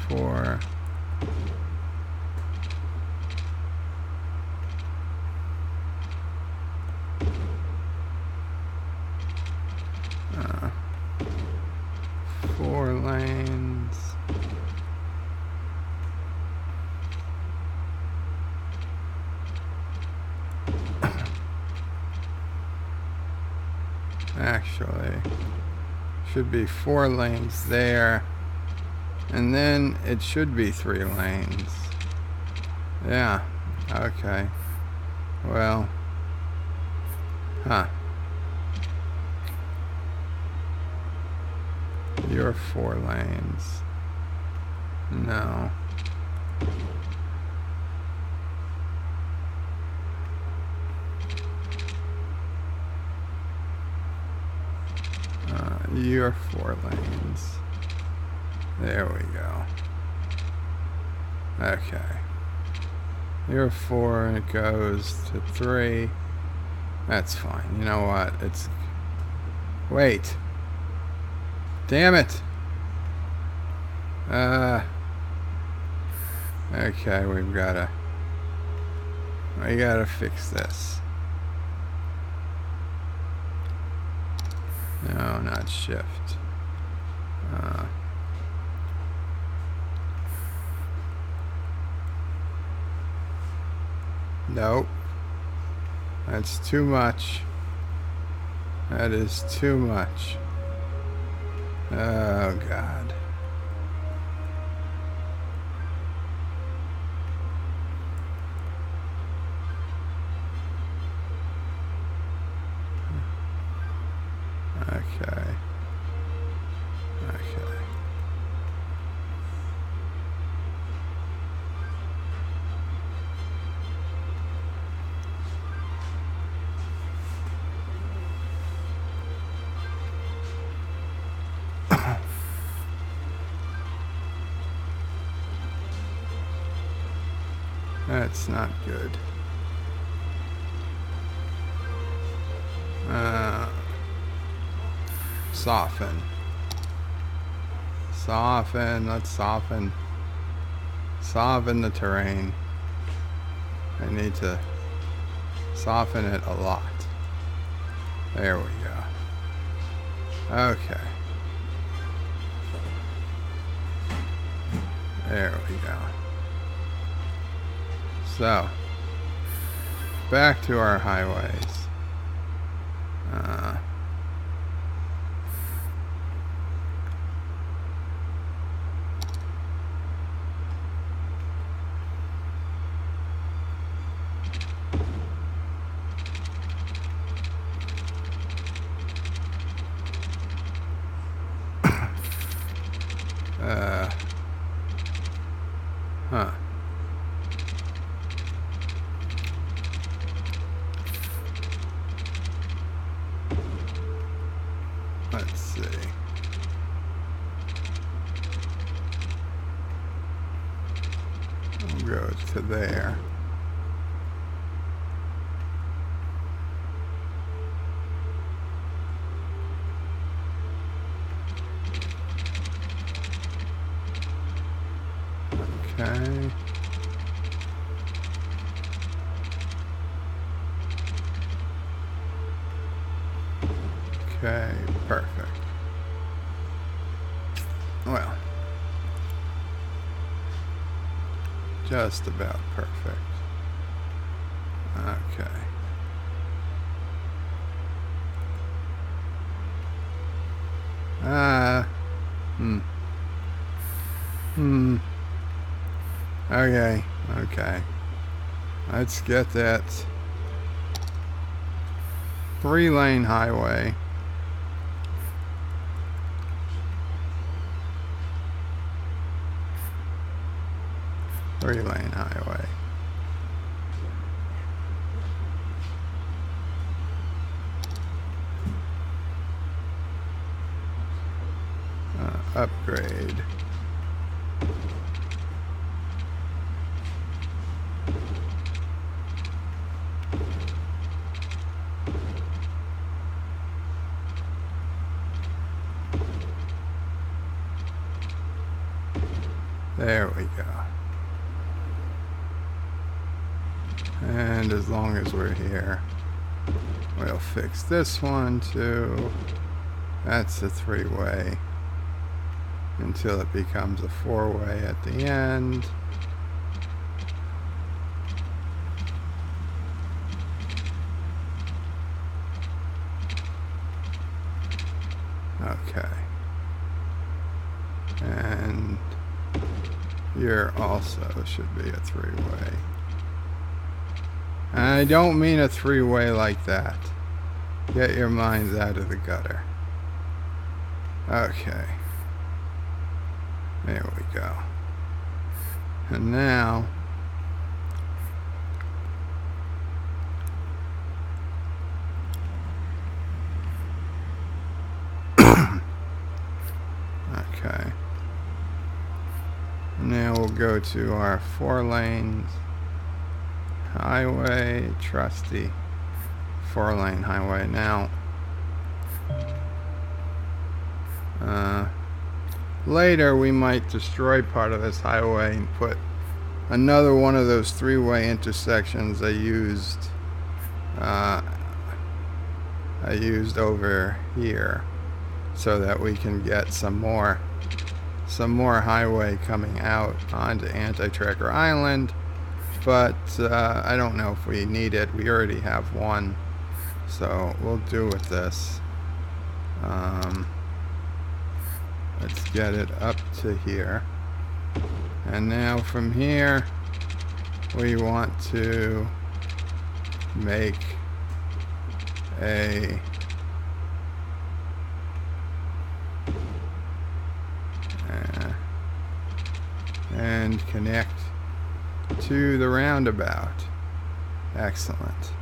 4. Four lanes. Actually, should be 4 lanes there, and then it should be 3 lanes. Yeah, okay. Well, huh. You're 4 lanes. No. You're 4 lanes. There we go. Okay. You're 4 and it goes to 3. That's fine. You know what? It's... Wait. Damn it. Okay, we gotta fix this. No, not shift. Nope. That's too much. That is too much. Oh, God. Okay. Okay. That's not good. Soften. Soften. Let's soften. Soften the terrain. I need to soften it a lot. There we go. Okay. There we go. So, back to our highways. Huh. Let's see. We'll go to there. Okay. Okay, perfect. Well, just about perfect. Okay. Okay, okay. Let's get that 3-lane highway. Three-lane highway. Upgrade. There we go. And as long as we're here, we'll fix this one too. That's a 3-way until it becomes a 4-way at the end. Okay. And here also should be a 3-way. And I don't mean a 3-way like that. Get your minds out of the gutter. Okay. There we go. And now okay. Now we'll go to our 4 lanes highway, trusty 4-lane highway. Now later we might destroy part of this highway and put another one of those 3-way intersections I used over here, so that we can get some more highway coming out onto Anti-Tracker Island. But I don't know if we need it. We already have one, so we'll do with this. Let's get it up to here. And now from here, we want to make a and connect to the roundabout. Excellent.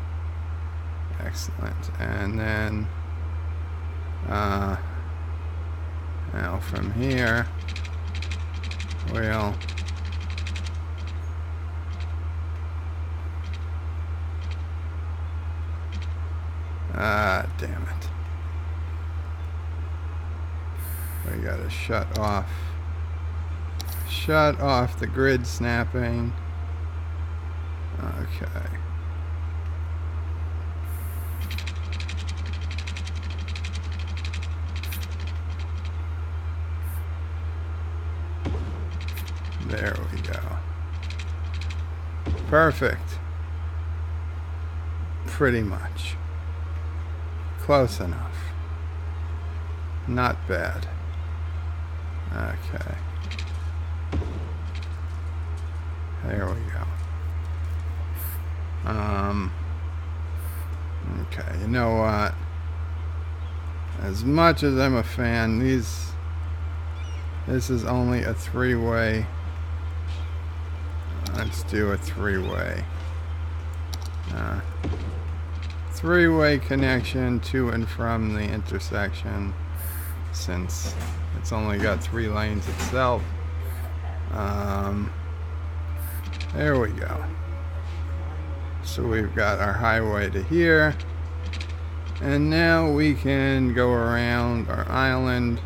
Excellent. And then now from here we'll damn it. We gotta shut off the grid snapping. Okay. There we go. Perfect. Pretty much. Close enough. Not bad. Okay. There we go. Okay, you know what? As much as I'm a fan, This is only a three-way. Let's do a three-way. Three-way connection to and from the intersection, since it's only got 3 lanes itself. There we go. So we've got our highway to here, and now we can go around our island,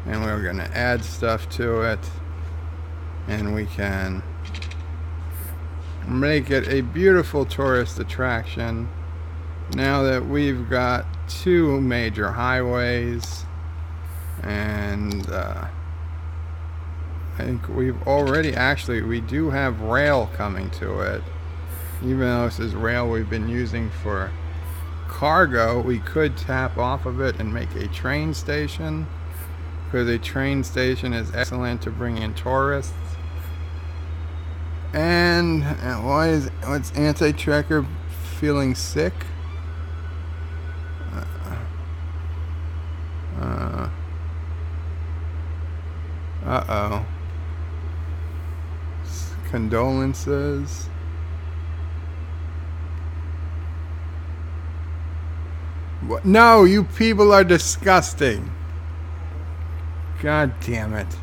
and we're going to add stuff to it, and we can make it a beautiful tourist attraction now that we've got 2 major highways. And I think we've already, actually, we do have rail coming to it. Even though this is rail we've been using for cargo, we could tap off of it and make a train station, because a train station is excellent to bring in tourists. And what's Anti-Trekker feeling sick? Uh-oh. Condolences. What? No, you people are disgusting. God damn it.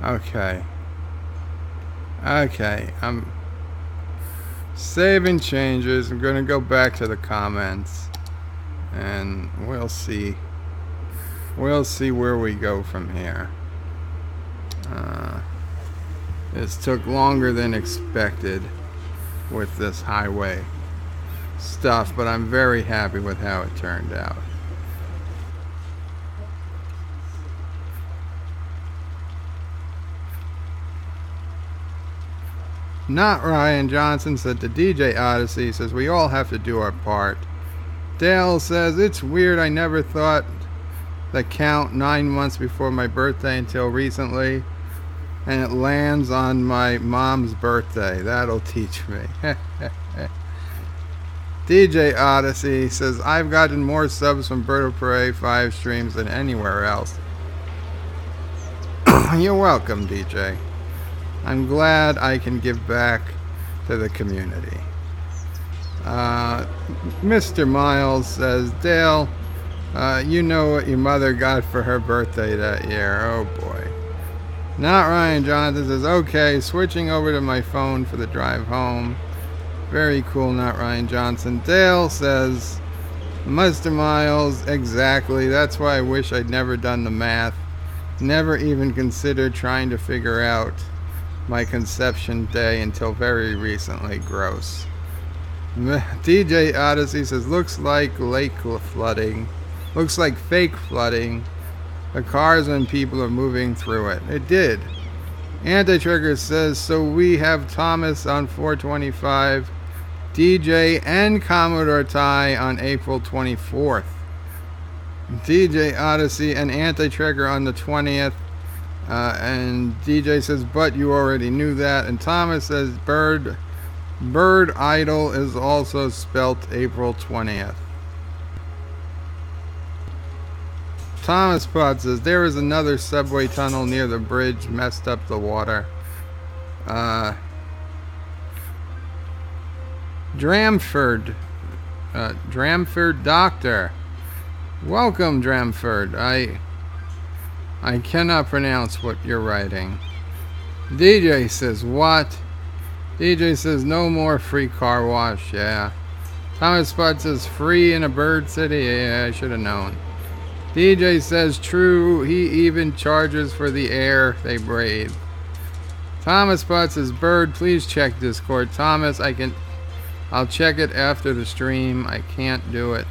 Okay. Okay, I'm saving changes. I'm gonna go back to the comments, and we'll see. We'll see where we go from here. This took longer than expected with this highway stuff, but I'm very happy with how it turned out. Not Ryan Johnson said to DJ Odyssey, says we all have to do our part. Dale says it's weird, I never thought the count 9 months before my birthday until recently, and it lands on my mom's birthday. That'll teach me. DJ Odyssey says I've gotten more subs from Bird of Prey 5 streams than anywhere else. You're welcome, DJ. I'm glad I can give back to the community. Mr. Miles says, Dale, you know what your mother got for her birthday that year. Oh boy. Not Ryan Jonathan says, okay, switching over to my phone for the drive home. Very cool, not Ryan Johnson. Dale says, Mr. Miles, exactly. That's why I wish I'd never done the math. Never even considered trying to figure out my conception day until very recently. Gross. DJ Odyssey says, looks like lake flooding. Looks like fake flooding. The cars and people are moving through it. It did. Anti-Trigger says, so we have Thomas on 425, DJ and Commodore Ty on April 24th. DJ Odyssey and Anti-Trigger on the 20th. And DJ says, but you already knew that. And Thomas says, Bird Idol is also spelt April 20th. Thomas Potts says, there is another subway tunnel near the bridge, messed up the water. Dramford Doctor. Welcome, Dramford. I cannot pronounce what you're writing. DJ says, what? DJ says, no more free car wash. Yeah. Thomas Potts says, free in a bird city. Yeah, I should have known. DJ says, true, he even charges for the air they breathe. Thomas Potts says, Bird, please check Discord. Thomas, I'll check it after the stream. I can't do it.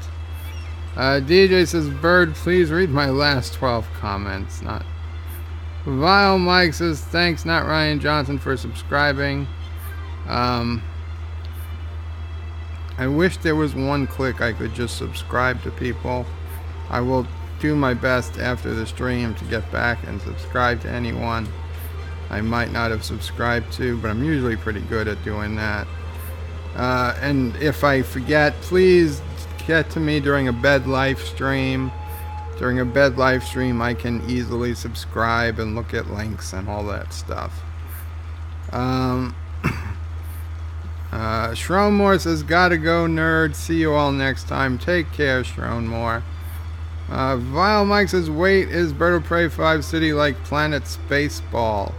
DJ says, Bird, please read my last 12 comments. Not Vile Mike says, thanks, not Ryan Johnson, for subscribing. I wish there was one click I could just subscribe to people. I will do my best after the stream to get back and subscribe to anyone I might not have subscribed to, but I'm usually pretty good at doing that. And if I forget, please get to me during a bed life stream. during a bed live stream, I can easily subscribe and look at links and all that stuff. Shronmore says, gotta go, nerd. See you all next time. Take care, Shronmore. Vile Mike says, wait, is Bird of Prey 5 City like Planet Spaceball?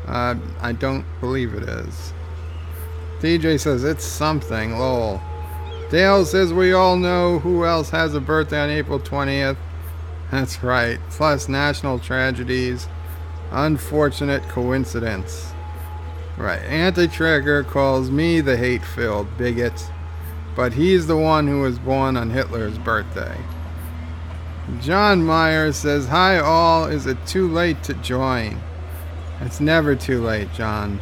I don't believe it is. DJ says, it's something, lol. Dale says, we all know who else has a birthday on April 20th. That's right. Plus national tragedies. Unfortunate coincidence. Right. Anti-Tracker calls me the hate-filled bigot, but he's the one who was born on Hitler's birthday. John Myers says, hi all, is it too late to join? It's never too late, John.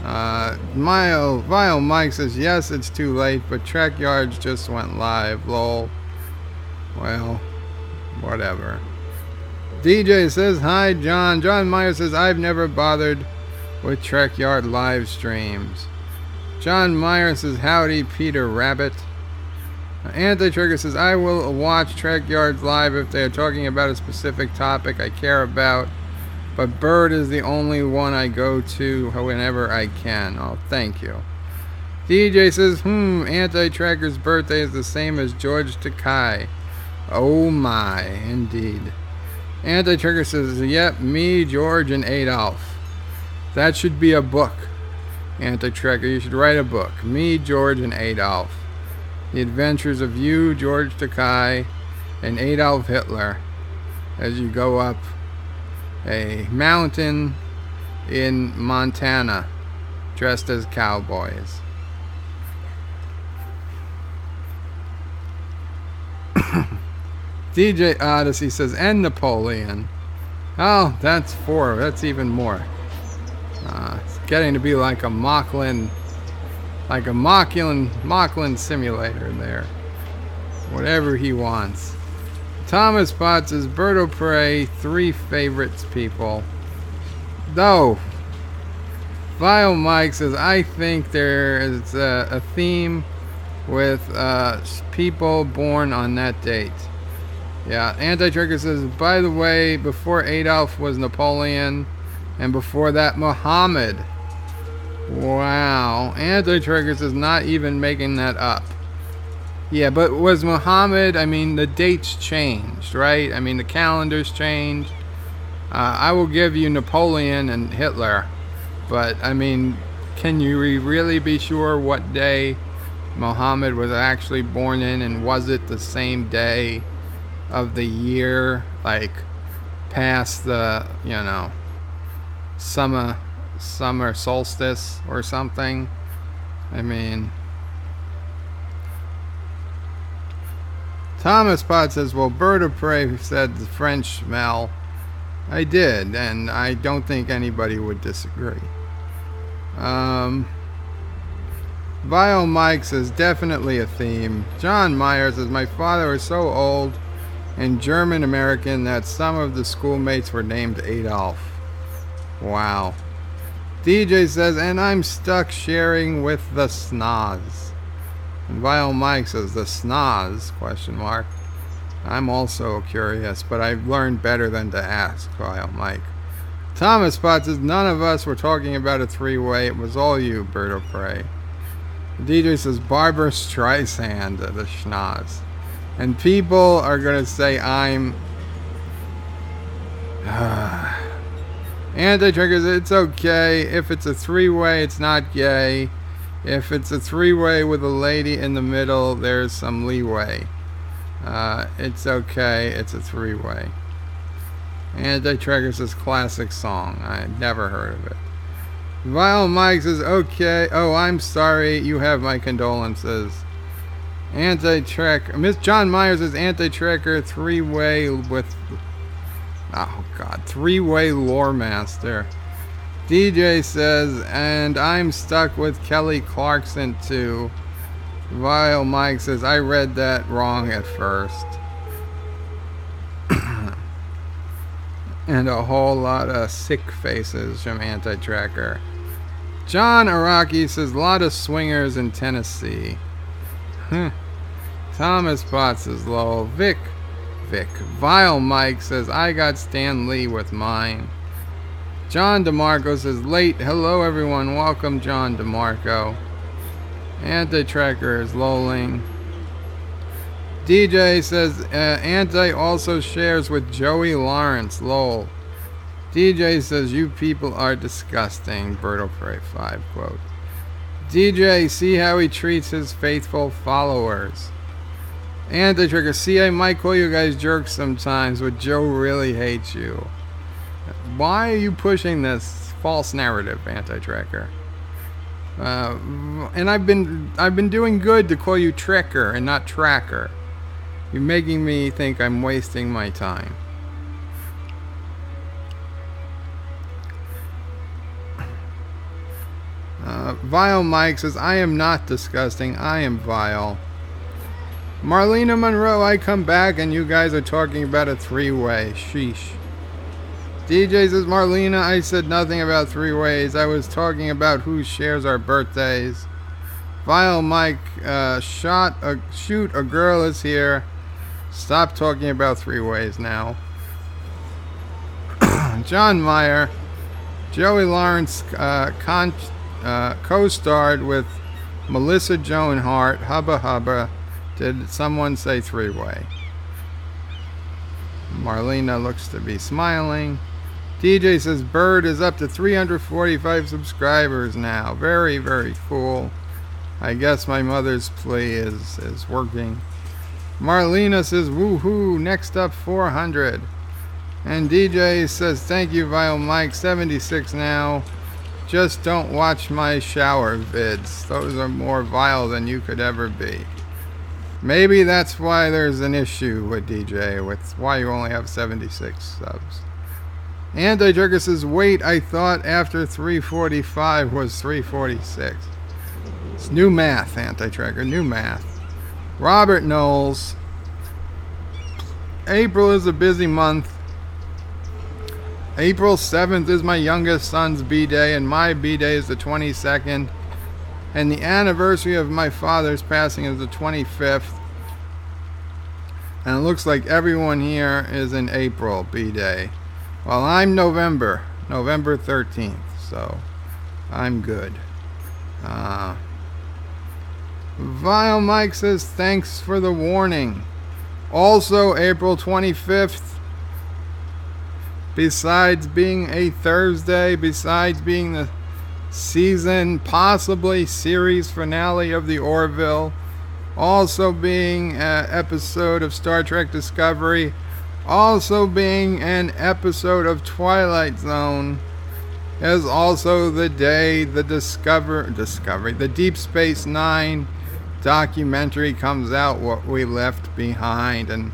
Vile Mike says, yes, it's too late, but Trek Yards just went live, lol. Well, whatever. DJ says, hi, John. John Myers says, I've never bothered with Trek Yard live streams. John Myers says, howdy, Peter Rabbit. Anti-Trigger says, I will watch Trek Yards live if they are talking about a specific topic I care about, but Bird is the only one I go to whenever I can. Oh, thank you. DJ says, Anti-Tracker's birthday is the same as George Takei. Oh my, indeed. Anti-Trigger says, yep, me, George, and Adolf. That should be a book. Anti-Tracker, you should write a book. Me, George, and Adolf. The adventures of you, George Takei, and Adolf Hitler as you go up a mountain in Montana dressed as cowboys. DJ Odyssey says, and Napoleon. Oh, that's 4. That's even more. It's getting to be like a Mocklin simulator there. Whatever he wants. Thomas Potts says, Bird of Prey, 3 favorites people. Though, Vile Mike says, I think there is a theme with people born on that date. Yeah, Anti-Trigger says, by the way, before Adolf was Napoleon, and before that, Muhammad. Wow. Anti-Trigger says, not even making that up. Yeah, but was Muhammad, I mean, the dates changed, right? I mean, the calendars changed. I will give you Napoleon and Hitler, but, I mean, can you really be sure what day Muhammad was actually born in, and was it the same day of the year, like, past the, you know, summer solstice or something? I mean, Thomas Potts says, well, Bird of Prey said the French smell. I did, and I don't think anybody would disagree. Vile Mike says, definitely a theme. John Myers says, my father was so old and German American that some of the schoolmates were named Adolf. Wow. DJ says, and I'm stuck sharing with the Snoz. And Vile Mike says, the Snoz, question mark. I'm also curious, but I've learned better than to ask, Vile Mike. Thomas Potts says, none of us were talking about a 3-way. It was all you, Bird of Prey. DJ says, Barbara Streisand, the Schnoz. And people are going to say I'm... Anti-Triggers, it's okay. If it's a 3-way, it's not gay. If it's a 3-way with a lady in the middle, there's some leeway. It's okay. It's a 3-way. Anti-Triggers is classic song. I never heard of it. Vile Mike says, okay. Oh, I'm sorry. You have my condolences. Anti-Trek. Miss John Myers says, Anti-Trekker 3-way with... Oh, God. 3-way lore master. DJ says, and I'm stuck with Kelly Clarkson too. Vile Mike says, I read that wrong at first. And a whole lot of sick faces from Anti-Tracker. John Araki says, a lot of swingers in Tennessee. Thomas Potts is low. Vic. Vile Mike says, I got Stan Lee with mine. John DeMarco says, late. Hello, everyone. Welcome, John DeMarco. Anti-Tracker is lolling. DJ says, Anti also shares with Joey Lawrence. Lol. DJ says, you people are disgusting. Berto Prey 5 quote. DJ, see how he treats his faithful followers. Anti-Tracker, see, I might call you guys jerks sometimes, but Joe really hates you. Why are you pushing this false narrative, Anti-Tracker? And I've been doing good to call you Trekker and not Tracker. You're making me think I'm wasting my time. Vile Mike says, I am not disgusting, I am vile. Marlena Monroe, I come back and you guys are talking about a three-way. Sheesh. DJ says, Marlena, I said nothing about three-ways. I was talking about who shares our birthdays. Vile Mike, shoot, a girl is here. Stop talking about three-ways now. John Meyer, Joey Lawrence co-starred with Melissa Joan Hart. Hubba hubba. Did someone say three-way? Marlena looks to be smiling. DJ says Bird is up to 345 subscribers now. Very, very cool. I guess my mother's plea is working. Marlena says woohoo, next up 400. And DJ says thank you, Vile Mike, 76 now. Just don't watch my shower vids. Those are more vile than you could ever be. Maybe that's why there's an issue with DJ, with why you only have 76 subs. Anti-Jerker says, wait, I thought after 345 was 346. It's new math, Anti-Tracker, new math. Robert Knowles. April is a busy month. April 7th is my youngest son's B-Day, and my B-Day is the 22nd. And the anniversary of my father's passing is the 25th. And it looks like everyone here is in April B-Day. Well, I'm November 13th, so I'm good. Vile Mike says, thanks for the warning. Also, April 25th, besides being a Thursday, besides being the season, possibly series finale of the Orville, also being an episode of Star Trek Discovery, also being an episode of Twilight Zone, is also the day the the Deep Space Nine documentary comes out, What We Left Behind, and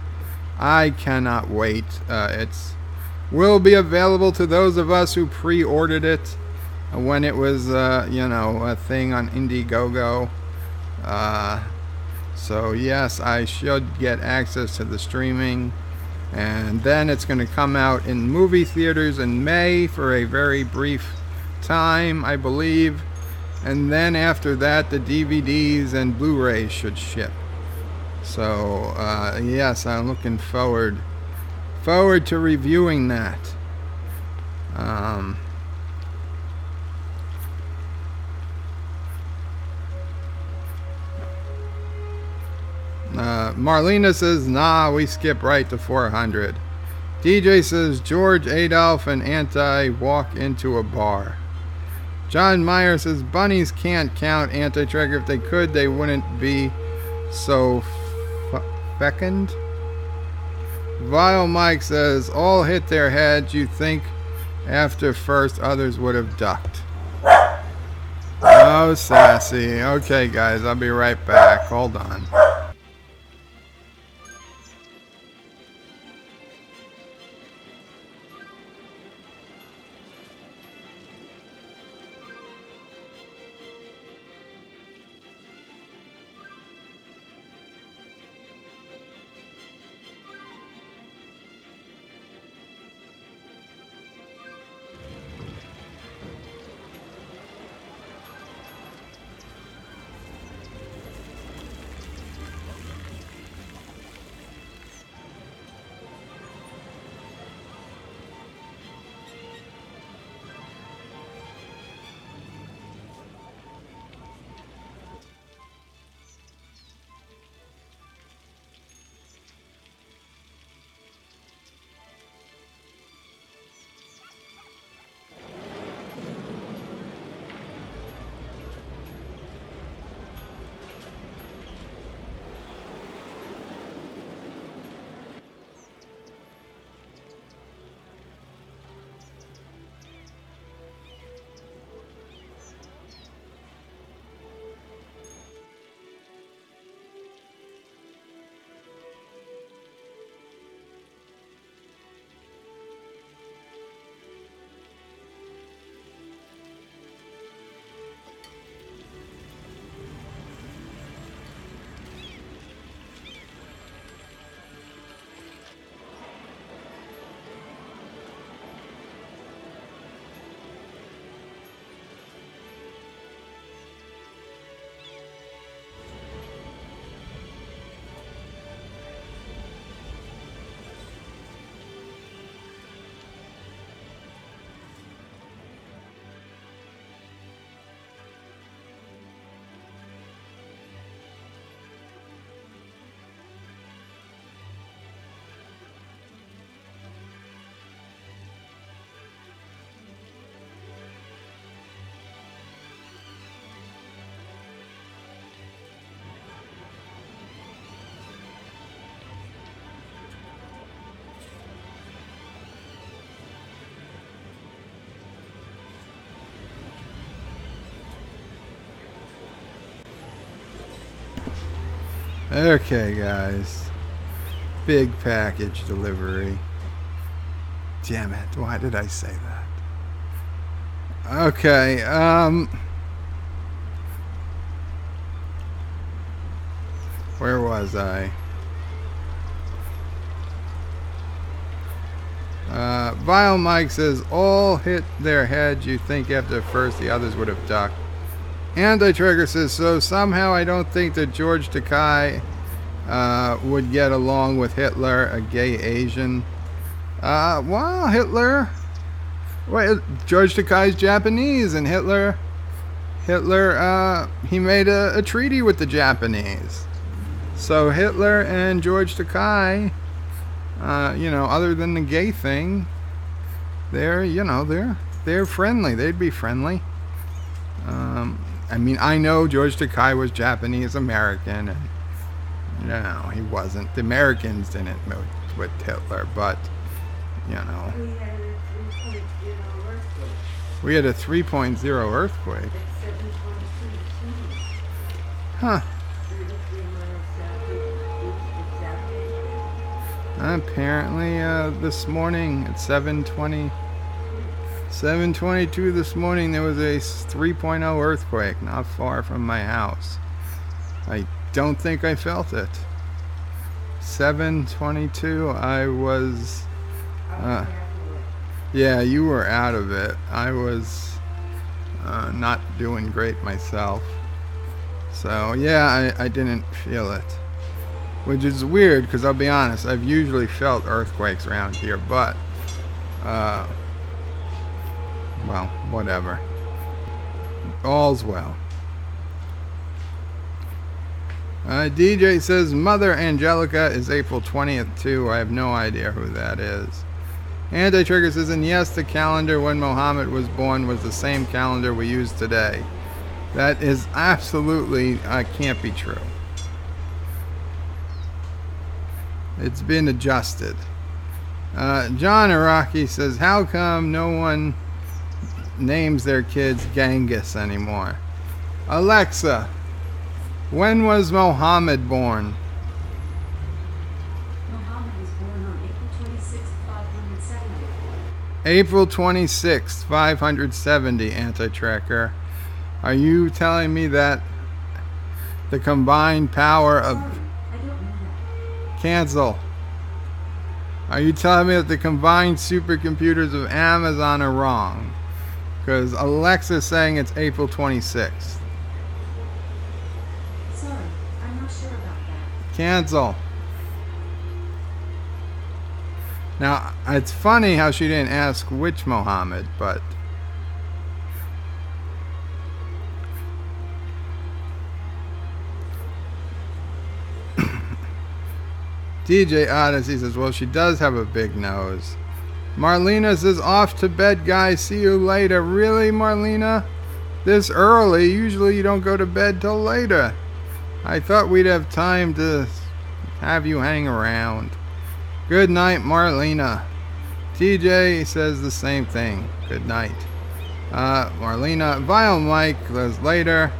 I cannot wait. It's will be available to those of us who pre-ordered it when it was a thing on Indiegogo. So yes, I should get access to the streaming, and then it's going to come out in movie theaters in May for a very brief time, I believe, and then after that the DVDs and Blu-rays should ship. So yes, I'm looking forward to reviewing that. Marlena says, nah, we skip right to 400. DJ says, George, Adolf, and Anti walk into a bar. John Meyer says, bunnies can't count, Anti-Tracker. If they could, they wouldn't be so fecund. Vile Mike says, all hit their heads. You think after first others would have ducked. Oh, sassy. Okay, guys, I'll be right back. Hold on. Okay, guys. Big package delivery. Damn it, why did I say that? Okay, where was I? Vile Mike says, all hit their heads. You think after first the others would have ducked. Anti-Trigger says, so somehow I don't think that George Takei would get along with Hitler, a gay Asian. Well, Hitler... Well, George Takei's Japanese, and Hitler, he made a treaty with the Japanese. So Hitler and George Takei, you know, other than the gay thing, they're friendly. They'd be friendly. I mean, I know George Takei was Japanese American, and no, he wasn't. The Americans didn't move with Hitler, but you know. We had a 3.0 earthquake. Huh. Apparently, this morning at 7:22 this morning, there was a 3.0 earthquake not far from my house. I don't think I felt it. 7:22, I was... yeah, you were out of it. I was not doing great myself. So, yeah, I didn't feel it. Which is weird, because I'll be honest, I've usually felt earthquakes around here, but, well, whatever. All's well. DJ says, Mother Angelica is April 20th, too. I have no idea who that is. Anti-Trigger says, and yes, the calendar when Muhammad was born was the same calendar we use today. That is absolutely, can't be true. It's been adjusted. John Araki says, how come no one names their kids Genghis anymore? Alexa, when was Muhammad born? Muhammad was born on April April 26, 570. 26th, 570, Anti-Tracker. Are you telling me that the combined power of... Sorry, I don't know that. Cancel. Are you telling me that the combined supercomputers of Amazon are wrong? Because Alexa's saying it's April 26th. Sorry, I'm not sure about that. Cancel. Now, it's funny how she didn't ask which Mohammed, but... DJ Odyssey says, well, she does have a big nose. Marlena says, off to bed, guys. See you later. Really, Marlena? This early? Usually you don't go to bed till later. I thought we'd have time to have you hang around. Good night, Marlena. TJ says the same thing. Good night. Marlena. Vile Mike says later.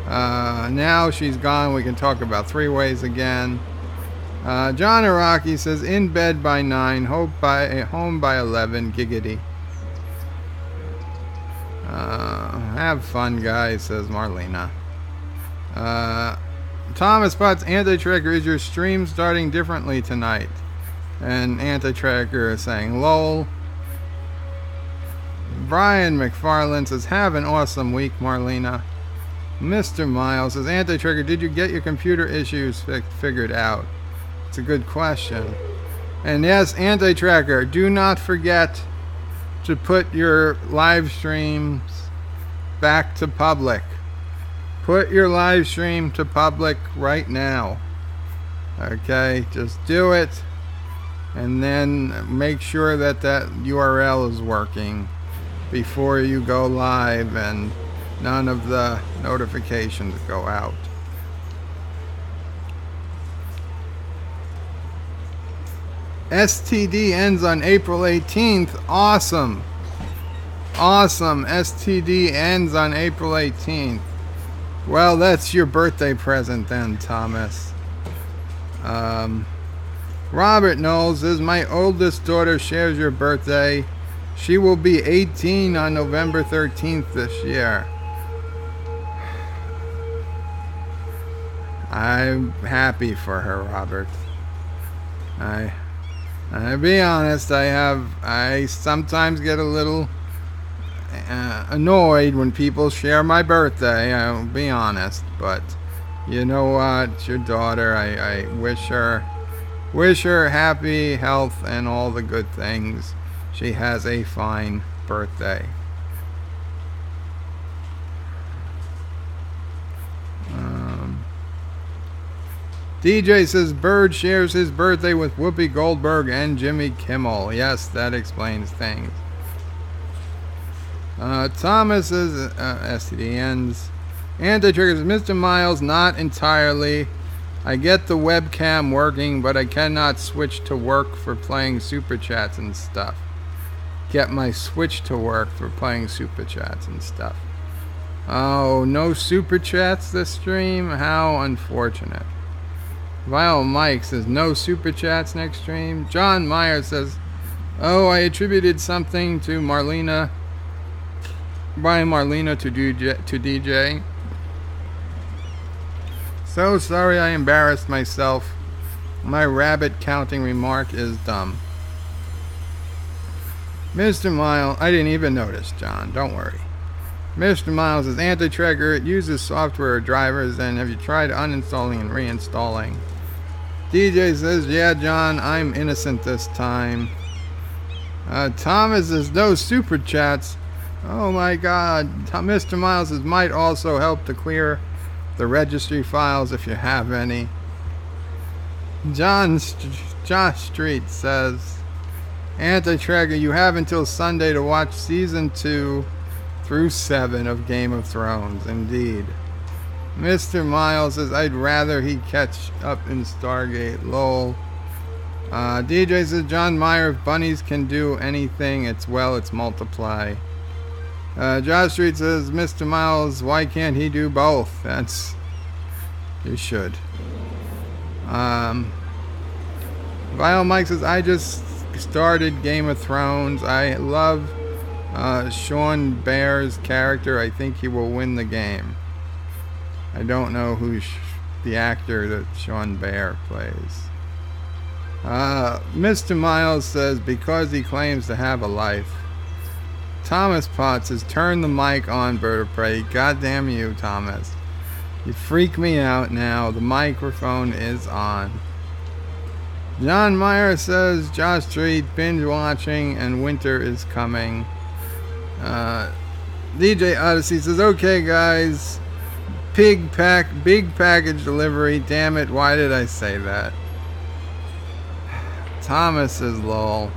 Now she's gone. We can talk about three ways again. John Araki says, in bed by 9, home by 11, giggity. Have fun, guys, says Marlena. Thomas Potts, Anti-Tracker, is your stream starting differently tonight? And Anti-Tracker is saying, lol. Brian McFarland says, have an awesome week, Marlena. Mr. Miles says, Anti-Tracker, did you get your computer issues figured out? It's a good question. And yes, Anti-Tracker, do not forget to put your live streams back to public. Put your live stream to public right now. Okay, just do it. And then make sure that that URL is working before you go live and none of the notifications go out. STD ends on April 18th. Awesome. Awesome. STD ends on April 18th. Well, that's your birthday present then, Thomas. Robert Knowles says, my oldest daughter shares your birthday. She will be 18 on November 13th this year. I'm happy for her, Robert. I'll be honest, I sometimes get a little annoyed when people share my birthday, I'll be honest, but you know what, it's your daughter. I wish her happy health and all the good things. She has a fine birthday. DJ says Bird shares his birthday with Whoopi Goldberg and Jimmy Kimmel. Yes, that explains things. Thomas is STDNs. Anti-triggers. Mr. Miles, not entirely. I get the webcam working, but I cannot switch to work for playing Super Chats and stuff. Get my Switch to work for playing Super Chats and stuff. Oh, no Super Chats this stream? How unfortunate. Vile Mike says no Super Chats next stream. John Meyer says, oh, I attributed something to Marlena, by Marlena to DJ. So sorry I embarrassed myself. My rabbit counting remark is dumb. Mr. Miles, I didn't even notice, John, don't worry. Mr. Miles is anti-trigger. It uses software drivers, and have you tried uninstalling and reinstalling? DJ says, yeah, John, I'm innocent this time. Thomas says, no Super Chats. Oh my God. Mr. Miles says, might also help to clear the registry files if you have any. Josh Street says, anti-trigger, you have until Sunday to watch season 2 through 7 of Game of Thrones. Indeed. Mr. Miles says, I'd rather he catch up in Stargate. Lol. DJ says, John Meyer, if bunnies can do anything, it's multiply. Josh Street says, Mr. Miles, why can't he do both? You should. Vile Mike says, I just started Game of Thrones. I love Sean Bear's character. I think he will win the game. I don't know who's the actor that Sean Bear plays. Mr. Miles says, because he claims to have a life. Thomas Potts says, turn the mic on, Bird of Prey. Goddamn you, Thomas. You freak me out now. The microphone is on. John Meyer says, Josh Street, binge watching, and winter is coming. DJ Odyssey says, okay, guys. Big package delivery. Damn it, why did I say that? Thomas says, lol.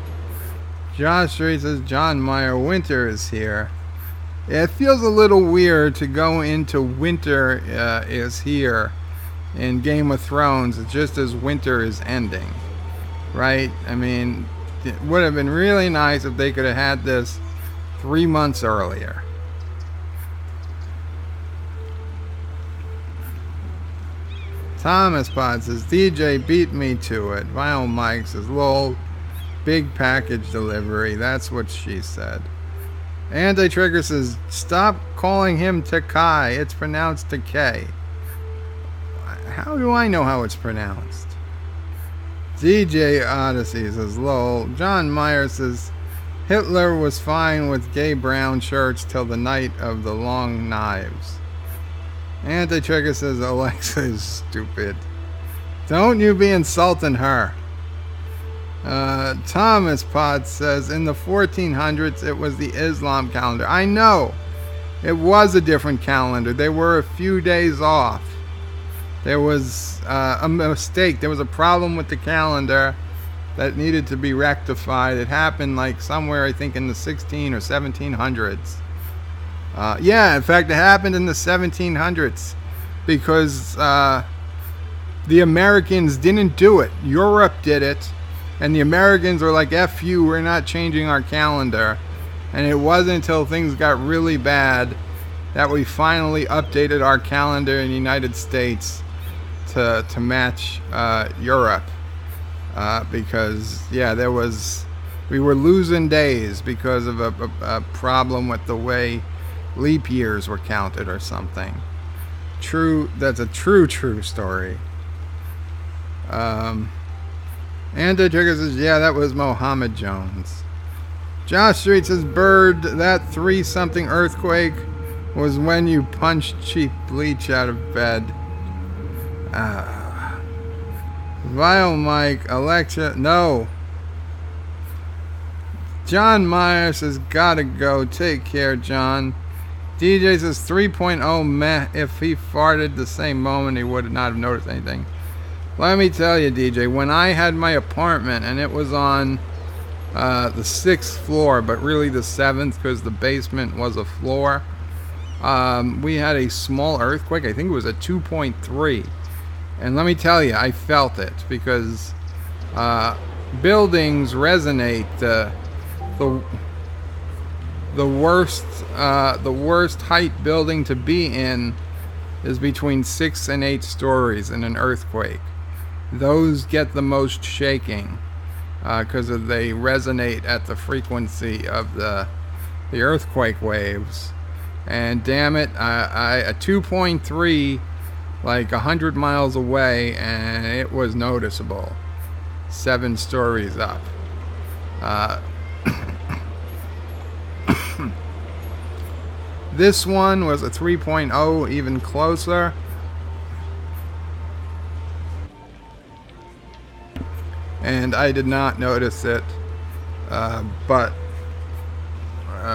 Josh Street says, John Meyer, winter is here. It feels a little weird to go into winter is here in Game of Thrones just as winter is ending. Right? I mean, it would have been really nice if they could have had this 3 months earlier. Thomas Pod says, DJ beat me to it. Vile Mike says, lol, big package delivery. That's what she said. Anti-Trigger says, stop calling him Takai. It's pronounced Takay. How do I know how it's pronounced? DJ Odyssey says, lol. John Meyer says, Hitler was fine with gay brown shirts till the night of the long knives. Anti-Trigger says, Alexa is stupid. Don't you be insulting her. Thomas Potts says, in the 1400s, it was the Islam calendar. I know. It was a different calendar. They were a few days off. There was a mistake. There was a problem with the calendar that needed to be rectified. It happened like somewhere, I think, in the 16 or 1700s. Yeah, in fact, it happened in the 1700s because the Americans didn't do it. Europe did it, and the Americans were like, F you, we're not changing our calendar. And it wasn't until things got really bad that we finally updated our calendar in the United States to match Europe, because yeah, we were losing days because of a problem with the way leap years were counted or something. True, that's a true story. Anti-Trigger says, yeah, that was Mohammed Jones. Josh Street says, Bird, that 3-something earthquake was when you punched cheap bleach out of bed. Vile Mike, Alexa, no. John Myers says, gotta go. Take care, John. DJ says 3.0 meh. If he farted the same moment, he would not have noticed anything. Let me tell you, DJ, when I had my apartment, and it was on the 6th floor, but really the 7th because the basement was a floor, we had a small earthquake. I think it was a 2.3. And let me tell you, I felt it because buildings resonate. The worst height building to be in is between 6 and 8 stories in an earthquake. Those get the most shaking because they resonate at the frequency of the earthquake waves. And damn it, a 2.3, like 100 miles away, and it was noticeable. 7 stories up. This one was a 3.0, even closer. And I did not notice it. But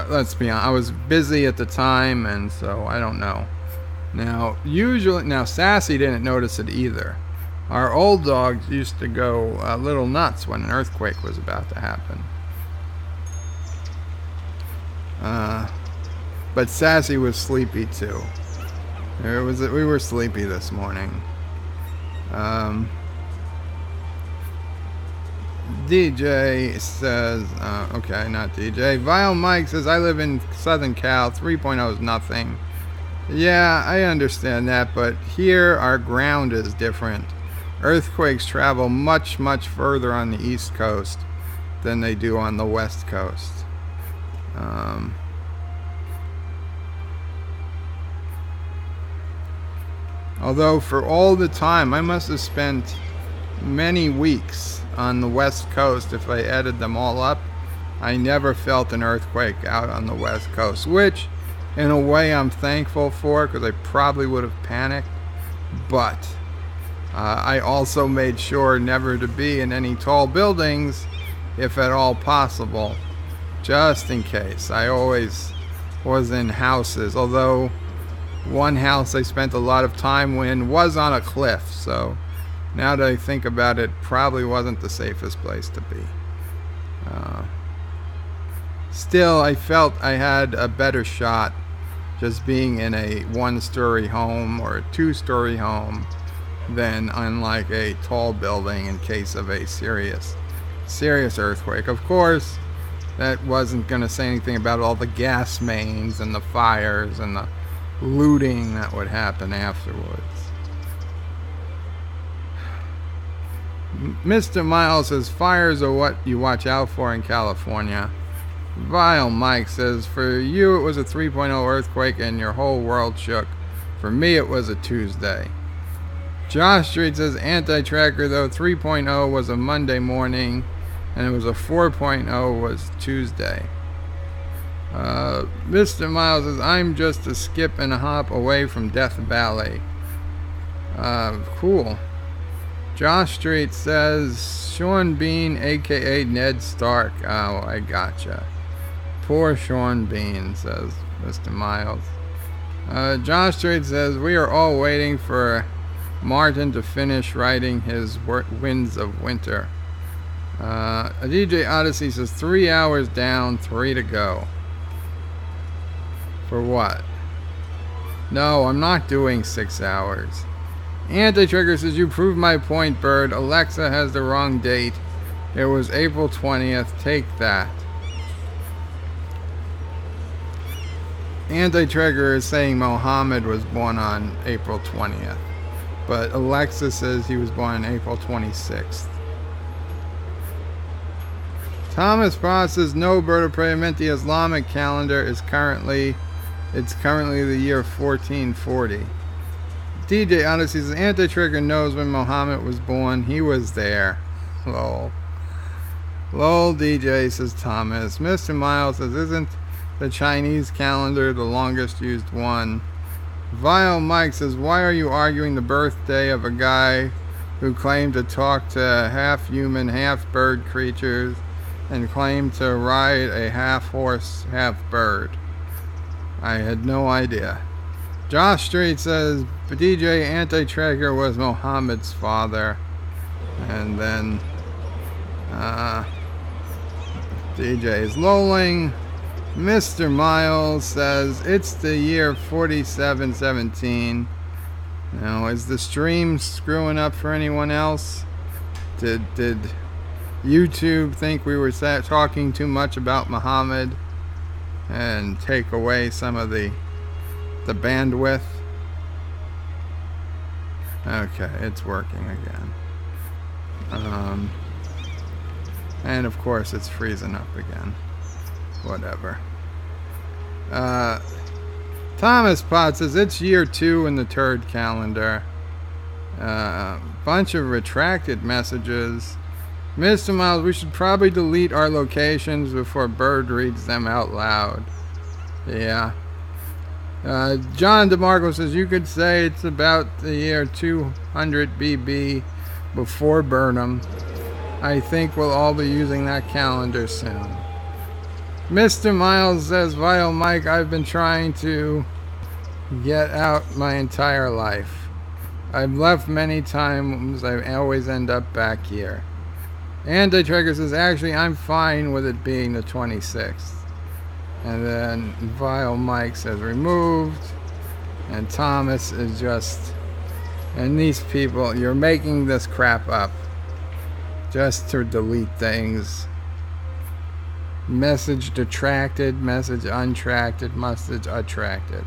let's be honest, I was busy at the time, and so I don't know. Now, Sassy didn't notice it either. Our old dogs used to go a little nuts when an earthquake was about to happen. But Sassy was sleepy too. We were sleepy this morning. DJ says, okay, not DJ. Vile Mike says, I live in Southern Cal. 3.0 is nothing. Yeah, I understand that, but here our ground is different. Earthquakes travel much further on the East Coast than they do on the West Coast. Although for all the time, I must have spent many weeks on the West Coast. If I added them all up, I never felt an earthquake out on the West Coast, which in a way I'm thankful for because I probably would have panicked. But I also made sure never to be in any tall buildings if at all possible, just in case. I always was in houses, although one house I spent a lot of time in was on a cliff, so now that I think about it, probably wasn't the safest place to be. Still, I felt I had a better shot just being in a 1-story home or a 2-story home than on like a tall building in case of a serious earthquake. Of course, that wasn't going to say anything about all the gas mains and the fires and the looting that would happen afterwards. Mr. Miles says fires are what you watch out for in California. Vile Mike says for you it was a 3.0 earthquake and your whole world shook. For me it was a Tuesday. Josh Street says anti-tracker though 3.0 was a Monday morning and it was a 4.0 was Tuesday. Mr. Miles says, I'm just a skip and a hop away from Death Valley. Cool. Josh Street says, Sean Bean, aka Ned Stark. Oh, I gotcha. Poor Sean Bean, says Mr. Miles. Josh Street says, we are all waiting for Martin to finish writing his Winds of Winter. DJ Odyssey says, 3 hours down, 3 to go. For what? No, I'm not doing 6 hours. Anti-Trigger says, you proved my point, Bird. Alexa has the wrong date. It was April 20th. Take that. Anti-Trigger is saying Mohammed was born on April 20th. But Alexa says he was born on April 26th. Thomas Potts says no bird of prey meant the Islamic calendar is currently the year 1440. DJ Odyssey says Anti-Trigger knows when Muhammad was born. He was there. Lol. Lol DJ, says Thomas. Mr. Miles says isn't the Chinese calendar the longest used one? Vile Mike says why are you arguing the birthday of a guy who claimed to talk to half human, half bird creatures and claimed to ride a half horse, half bird? I had no idea. Josh Street says DJ Anti-Tracker was Muhammad's father. And then DJ's lolling. Mr. Miles says it's the year 4717. Now, is the stream screwing up for anyone else? Did YouTube think we were talking too much about Muhammad and take away some of the bandwidth? Okay, it's working again. And of course it's freezing up again. Whatever. Thomas Potts says it's year 2 in the turd calendar. Bunch of retracted messages. Mr. Miles, we should probably delete our locations before Bird reads them out loud. Yeah. John DeMarco says you could say it's about the year 200 BB before Burnham. I think we'll all be using that calendar soon. Mr. Miles says, Vile Mike, I've been trying to get out my entire life. I've left many times. I always end up back here. Anti-Trigger says, actually, I'm fine with it being the 26th. And then Vile Mike says, removed. And Thomas is just... And these people, you're making this crap up. Just to delete things. Message detracted, message untracted, message attracted.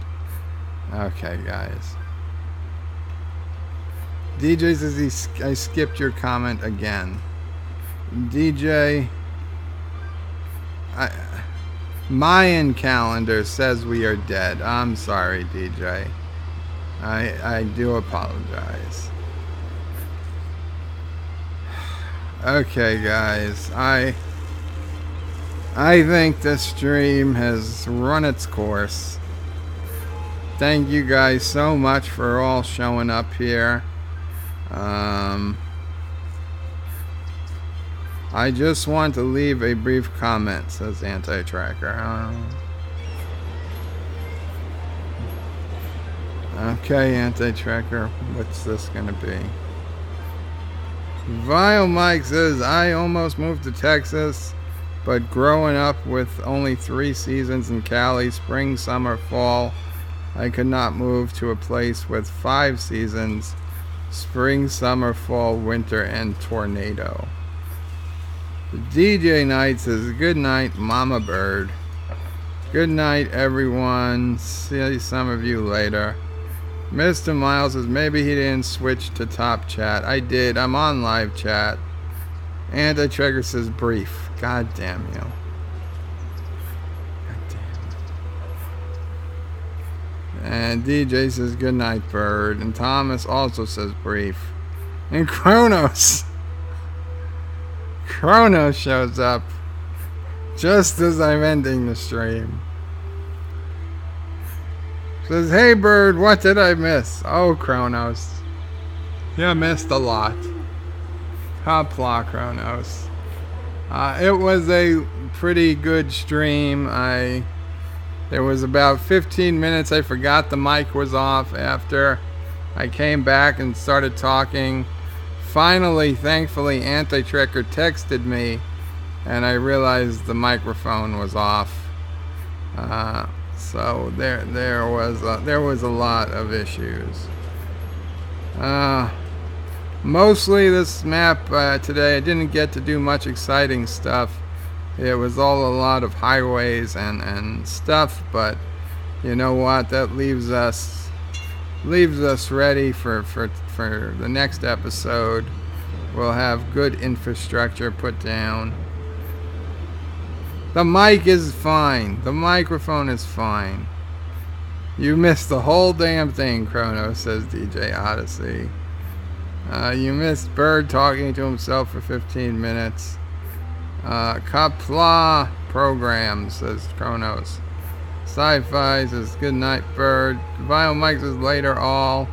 Okay, guys. DJ says I skipped your comment again. DJ, Mayan calendar says we are dead. I'm sorry, DJ. I do apologize. Okay, guys. I think this stream has run its course. Thank you guys so much for all showing up here. I just want to leave a brief comment, says Anti-Tracker. Okay, Anti-Tracker, what's this gonna be? Vile Mike says, I almost moved to Texas, but growing up with only 3 seasons in Cali, spring, summer, fall, I could not move to a place with 5 seasons, spring, summer, fall, winter, and tornado. DJ Knight says, good night, Mama Bird. Good night, everyone. See some of you later. Mr. Miles says, maybe he didn't switch to top chat. I did. I'm on live chat. Anti-Trigger says, brief. God damn you. God damn. And DJ says, good night, Bird. And Thomas also says, brief. And Kronos shows up just as I'm ending the stream. Says, hey Bird, what did I miss? Oh, Kronos. You missed a lot. Qapla, Kronos. It was a pretty good stream. There was about 15 minutes I forgot the mic was off after I came back and started talking. Finally, thankfully, Anti-Tracker texted me and I realized the microphone was off. So there was a lot of issues. Mostly this map today, I didn't get to do much exciting stuff. It was all a lot of highways and stuff, but you know what? That leaves us leaves us ready for the next episode. We'll have good infrastructure put down. The mic is fine. The microphone is fine. You missed the whole damn thing, Chrono, says DJ Odyssey. You missed Bird talking to himself for 15 minutes. Qapla program, says Chronos. Sci-Fi says good night, Bird. Vinyl Mike says later all.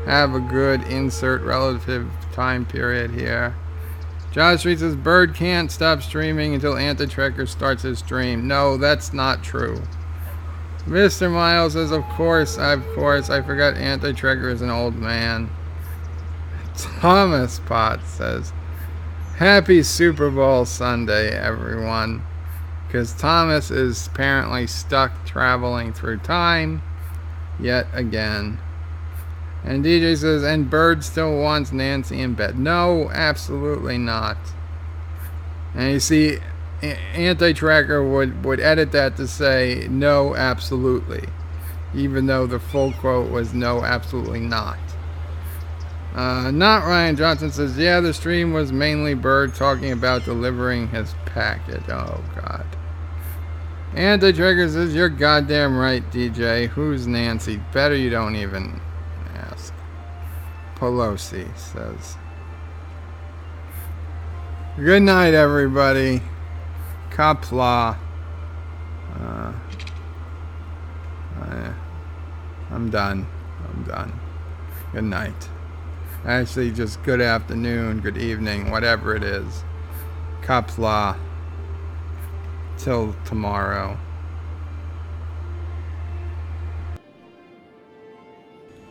Have a good insert relative time period here. Josh Street says Bird can't stop streaming until Anti-Trekker starts his stream. No, that's not true. Mr. Miles says of course, I forgot Anti-Trekker is an old man. Thomas Potts says happy Super Bowl Sunday, everyone. Because Thomas is apparently stuck traveling through time yet again. And DJ says, and Bird still wants Nancy in bed. No, absolutely not. And you see, Anti-Trekker would edit that to say, no, absolutely. Even though the full quote was, no, absolutely not. Not Ryan Johnson says, yeah, the stream was mainly Bird talking about delivering his package. Oh, God. Anti-Trekker says, you're goddamn right, DJ. Who's Nancy? Better you don't even ask. Pelosi says. Good night, everybody. Qapla. I'm done. Good night. Actually, just good afternoon, good evening, whatever it is. Qapla. Till tomorrow.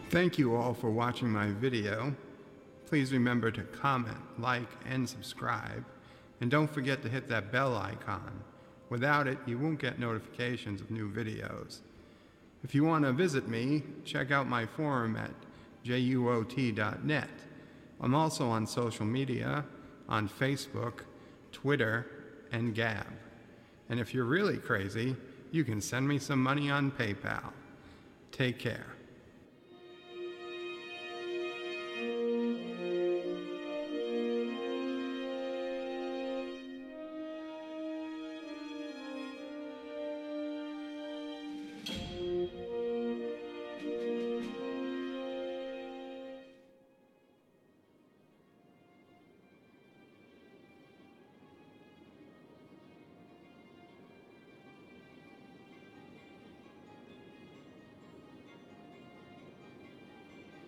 Thank you all for watching my video. Please remember to comment, like, and subscribe. And don't forget to hit that bell icon. Without it, you won't get notifications of new videos. If you want to visit me, check out my forum at juot.net. I'm also on social media, on Facebook, Twitter, and Gab. And if you're really crazy, you can send me some money on PayPal. Take care.